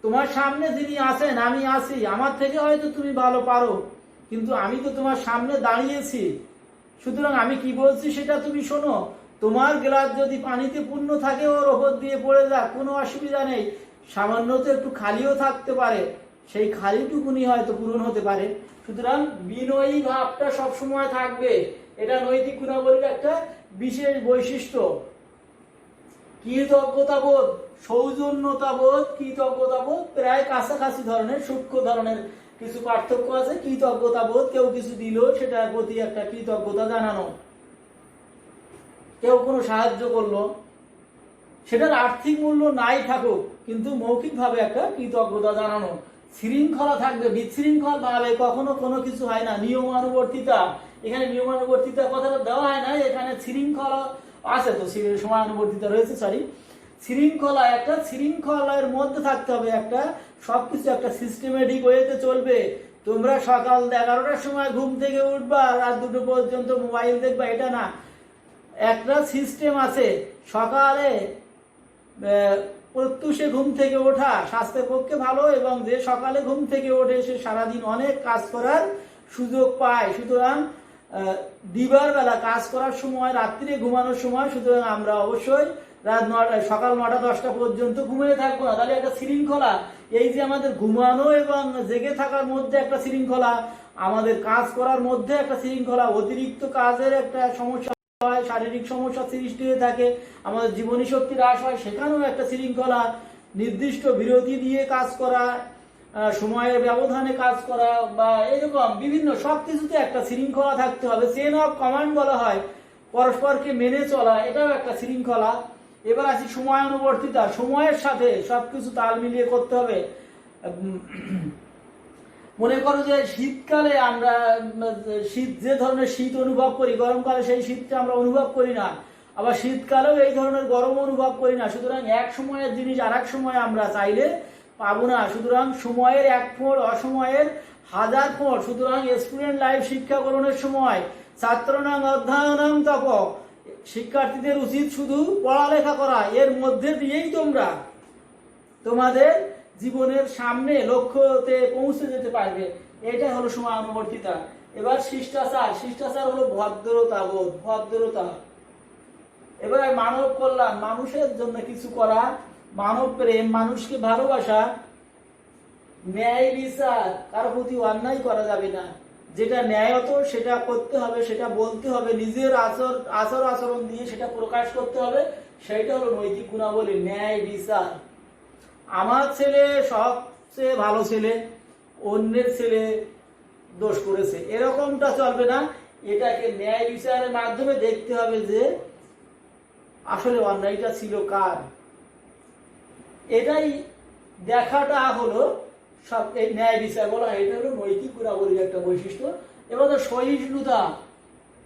তোমার সামনে যিনি আছেন, আমি আছি, আমার থেকে হয়তো তুমি ভালো পারো, কিন্তু আমি তো তোমার সামনে দাঁড়িয়েছি, সুতরাং আমি কি বলছি সেটা তুমি শোনো। তোমার গ্লাস যদি পানিতে পূর্ণ থাকে, ওর ওপর দিয়ে পড়ে যাক, কোনো অসুবিধা নেই। সামান্য তো একটু খালিও থাকতে পারে, সেই খালিটুকুনি হয়তো পূরণ হতে পারে। সুতরাং বিনয়ী ভাবটা সবসময় থাকবে। এটা নৈতিক গুণাবলীর একটা বিশেষ বৈশিষ্ট্য। কৃতজ্ঞতাবোধ, সৌজন্যতাবোধ, কৃতজ্ঞতাবোধ প্রায় কাছাকাছি ধরনের, সূক্ষ্ম ধরনের কিছু পার্থক্য আছে। কৃতজ্ঞতাবোধ, কেউ কিছু দিল সেটার প্রতি একটা কৃতজ্ঞতা জানানো, কেউ কোনো সাহায্য করলো, সেটার আর্থিক মূল্য নাই থাকুক, কিন্তু মৌখিকভাবে একটা কৃতজ্ঞতা জানানো। শৃঙ্খলা থাকবে। বিশৃঙ্খল ভাবে কখনো কোনো কিছু হয় না। নিয়মানুবর্তিতা, এখানে নিয়মানুবর্তিতা কথাটা দেওয়া হয় না, এখানে শৃঙ্খলা আছে, তো সময়ানুবর্তিতা রয়েছে, সরি। শৃঙ্খলা, একটা শৃঙ্খলার মধ্যে থাকতে হবে। একটা সবকিছু একটা সিস্টেমেটিক ওয়েতে চলবে। তোমরা সকাল 11টার সময় ঘুম থেকে উঠবা, রাত 2টো পর্যন্ত মোবাইল দেখবা, এটা না। একটা সিস্টেম আছে। সকালে প্রত্যুষে ঘুম থেকে ওঠা স্বাস্থ্যের পক্ষে ভালো, এবং যে সকালে ঘুম থেকে ওঠে সে সারাদিন অনেক কাজ করার সুযোগ পায়। সুতরাং দিবার বেলা কাজ করার সময়, রাত্রিরে ঘুমানোর সময়, সুতরাং আমরা অবশ্যই সকাল 9টা 10টা পর্যন্ত ঘুমিয়ে থাকবো না। তাহলে একটা শৃঙ্খলা, এই যে আমাদের ঘুমানো এবং জেগে থাকার মধ্যে একটা শৃঙ্খলা, আমাদের কাজ করার মধ্যে একটা শৃঙ্খলা, অতিরিক্ত কাজের একটা সমস্যা হয়, শারীরিক সমস্যা সৃষ্টি হয়ে থাকে, আমাদের জীবনী শক্তি হ্রাস হয়, সেখানেও একটা শৃঙ্খলা, নির্দিষ্ট বিরতি দিয়ে কাজ করা, সময়ের ব্যবধানে কাজ করা, বা এরকম বিভিন্ন সবকিছুতে একটা শৃঙ্খলা থাকতে হবে। চেন অফ কমান্ড বলা হয়, পরস্পরকে মেনে চলা, এটাও একটা শৃঙ্খলা। এবার আসি সময়ানুবর্তিতা, সময়ের সাথে সবকিছু তাল মিলিয়ে করতে হবে। মনে করো যে শীতকালে আমরা শীত, যে ধরনের শীত অনুভব করি, গরমকালে সেই শীতটা আমরা অনুভব করি না, আবার শীতকালেও এই ধরনের গরম অনুভব করি না। সুতরাং এক সময়ের জিনিস আর এক সময় আমরা চাইলে পাবো না। সুতরাং সময়ের এক ফোঁড়, অসময়ের হাজার ফোঁড়। সুতরাং স্টুডেন্ট লাইফ শিক্ষা গ্রহণের সময় ছাত্রনাং অধ্যয়নং তপ, শিক্ষার্থীদের উচিত শুধু পড়ালেখা করা, এর মধ্যে দিয়েই তোমরা তোমাদের জীবনের সামনে লক্ষ্যতে পৌঁছে যেতে পারবে। এটা হলো সময়ানুবর্তিতা। এবার শিষ্টাচার, শিষ্টাচার হলো ভদ্রতা বোধ, ভদ্রতা। এবার মানব কল্যাণ, মানুষের জন্য কিছু করা, মানব প্রেম, মানুষকে ভালোবাসা, ন্যায় বিচার, কারো প্রতি অন্যায় করা যাবে না, যেটা ন্যায়ত সেটা করতে হবে, সেটা বলতে হবে, নিজের আচরণ দিয়ে সেটা প্রকাশ করতে হবে। সেইটা হলো নৈতিক গুণাবলী, ন্যায় বিচার। আমার ছেলে সবচেয়ে ভালো ছেলে, অন্যের ছেলে দোষ করেছে, এরকমটা চলবে না। এটাকে ন্যায় বিচারের মাধ্যমে দেখতে হবে যে আসলে অন্যায়টা ছিল কার। এটাই দেখাটা হলো সব, এই ন্যায় বিচার বলা হয়। এটা হলো নৈতিক গুণাবলীর একটা বৈশিষ্ট্য। এবার সহিষ্ণুতা,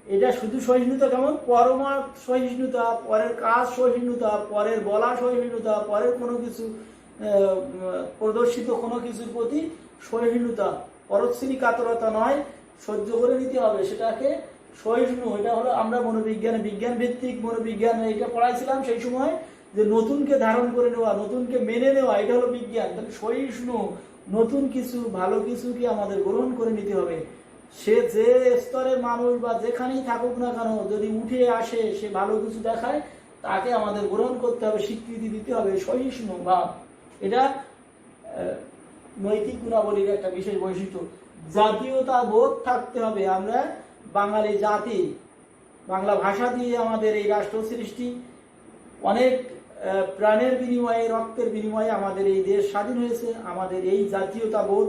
এটা শুধু সহিষ্ণুতা কেমন, পরমার্থ সহিষ্ণুতা, পরের কাজ সহিষ্ণুতা, পরের বলা সহিষ্ণুতা, পরের কোনো কিছু প্রদর্শিত কোনো কিছুর প্রতি সহিষ্ণুতা, পরশ্রী কাতরতা নয়, সহ্য করে নিতে হবে, সেটাকে সহিষ্ণু। এটা হলো আমরা মনোবিজ্ঞানে, বিজ্ঞান ভিত্তিক মনোবিজ্ঞান এটা পড়াইছিলাম সেই সময়, যে নতুনকে ধারণ করে নেওয়া, নতুনকে মেনে নেওয়া, এটা হলো বিজ্ঞান। তাহলে সহিষ্ণু, নতুন কিছু, ভালো কিছুকে আমাদের গ্রহণ করে নিতে হবে। সে যে স্তরের মানুষ বা যেখানেই থাকুক না কেন, যদি উঠে আসে, সে ভালো কিছু দেখায়, তাকে আমাদের গ্রহণ করতে হবে, স্বীকৃতি দিতে হবে, সহিষ্ণু ভাব। এটা নৈতিক গুণাবলীর একটা বিশেষ বৈশিষ্ট্য। জাতীয়তা বোধ থাকতে হবে। আমরা বাঙালি জাতি, বাংলা ভাষা দিয়ে আমাদের এই রাষ্ট্র সৃষ্টি, অনেক প্রাণের বিনিময়ে, রক্তের বিনিময়ে আমাদের এই দেশ স্বাধীন হয়েছে। আমাদের এই জাতীয়তা বোধ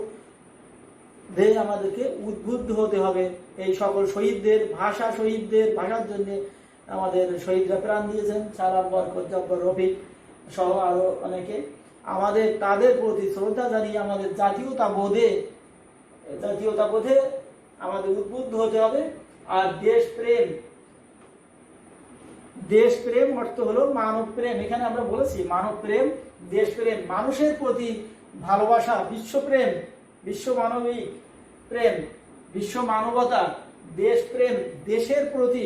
দিয়ে আমাদেরকে উদ্বুদ্ধ হতে হবে। এই সকল শহীদদের, শহীদদের ভাষার জন্য আমাদের শহীদরা প্রাণ দিয়েছেন, সালাম, বরকত, জব্বর, রফিক সহ আরো অনেকে। আমাদের তাদের প্রতি শ্রদ্ধা জানিয়ে আমাদের জাতীয়তা বোধে আমাদের উদ্বুদ্ধ হতে হবে। আর দেশপ্রেম অর্থ হলো মানব প্রেম। এখানে আমরা বলেছি মানব প্রেম, দেশপ্রেম, মানুষের প্রতি ভালোবাসা, বিশ্বপ্রেম, বিশ্ব মানবিক প্রেম, বিশ্ব মানবতা, দেশপ্রেম, দেশের প্রতি,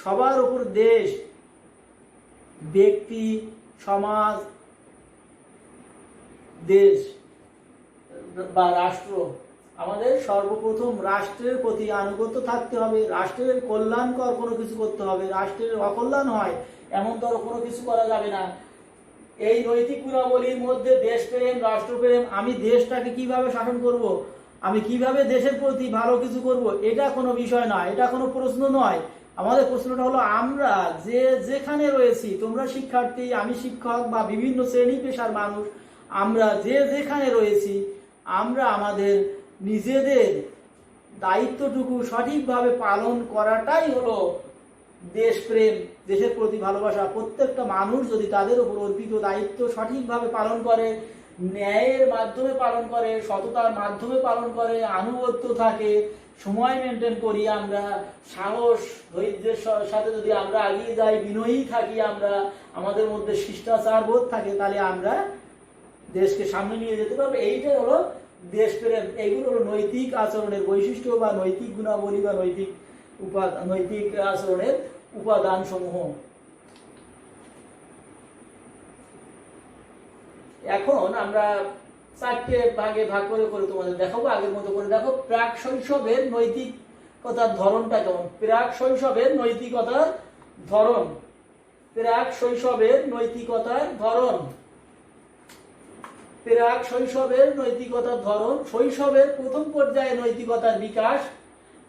সবার উপর দেশ, ব্যক্তি, সমাজ, দেশ বা রাষ্ট্র, আমাদের সর্বপ্রথম রাষ্ট্রের প্রতি আনুগত্য থাকতে হবে। রাষ্ট্রের কল্যাণকর কোনো কিছু করতে হবে, রাষ্ট্রের অকল্যাণ হয় এমনতর কোনো কিছু করা যাবে না। এই নৈতিক গুণাবলীর মধ্যে দেশপ্রেম, রাষ্ট্রপ্রেম, আমি দেশটাকে কিভাবে শাসন করব, আমি কিভাবে দেশের প্রতি ভালো কিছু করব, এটা কোনো বিষয় নয়, এটা কোনো প্রশ্ন নয়। আমাদের প্রশ্নটা হলো আমরা যে যেখানে রয়েছি, তোমরা শিক্ষার্থী, আমি শিক্ষক, বা বিভিন্ন শ্রেণী পেশার মানুষ, আমরা যে যেখানে রয়েছি, আমরা আমাদের নিজেদের দায়িত্বটুকু সঠিকভাবে পালন করাটাই হলো দেশপ্রেম, দেশের প্রতি ভালোবাসা। প্রত্যেকটা মানুষ যদি তাদের উপর অর্পিত দায়িত্ব সঠিকভাবে পালন করে, ন্যায়ের মাধ্যমে পালন করে, সততার মাধ্যমে পালন করে, আনুগত্য থাকে, সময় মেনটেন করি, আমরা সাহস, ধৈর্যের সাথে যদি আমরা এগিয়ে যাই, বিনয়ী থাকি, আমরা আমাদের মধ্যে শিষ্টাচার বোধ থাকে, তাহলে আমরা দেশকে সামনে নিয়ে যেতে পারবো। এইটাই হলো দেশপ্রেম। এইগুলো হলো নৈতিক আচরণের বৈশিষ্ট্য বা নৈতিক গুণাবলী বা নৈতিক আচরণের উপাদান সমূহ। এখন আমরা চারটে ভাগে ভাগ করে তোমাদের দেখাবো। আগের মতো করে দেখো, প্রাক শৈশবের নৈতিকতার ধরনটা কেমন। প্রাক শৈশবের নৈতিকতার ধরন, প্রাক শৈশবের নৈতিকতার ধরন। প্রাক শৈশবের নৈতিকতার ধরন, শৈশবের প্রথম পর্যায়ে নৈতিকতার বিকাশ,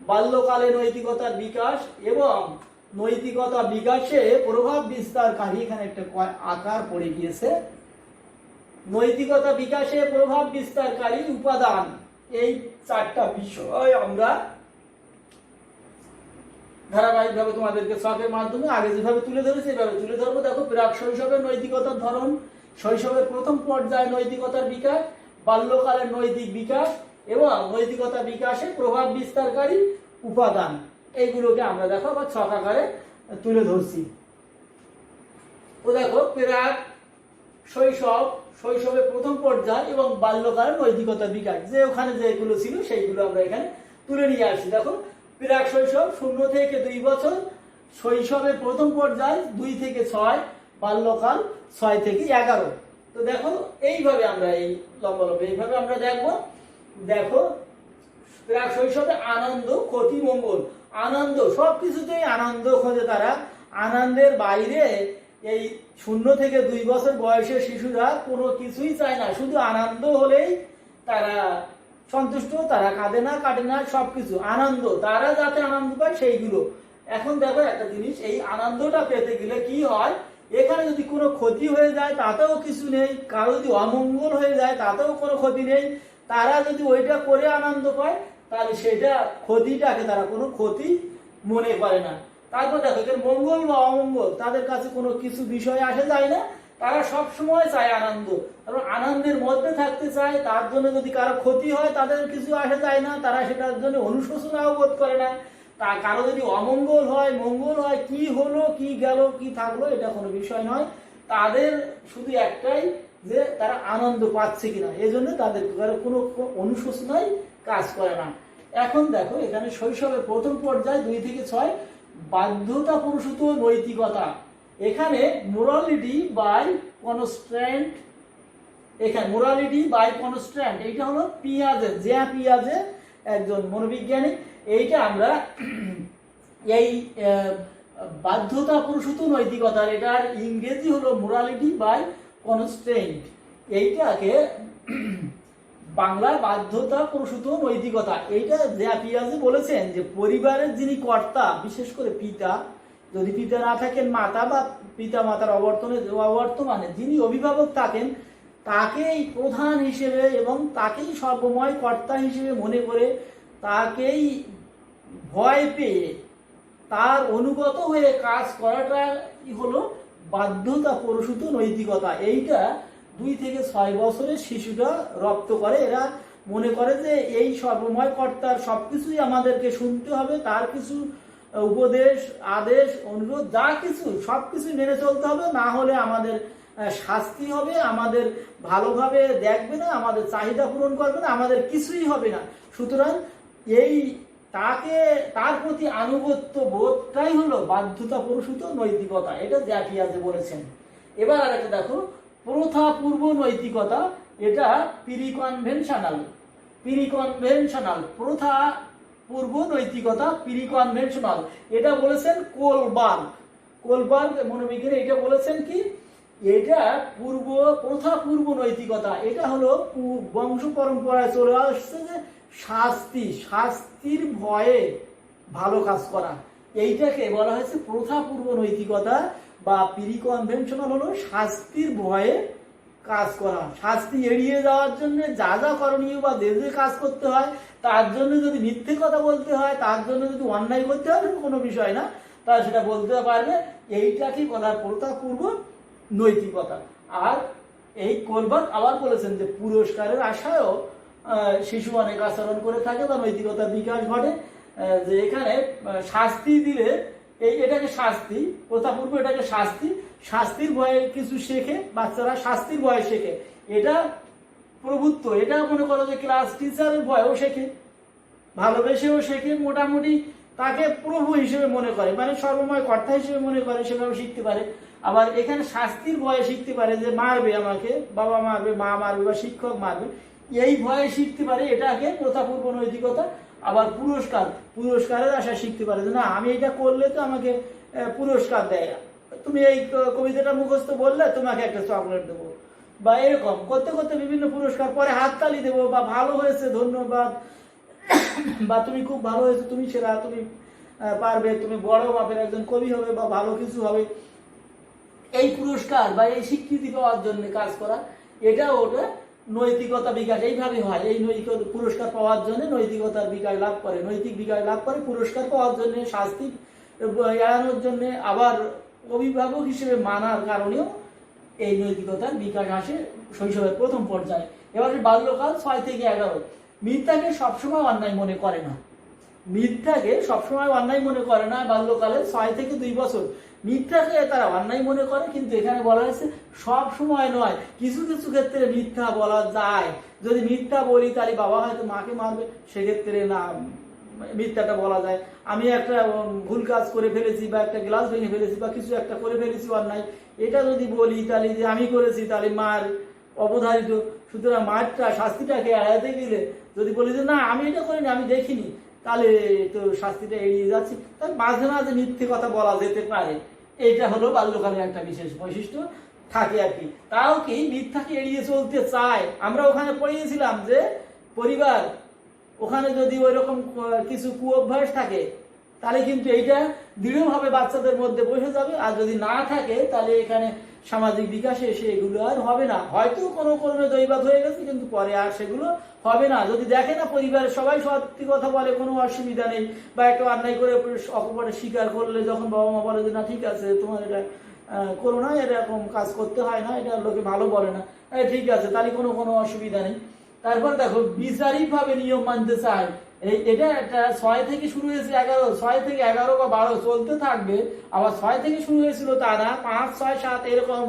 বাল্যকালে নৈতিকতার বিকাশ এবং নৈতিকতা বিকাশে প্রভাব বিস্তারকারী, এখানে একটা আকার পড়ে গিয়েছে, নৈতিকতা বিকাশে প্রভাব বিস্তারকারী উপাদান। এই 4টা বিষয় আমরা ধারাবাহিকভাবে তোমাদেরকে ছকের মাধ্যমে আগে যেভাবে তুলে ধরেছি এভাবে তুলে ধরবো। দেখো, প্রাক শৈশবের নৈতিকতার ধরন, শৈশবের প্রথম পর্যায়ে নৈতিকতার বিকাশ, বাল্যকালের নৈতিক বিকাশ এবং নৈতিকতা বিকাশে প্রভাব বিস্তারকারী উপাদান, এইগুলোকে আমরা দেখো আবার ছক আকারে তুলে ধরছি। ও দেখো, প্রাক শৈশব, শৈশবের প্রথম পর্যায় এবং বাল্যকালের নৈতিকতা বিকাশ, যে ওখানে যেগুলো ছিল সেইগুলো আমরা এখানে তুলে নিয়ে আসছি। দেখো, প্রাক শৈশব 0 থেকে 2 বছর, শৈশবের প্রথম পর্যায় 2 থেকে 6, বাল্যকাল 6 থেকে 11। তো দেখো, এইভাবে আমরা এই লম্বা এইভাবে আমরা দেখবো। দেখো, প্রাক শৈশবে আনন্দ, ক্ষতি, মঙ্গল। আনন্দ, সবকিছুতেই আনন্দ খোঁজে তারা। আনন্দের বাইরে এই 0 থেকে 2 বছর বয়সের শিশুরা কোনো কিছুই চায় না, শুধু আনন্দ হলেই তারা সন্তুষ্ট, তারা কাঁদে না, কাটে না, সবকিছু আনন্দ, তারা যাতে আনন্দ পায় সেইগুলো। এখন দেখো একটা জিনিস, এই আনন্দটা পেতে গেলে কি হয়, এখানে যদি কোনো ক্ষতি হয়ে যায় তাতেও কিছু নেই, কারো যদি অমঙ্গল হয়ে যায় তাতেও কোনো ক্ষতি নেই। তারা যদি ওইটা করে আনন্দ পায় তাহলে সেটা ক্ষতিটাকে তারা কোনো ক্ষতি মনে করে না। তারপর দেখো, মঙ্গল বা অমঙ্গল তাদের কাছে কোনো কিছু বিষয় আসে যায় না, তারা সব সময় চায় আনন্দ, কারণ আনন্দের মধ্যে থাকতে চায়। তার জন্য যদি কারো ক্ষতি হয় তাদের কিছু আসে যায় না, তারা সেটার জন্য অনুশোচনাও বোধ করে না। তা কারো যদি অমঙ্গল হয়, মঙ্গল হয়, কি হলো, কি গেল, কি থাকলো, এটা কোনো বিষয় নয়। তাদের শুধু একটাই যে তারা আনন্দ পাচ্ছে কিনা, এই জন্য তাদের কোনো অনুশোচনাই কাজ করে না। এখন দেখো, এখানে শৈশবের প্রথম পর্যায়ে 2 থেকে 6, বাধ্যতা প্রসূত নৈতিকতা। এখানে মোরালিটি বাই কনস্ট্যান্ট, এখানে মোরালিটি বাই কনস্ট্যান্ট, এইটা হলো পিয়াজের, জ্যা পিয়াজে একজন মনোবিজ্ঞানী। এইটা আমরা এই বাধ্যতা প্রসূত নৈতিকতার, এটার ইংরেজি হলো মোরালিটি বাই কনস্ট্যান্ট। এইটাকে বাংলা বাধ্যতা প্রসূত নৈতিকতা। এইটা জ্যা পিয়াজে বলেছেন যে পরিবারের যিনি কর্তা, বিশেষ করে পিতা, যদি পিতা না থাকেন মাতা, বা পিতা মাতার অবর্তমানে যিনি অভিভাবক থাকেন, তাকেই প্রধান হিসেবে এবং তাকেই সর্বময় কর্তা হিসেবে মনে করে, তাকেই ভয় পেয়ে তার অনুগত হয়ে কাজ করাটাই হলো বাধ্যতা প্রসূত নৈতিকতা। এইটা 2 থেকে 6 বছরের শিশুরা রপ্ত করে। এরা মনে করে যে এই সর্বময় কর্তার সবকিছুই আমাদেরকে শুনতে হবে, তার কিছু উপদেশ, আদেশ, অনুরোধ যা কিছু সবকিছু মেনে চলতে হবে, না হলে আমাদের শাস্তি হবে, আমাদের ভালোভাবে দেখবে না, আমাদের চাহিদা পূরণ করবে না, আমাদের কিছুই হবে না। সুতরাং এই তার প্রতি আনুগত্য বোধটাই হলো বাধ্যতা প্রসূত নৈতিকতা, এটা জ্যা পিয়াজে বলেছেন। এবার আরেকটা দেখো, প্রথা পূর্ব নৈতিকতা। এটা প্রিকনভেনশনাল, প্রথা পূর্ব নৈতিকতা, প্রিকনভেনশনাল। এটা বলেছেন কোলবার্গ মনোবিজ্ঞানী। এটা বলেছেন কি, এটা প্রথা পূর্ব নৈতিকতা। এটা হলো বংশ পরম্পরায় চলে আসছে যে শাস্তির ভয়ে ভালো কাজ করা, এইটাকে বলা হয়েছে প্রথা পূর্ব নৈতিকতা বা প্রিকনভেনশনাল। হলো শাস্তির ভয়ে কাজ করা, শাস্তি এড়িয়ে যাওয়ার জন্য যা যা করণীয় বা যে যে কাজ করতে হয়, তার জন্য যদি মিথ্যে কথা বলতে হয়, তার জন্য যদি অন্যায় করতে হয়, কোনো বিষয় না, তারা সেটা বলতে পারবে। এইটাকে বলা প্রথা পূর্ব নৈতিকতা। আর এই কোলবার্গ আবার বলেছেন যে পুরস্কারের আশায়ও শিশু অনেক আচরণ করে থাকে বা নৈতিকতার বিকাশ ঘটে, যে এখানে শাস্তি দিলে এটাকে শাস্তি, প্রথাপূর্ব এটাকে শাস্তির ভয়ে কিছু শেখে, বাচ্চারা শাস্তির ভয়ে শেখে। এটা প্রভুত্ব, এটা মনে করো যে ক্লাস টিচারের ভয়েও শেখে, ভালোবেসেও শেখে, মোটামুটি তাকে প্রভু হিসেবে মনে করে, মানে সর্বময় কর্তা হিসেবে মনে করে, সেভাবে শিখতে পারে। আবার এখানে শাস্তির ভয়ে শিখতে পারে, যে মারবে আমাকে, বাবা মারবে, মা মারবে বা শিক্ষক মারবে, এই ভয়ে শিখতে পারে, এটাকে প্রথাপূর্ব নৈতিকতা। আবার পুরস্কারের আশা শিখতে পারে, যে না আমি এটা করলে তো আমাকে পুরস্কার দেয়, তুমি এই কবিতাটা মুখস্থ বললে তোমাকে একটা চকলেট দেবো, বা এরকম করতে করতে বিভিন্ন পুরস্কার, পরে হাততালি দেবো বা ভালো হয়েছে ধন্যবাদ, বা তুমি খুব ভালো হয়েছে, তুমি সেরা, তুমি পারবে, তুমি বড় মাপের একজন কবি হবে বা ভালো কিছু হবে, এই পুরস্কার বা এই স্বীকৃতি পাওয়ার জন্য কাজ করা, এটা ওটা নৈতিকতা বিকাশ এইভাবে হয়। এই নৈতিক পুরস্কার পাওয়ার জন্য নৈতিকতার বিকাশ লাভ করে, নৈতিক বিকাশ লাভ করে, পুরস্কার পাওয়ার জন্য, শাস্তি এড়ানোর জন্য, আবার অভিভাবক হিসেবে মানার কারণেও এই নৈতিকতার বিকাশ আসে শৈশবের প্রথম পর্যায়ে। এবারে বাল্যকাল 6 থেকে 11। মিথ্যাকে সবসময় অন্যায় মনে করে না, মিথ্যাকে সবসময় অন্যায় মনে করে না। বাল্যকালে 6 থেকে 2 বছর মিথ্যাকে তারা অন্যায় মনে করে, কিন্তু এখানে বলা হয়েছে সব সময় নয়, কিছু কিছু ক্ষেত্রে মিথ্যা বলা যায়। যদি মিথ্যা বলি তাহলে বাবা হয়তো মাকে মারবে, সেক্ষেত্রে না, মিথ্যাটা বলা যায়। আমি একটা ভুল কাজ করে ফেলেছি বা একটা গ্লাস ভেঙে ফেলেছি বা কিছু একটা করে ফেলেছি অন্যায়, এটা যদি বলি তাহলে যে আমি করেছি তাহলে মার অবধারিত। সুতরাং মারটা, শাস্তিটাকে এড়াতে গেলে যদি বলি যে না আমি এটা করিনি, আমি দেখিনি, তাহলে তো শাস্তিটা এড়িয়ে যাচ্ছি। তার মাঝে মাঝে মিথ্যে কথা বলা যেতে পারে, এটা হলো বাল্যকালের একটা বিশেষ বৈশিষ্ট্য থাকে আর কি। তাও কি মিথ্যাকে এড়িয়ে চলতে চায়। আমরা ওখানে পড়িয়েছিলাম যে পরিবার, ওখানে যদি ওই রকম কিছু কুঅভ্যাস থাকে তাহলে কিন্তু এইটা দৃঢ়ভাবে বাচ্চাদের মধ্যে বসে যাবে, আর যদি না থাকে তাহলে এখানে সামাজিক বিকাশে এসে এগুলো আর হবে না। হয়তো কোনো কারণে দৈবাত হয়ে গেছে, কিন্তু পরে আর সেগুলো হবে না। যদি দেখে না পরিবারের সবাই সত্যি কথা বলে, কোনো অসুবিধা নেই, বা একটা অন্যায় করে অকপটে স্বীকার করলে যখন বাবা মা বলে যে না ঠিক আছে তোমার এটা করো না, এরকম কাজ করতে হয় না, এটা লোকে ভালো বলে না, ঠিক আছে, তাহলে কোনো অসুবিধা নেই। তারপর দেখো বিচারিক ভাবে নিয়ম মানতে চায়, এটা একটা 6 থেকে শুরু হয়েছে 11, 6 থেকে 11 বা 12 চলতে থাকবে। আবার 6 থেকে শুরু হয়েছিল তা না, 5, 6, 7 এরকম।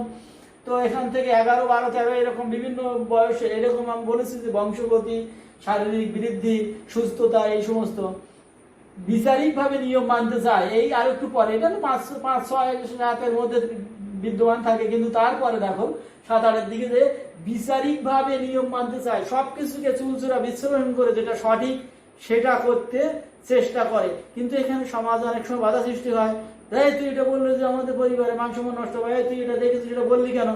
তো এখান থেকে 11, 12, 13 এরকম বিভিন্ন বয়সে, এরকম আমি বলেছি যে বংশগতি, শারীরিক বৃদ্ধি, সুস্থতা, এই সমস্ত বিচারিক ভাবে নিয়ম মানতে চায়। এই আর একটু পরে, এটা তো 5, 6, 7 মধ্যে বিদ্যমান থাকে, কিন্তু তারপরে দেখো 7, 8 দিকে যে বিচারিক ভাবে নিয়ম মানতে চায়, সবকিছুকে চুলচুরা বিশ্লেষণ করে যেটা সঠিক সেটা করতে চেষ্টা করে। কিন্তু এখানে সমাজ অনেক সময় বাধা সৃষ্টি হয়, তুই এটা বললে যে আমাদের পরিবারে মাংস নষ্ট হয়, তুই এটা দেখেছিস, এটা বললি কেন,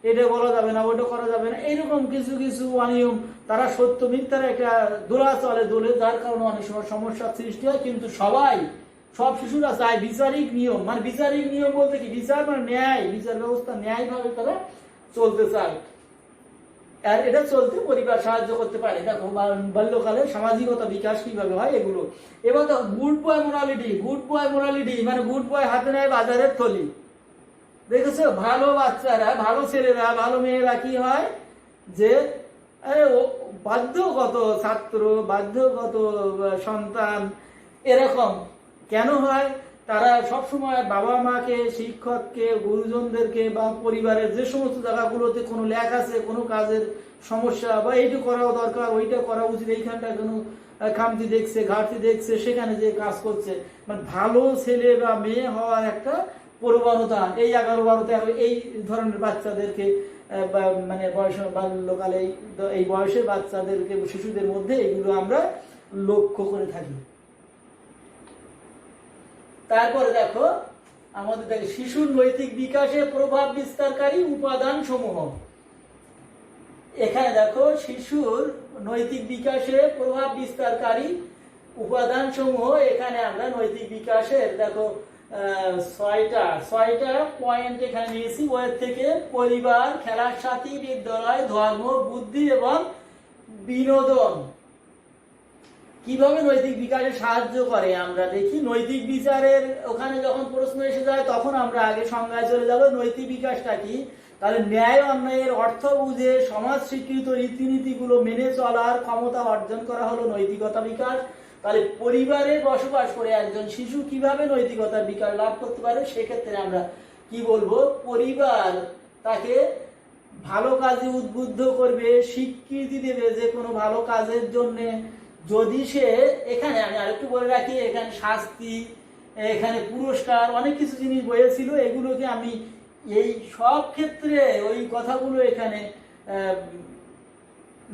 এটা বলা যাবে না, ওটা করা যাবে না, এইরকম কিছু কিছু অনিয়ম, তারা সত্য মিথ্যার একটা দোলাচলে দোলে, যার কারণে অনেক সময় সমস্যার সৃষ্টি হয়। কিন্তু সব শিশুরা চায় বিচারিক নিয়ম, মানে বিচারিক নিয়ম বলতে কি, বিচার মানে ন্যায়, বিচার ব্যবস্থা ন্যায়ভাবে তারা চলতে চায়, আর এটা চলতে পরিবার সাহায্য করতে পারে। দেখো বাল্যকালে সামাজিকতা বিকাশ কিভাবে হয় এগুলো। এবার দেখো good boy morality, good boy morality মানে গুড বয় হাতে নেয় বাজারের থলি। দেখেছো ভালো বাচ্চারা, ভালো ছেলেরা, ভালো মেয়েরা কি হয় যে বাধ্যগত ছাত্র, বাধ্যগত সন্তান, এরকম কেন হয়? তারা সবসময় বাবা মাকে, শিক্ষককে, গুরুজনদেরকে বা পরিবারের যে সমস্ত জায়গাগুলোতে কোনো ল্যাক আছে, কোনো কাজের সমস্যা, বা এইটা করা দরকার, ওইটা করা উচিত, এইখানটা কোনো খামতি দেখছে, ঘাটতি দেখছে, সেখানে যে কাজ করছে, মানে ভালো ছেলে বা মেয়ে হওয়ার একটা প্রবণতা এই 11, 12, 13 এই ধরনের বাচ্চাদেরকে, মানে বাল্যকালে এই বয়সের বাচ্চাদেরকে, শিশুদের মধ্যে এগুলো আমরা লক্ষ্য করে থাকি। তারপরে দেখো আমাদের দেখো শিশুর নৈতিক বিকাশে প্রভাব বিস্তারকারী উপাদান সমূহ। এখানে দেখো শিশুর নৈতিক বিকাশে প্রভাব বিস্তারকারী উপাদান সমূহ, এখানে আমরা নৈতিক বিকাশের দেখো 6টা পয়েন্ট এখানে নিয়েছি ওর থেকে। পরিবার, খেলার সাথী, বিদ্যালয়, ধর্ম, বুদ্ধি এবং বিনোদন কিভাবে নৈতিক বিকাশে সাহায্য করে আমরা দেখি। নৈতিক বিচারের ওখানে যখন প্রশ্ন এসে যায় তখন আমরা আগে সংজ্ঞায় চলে যাব। নৈতিক বিকাশটা কি? তাহলে ন্যায় অন্যায়ের অর্থ বুঝে সমাজ স্বীকৃত রীতিনীতিগুলো মেনে চলার ক্ষমতা অর্জন করা হলো নৈতিকতা বিকাশ। তাহলে পরিবারে বসবাস করে একজন শিশু কিভাবে নৈতিকতার বিকাশ লাভ করতে পারে, সেক্ষেত্রে আমরা কি বলবো, পরিবার তাকে ভালো কাজে উদ্বুদ্ধ করবে, স্বীকৃতি দেবে যে কোনো ভালো কাজের জন্য। যদি সে, এখানে আমি আরেকটু বলে রাখি, এখানে শাস্তি, এখানে পুরস্কার, অনেক কিছু জিনিস বলেছিল, এগুলোকে আমি এই সব ক্ষেত্রে ওই কথাগুলো এখানে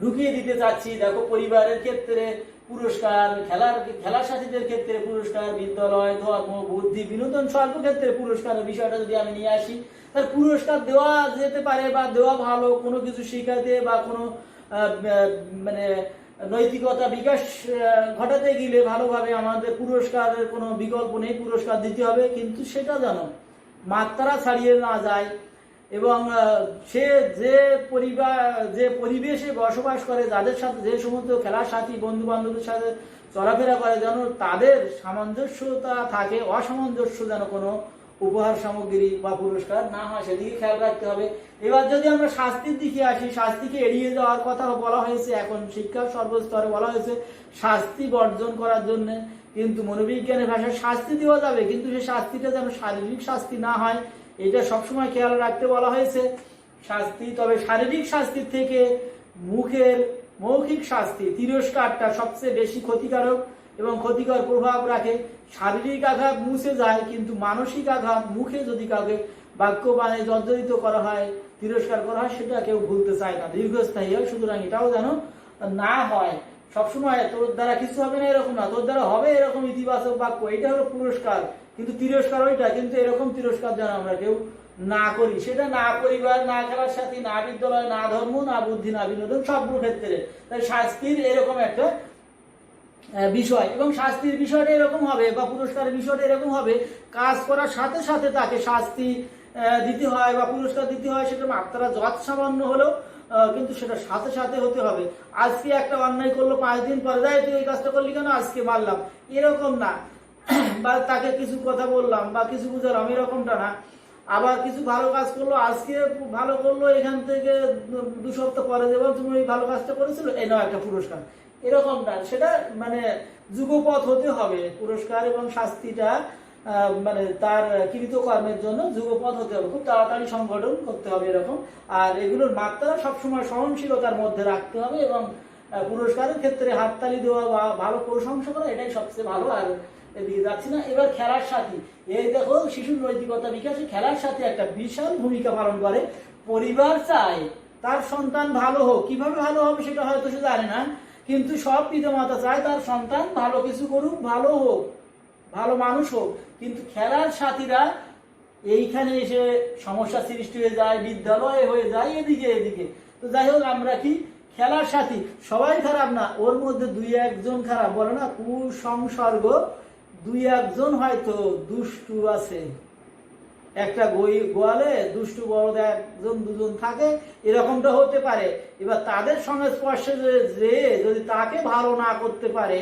ঢুকিয়ে দিতে চাচ্ছি। দেখো পরিবারের ক্ষেত্রে পুরস্কার, খেলার সাথীদের ক্ষেত্রে পুরস্কার, বিদ্যালয়, ধর্ম, বুদ্ধি, বিনোদন সর্বক্ষেত্রে পুরস্কারের বিষয়টা যদি আমি নিয়ে আসি, তার পুরস্কার দেওয়া যেতে পারে বা দেওয়া ভালো, কোনো কিছু শেখাতে বা কোনো মানে নৈতিকতা বিকাশ ঘটাতে গেলে ভালোভাবে আমাদের পুরস্কারের কোনো বিকল্প নেই, পুরস্কার দিতে হবে, কিন্তু সেটা যেন মাত্রা ছাড়িয়ে না যায় এবং সে যে পরিবেশে বসবাস করে, যাদের সাথে যে সমস্ত খেলার সাথী বন্ধু বান্ধবদের সাথে চলাফেরা করে, যেন তাদের সামঞ্জস্যতা থাকে, অসামঞ্জস্য যেন কোনো উপহার সামগ্রী বা পুরস্কার না হয়, সেদিকে খেয়াল রাখতে হবে। এবার যদি আমরা শাস্তির দিকে আসি, শাস্তিকে এড়িয়ে যাওয়ার কথা বলা হয়েছে, এখন শিক্ষার সর্বস্তরে বলা হয়েছে শাস্তি বর্জন করার জন্য, কিন্তু মনোবিজ্ঞানের ভাষায় শাস্তি দেওয়া যাবে, কিন্তু সেই শাস্তিটা যেন শারীরিক শাস্তি না হয়, এটা সবসময় খেয়াল রাখতে বলা হয়েছে। শাস্তি, তবে শারীরিক শাস্তির থেকে মৌখিক শাস্তি, তিরস্কারটা সবচেয়ে বেশি ক্ষতিকারক এবং ক্ষতিকর প্রভাব রাখে। শারীরিক আঘাত মুছে যায়, কিন্তু মানসিক আঘাত, মুখে যদি কাউকে বাক্য বানে জর্জরিত করা হয়, তিরস্কার করা হয়, সেটা কেউ ভুলতে চায় না, দীর্ঘস্থায়ী হয়। সুতরাং এটাও যেন না হয়। সবসময় তোর দ্বারা কিছু হবে না এরকম না, তোর দ্বারা হবে এরকম ইতিবাচক বাক্য, এটা হলো পুরস্কার, কিন্তু তিরস্কার ওইটা, কিন্তু এরকম তিরস্কার যেন আমরা কেউ না করি। সেটা না পরিবার, না খেলার সাথী, না বিদ্যালয়, না ধর্ম, না বুদ্ধি, না বিনোদন, সব ক্ষেত্রে। তাই শাস্তির এরকম একটা বিষয়, এবং শাস্তির বিষয়টা এরকম হবে বা পুরস্কারের বিষয়টা এরকম হবে, কাজ করার সাথে সাথে তাকে শাস্তি দিতে হয় বা পুরস্কার দিতে হয়, সেটা মাত্রা যত সামান্য হলেও কিন্তু সেটা সাথে সাথে হতে হবে। আজকে একটা অন্যায় করলো, 5 দিন পরে যায় তুই এই কাজটা করলি কেন, আজকে মারলাম, এরকম না, বা তাকে কিছু কথা বললাম বা কিছু বুঝালাম, এরকমটা না। আবার কিছু ভালো কাজ করলো, আজকে ভালো করলো, এখান থেকে 2 সপ্তাহ পরে দেবো তুমি ওই ভালো কাজটা করেছিল, এই নাও একটা পুরস্কার, এরকম না। সেটা মানে যুগপথ হতে হবে, পুরস্কার এবং শাস্তিটা মানে তার কৃতকর্মের জন্য যুগপথ হতে হবে, খুব তাড়াতাড়ি সংগঠন করতে হবে এরকম। আর এগুলোর মাত্রা সবসময় সহনশীলতার মধ্যে রাখতে হবে, এবং পুরস্কারের ক্ষেত্রে হাততালি দেওয়া বা ভালো প্রশংসা করা, এটাই সবচেয়ে ভালো। আর এদিকে যাচ্ছি না, এবার খেলার সাথী। এই দেখো, শিশুর নৈতিকতা বিকাশে খেলার সাথে একটা বিশাল ভূমিকা পালন করে। পরিবার চায় তার সন্তান ভালো হোক, কিভাবে ভালো হবে সেটা হয়তো সে জানে না, কিন্তু সব পিতামাতা চায় তার সন্তান ভালো কিছু করুক, ভালো হোক, ভালো মানুষ হোক। কিন্তু খেলার সাথীরা এইখানে এসে সমস্যা সৃষ্টি হয়ে যায়, বিদ্যালয়ে হয়ে যায়, এদিকে। তো যাই হোক, আমরা কি খেলার সাথী সবাই খারাপ না, ওর মধ্যে 2-1 খারাপ, বলে না কুসংসর্গ, 2-1 হয়তো দুষ্টু আছে, একটা গোয়ালে দুষ্টু বড় 1-2 থাকে, এরকমটা হতে পারে। এবার তাদের সংস্পর্শে যে যদি তাকে ভালো না করতে পারে,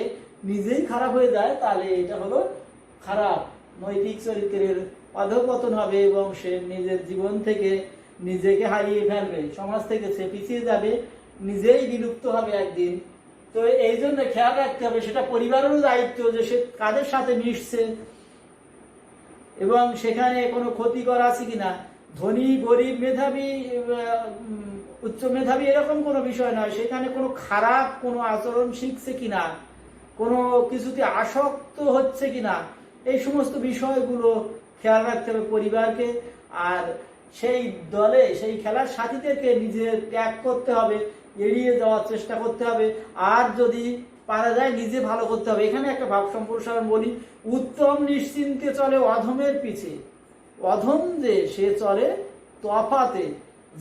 নিজেই খারাপ হয়ে যায়, তাহলে এটা হলো খারাপ, নৈতিক চরিত্রের অধঃপতন হবে এবং সে নিজের জীবন থেকে নিজেকে হারিয়ে ফেলবে, সমাজ থেকে সে পিছিয়ে যাবে, নিজেই বিলুপ্ত হবে একদিন। তো এই জন্য খেয়াল রাখতে হবে, সেটা পরিবারেরও দায়িত্ব যে সে কাদের সাথে মিশছে এবং সেখানে কোনো ক্ষতিকর আছে কিনা। ধনী গরিব, মেধাবী উচ্চ মেধাবী এরকম কোনো বিষয় নয়, সেখানে কোনো খারাপ কোনো আচরণ শিখছে কিনা, কোনো কিছুতে আসক্ত হচ্ছে কিনা, এই সমস্ত বিষয়গুলো খেয়াল রাখতে হবে পরিবারকে। আর সেই দলে সেই খেলার সাথীদেরকে নিজে ত্যাগ করতে হবে, এড়িয়ে যাওয়ার চেষ্টা করতে হবে, আর যদি পারা যায় নিজে ভালো করতে হবে। এখানে একটা ভাব সম্প্রসারণ বলি, উত্তম নিশ্চিন্তে চলে অধমের পিছে, অধম যে সে চলে তফাতে,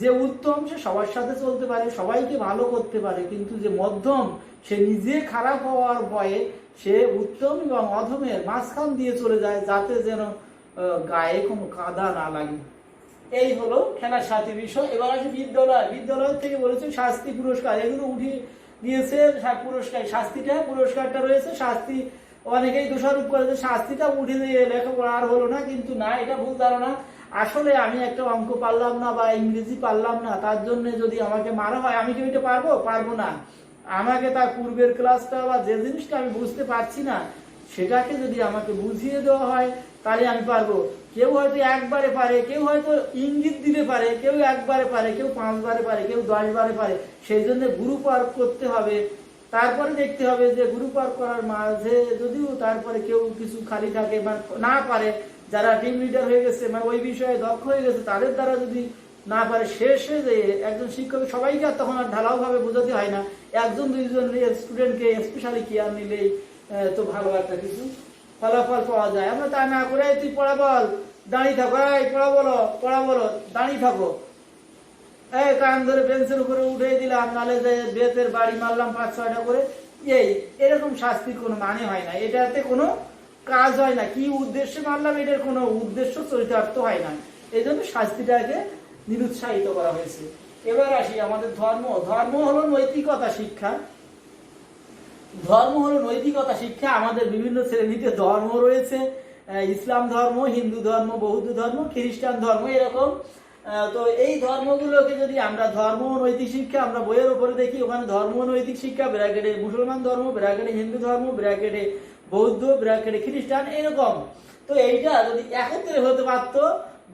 যে উত্তম সে সবার সাথে চলতে পারে, সবাইকে ভালো করতে পারে, কিন্তু যে মধ্যম সে নিজে খারাপ হওয়ার ভয়ে সে উত্তম এবং অধমের মাঝখান দিয়ে চলে যায়, যাতে যেন গায়ে কোনো কাদা না লাগে। এই হলো খেলার সাথী বিষয়। এবার আসে বিদ্যালয় থেকে বলেছে শাস্তি পুরস্কার, এগুলো উঠিয়ে দিয়েছে পুরস্কারটা রয়েছে, শাস্তি অনেকেই দোষারোপ করেছে, শাস্তিটা উঠে দিয়ে লেখাপড়া আর হলো না, কিন্তু না, এটা ভুল ধারণা। আসলে আমি একটা অঙ্ক পারলাম না বা ইংরেজি পারলাম না, তার জন্য যদি আমাকে মারা হয়, আমি কি ওইটা পারবো না। আমাকে তার পূর্বের ক্লাসটা বা যে জিনিসটা আমি বুঝতে পারছি না, সেটাকে যদি আমাকে বুঝিয়ে দেওয়া হয়, তাহলে আমি পারবো। কেউ হয়তো একবারে পারে, কেউ হয়তো ইঙ্গিত দিলে পারে, কেউ একবারে পারে, কেউ 5 বারে পারে, কেউ 10 বারে পারে। সেই জন্য গ্রুপ ওয়ার্ক করতে হবে, তারপরে দেখতে হবে যে গ্রুপ ওয়ার্ক করার মাঝে যদিও তারপরে কেউ কিছু খালি থাকে বা না পারে, যারা টিম লিডার হয়ে গেছে, মানে ওই বিষয়ে দক্ষ হয়ে গেছে, তাদের দ্বারা যদি না পারে, শেষে যে একজন শিক্ষক সবাইকে আর তখন আর ঢালাওভাবে বোঝাতে হয় না, একজন দুইজন স্টুডেন্টকে স্পেশালি কেয়ার নিলেই তো ভালো একটা কিছু ফলাফল পাওয়া যায়। আমরা তা না করে তুই পড়া বল, দাঁড়িয়ে থাকো, এই পড়া বলো দাঁড়িয়ে থাকো, এই কান ধরে বেঞ্চের উপরে উঠে দিলাম, নালে যে বেতের বাড়ি মারলাম 5-6টা করে, এরকম শাস্তির কোনো মানে হয় না, এটাতে কোনো কাজ হয় না। কি উদ্দেশ্যে মারলাম এটার কোনো উদ্দেশ্য চরিতার্থ হয় না, এই জন্য শাস্তিটাকে নিরুৎসাহিত করা হয়েছে। এবার আসি আমাদের ধর্ম। ধর্ম হলো নৈতিকতা শিক্ষা। ধর্ম হলো নৈতিকতা শিক্ষা। আমাদের বিভিন্ন শ্রেণীতে ধর্ম রয়েছে, ইসলাম ধর্ম, হিন্দু ধর্ম, বৌদ্ধ ধর্ম, খ্রিস্টান ধর্ম, এরকম। তো এই ধর্মগুলোকে যদি আমরা ধর্ম ও নৈতিক শিক্ষা আমরা বইয়ের উপরে দেখি, ওখানে ধর্ম ও নৈতিক শিক্ষা ব্র্যাকেটে মুসলমান ধর্ম, ব্র্যাকেটে হিন্দু ধর্ম, ব্র্যাকেটে বৌদ্ধ, ব্র্যাকেটে খ্রিস্টান, এরকম। তো এইটা যদি একত্রে হতে পারত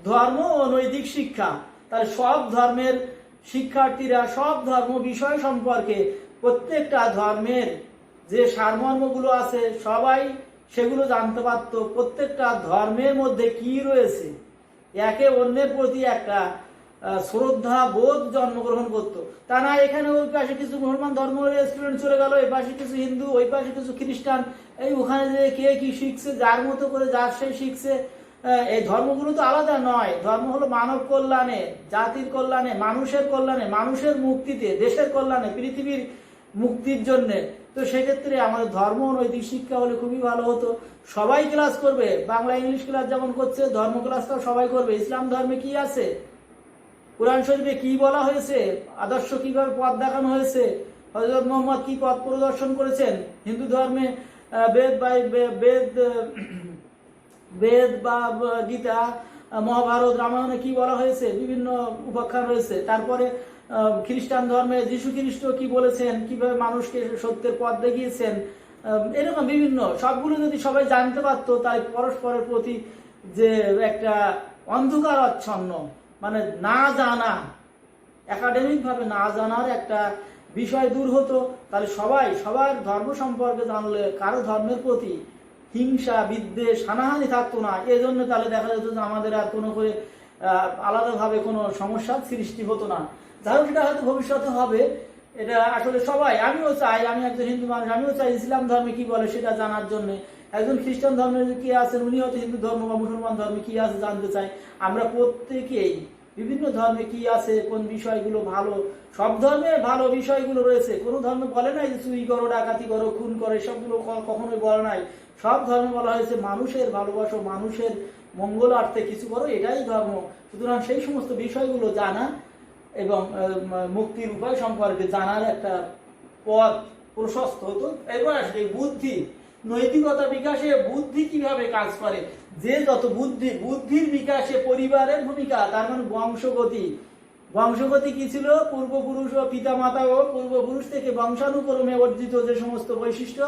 ধর্ম ও নৈতিক শিক্ষা, তাহলে সব ধর্মের শিক্ষার্থীরা সব ধর্ম বিষয় সম্পর্কে প্রত্যেকটা ধর্মের যে সারমর্মগুলো আছে সবাই সেগুলো জানতে পারত, প্রত্যেকটা ধর্মের মধ্যে কি রয়েছে, একে অন্যের প্রতি একটা শ্রদ্ধা বোধ জন্মগ্রহণ করতো। তা না এখানে ওই পাশে কিছু মুসলমান ধর্ম স্টুডেন্ট চলে গেল, এই পাশে কিছু হিন্দু, ওই পাশে কিছু খ্রিস্টান, এই ওখানে যে কে কি শিখছে, যার মতো করে যার সে শিখছে। এই ধর্মগুলো তো আলাদা নয়, ধর্ম হলো মানব কল্যাণে, জাতির কল্যাণে, মানুষের কল্যাণে, মানুষের মুক্তিতে, দেশের কল্যাণে, পৃথিবীর মুক্তির জন্য। তো সেক্ষেত্রে আমাদের ধর্ম ও নৈতিক শিক্ষা হলে খুবই ভালো হতো। সবাই ক্লাস করবে, বাংলা ইংলিশ ক্লাস যেমন করছে ধর্ম ক্লাসটাও সবাই করবে। ইসলাম ধর্মে কি আছে, কোরআন শরীফে কি বলা হয়েছে, আদর্শ কিভাবে পথ দেখানো হয়েছে, হযরত মুহাম্মদ কি পথ প্রদর্শন করেছেন, হিন্দু ধর্মে বেদ বা গীতা, মহাভারত, রামায়ণে কি বলা হয়েছে, বিভিন্ন উপাখ্যান রয়েছে। তারপরে খ্রিস্টান ধর্মে যীশু খ্রিস্ট কি বলেছেন, কিভাবে মানুষকে সত্যের পথ দেখিয়েছেন, এরকম বিভিন্ন সবগুলো যদি সবাই জানতে পারতো, তাই পরস্পরের প্রতি যে একটা অন্ধকার আচ্ছন্ন, মানে না জানা, একাডেমিক ভাবে না জানার একটা বিষয় দূর হতো। তাহলে সবাই সবার ধর্ম সম্পর্কে জানলে কারো ধর্মের প্রতি হিংসা বিদ্বেষ হানাহানি থাকতো না। এজন্য তাহলে দেখা যেত যে আমাদের আর কোনো করে আলাদাভাবে কোনো সমস্যার সৃষ্টি হতো না। যাই হোক, সেটা হয়তো ভবিষ্যতে হবে, এটা আসলে সবাই, আমিও চাই, আমি একজন হিন্দু মানুষ, আমিও চাই ইসলাম ধর্মে কি বলে সেটা জানার জন্য। একজন খ্রিস্টান ধর্মে কি আছেন, উনি হয়তো হিন্দু ধর্ম বা মুসলমান ধর্মে কি আছে জানতে চাই। আমরা প্রত্যেকেই বিভিন্ন ধর্মে কি আছে, কোন বিষয়গুলো ভালো, সব ধর্মে ভালো বিষয়গুলো রয়েছে। কোনো ধর্ম বলে নাই যে চুরি করো, ডাকাতি করো, খুন করো, এসবগুলো কখনোই বলে নাই। সব ধর্মে বলা হয়েছে মানুষের ভালোবাসো, মানুষের মঙ্গলার্থে কিছু করো, এটাই ধর্ম। সুতরাং সেই সমস্ত বিষয়গুলো জানা এবং মুক্তির উপায় সম্পর্কে জানার একটা পথ প্রশস্ত হতো। এরপর আসলে বুদ্ধি, নৈতিকতা বিকাশে বুদ্ধি কিভাবে কাজ করে, যে যত বুদ্ধির বিকাশে পরিবারের ভূমিকা, তার মানে বংশগতি কি ছিল, পূর্বপুরুষ ও পিতামাতা ও পূর্বপুরুষ থেকে বংশানুক্রমে অর্জিত যে সমস্ত বৈশিষ্ট্য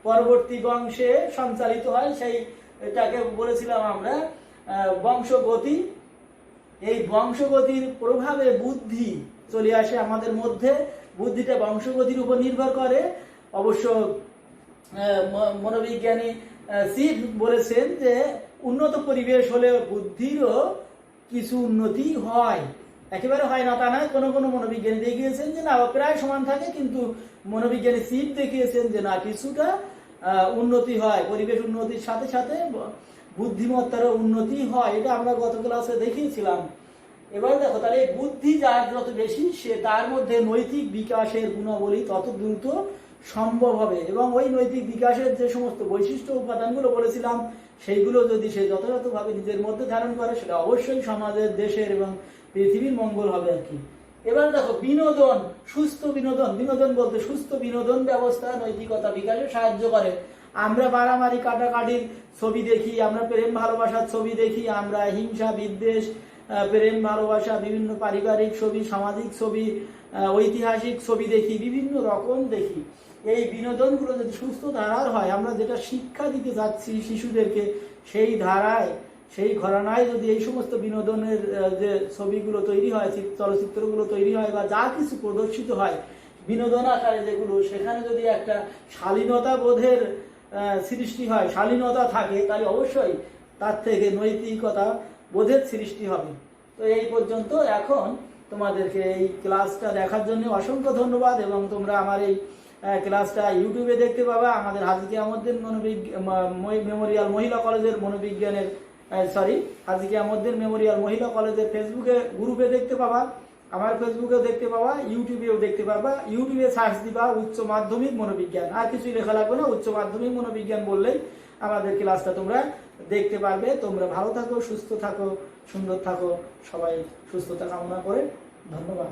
পরবর্তী বংশে সঞ্চালিত হয়, সেইটাকে বলেছিলাম আমরা বংশগতি। এই বংশগতির প্রভাবে বুদ্ধি চলে আসে আমাদের মধ্যে। বুদ্ধিটা বংশগতির উপর নির্ভর করে। অবশ্য মনোবিজ্ঞানী সিভ বলেছেন যে উন্নত পরিবেশ হলে বুদ্ধিরও কিছু উন্নতি হয়, একেবারে হয় না তা নয়। কোনো কোনো মনোবিজ্ঞানী দেখিয়েছেন যে না, প্রায় সমান থাকে, কিন্তু মনোবিজ্ঞানী সিভ দেখিয়েছেন যে না, কিছুটা উন্নতি হয়, পরিবেশ উন্নতির সাথে সাথে বুদ্ধিমত্তারও উন্নতি হয়। এটা আমরা গত ক্লাসে দেখিয়েছিলাম। এবার দেখো, তাহলে বুদ্ধি যার যত বেশি, সে তার মধ্যে নৈতিক বিকাশের গুণাবলী তত দ্রুত সম্ভব হবে। এবং ওই নৈতিক বিকাশের যে সমস্ত বৈশিষ্ট্য উপাদানগুলো বলেছিলাম, সেইগুলো যদি সে যথাযথভাবে নিজের মধ্যে ধারণ করে, সেটা অবশ্যই সমাজের, দেশের এবং পৃথিবীর মঙ্গল হবে আর কি। এবার দেখো, বিনোদন, সুস্থ বিনোদন। বিনোদন বলতে সুস্থ বিনোদন ব্যবস্থা নৈতিকতা বিকাশে সাহায্য করে। আমরা মারামারি কাটাকাটির ছবি দেখি, আমরা প্রেম ভালোবাসার ছবি দেখি, আমরা হিংসা বিদ্বেষ, প্রেম ভালোবাসা, বিভিন্ন পারিবারিক ছবি, সামাজিক ছবি, ঐতিহাসিক ছবি দেখি, বিভিন্ন রকম দেখি। এই বিনোদনগুলো যদি সুস্থ ধারার হয়, আমরা যেটা শিক্ষা দিতে যাচ্ছি শিশুদেরকে, সেই ধারায়, সেই ঘরানায় যদি এই সমস্ত বিনোদনের যে ছবিগুলো তৈরি হয়, চলচ্চিত্রগুলো তৈরি হয়, বা যা কিছু প্রদর্শিত হয় বিনোদন আকারে যেগুলো, সেখানে যদি একটা শালীনতা বোধের সৃষ্টি হয়, শালীনতা থাকে, তাহলে অবশ্যই তার থেকে নৈতিকতা বোধের সৃষ্টি হবে। তো এই পর্যন্ত। এখন তোমাদেরকে এই ক্লাসটা দেখার জন্য অসংখ্য ধন্যবাদ, এবং তোমরা আমার এই ক্লাসটা ইউটিউবে দেখতে পাবা, আমাদের হাজী কিয়ামউদ্দিন মেমোরিয়াল মহিলা কলেজের মনোবিজ্ঞানের হাজী কিয়ামউদ্দিন মেমোরিয়াল মহিলা কলেজের ফেসবুকে গ্রুপে দেখতে পাবা, আমার ফেসবুকেও দেখতে পাবা, ইউটিউবেও দেখতে পাবা। ইউটিউবে সার্চ দিবা উচ্চ মাধ্যমিক মনোবিজ্ঞান, আর কিছুই লেখা লাগবে না, উচ্চ মাধ্যমিক মনোবিজ্ঞান বললেই আমাদের ক্লাসটা তোমরা দেখতে পারবে। তোমরা ভালো থাকো, সুস্থ থাকো, সুন্দর থাকো, সবাই সুস্থতা কামনা করে ধন্যবাদ।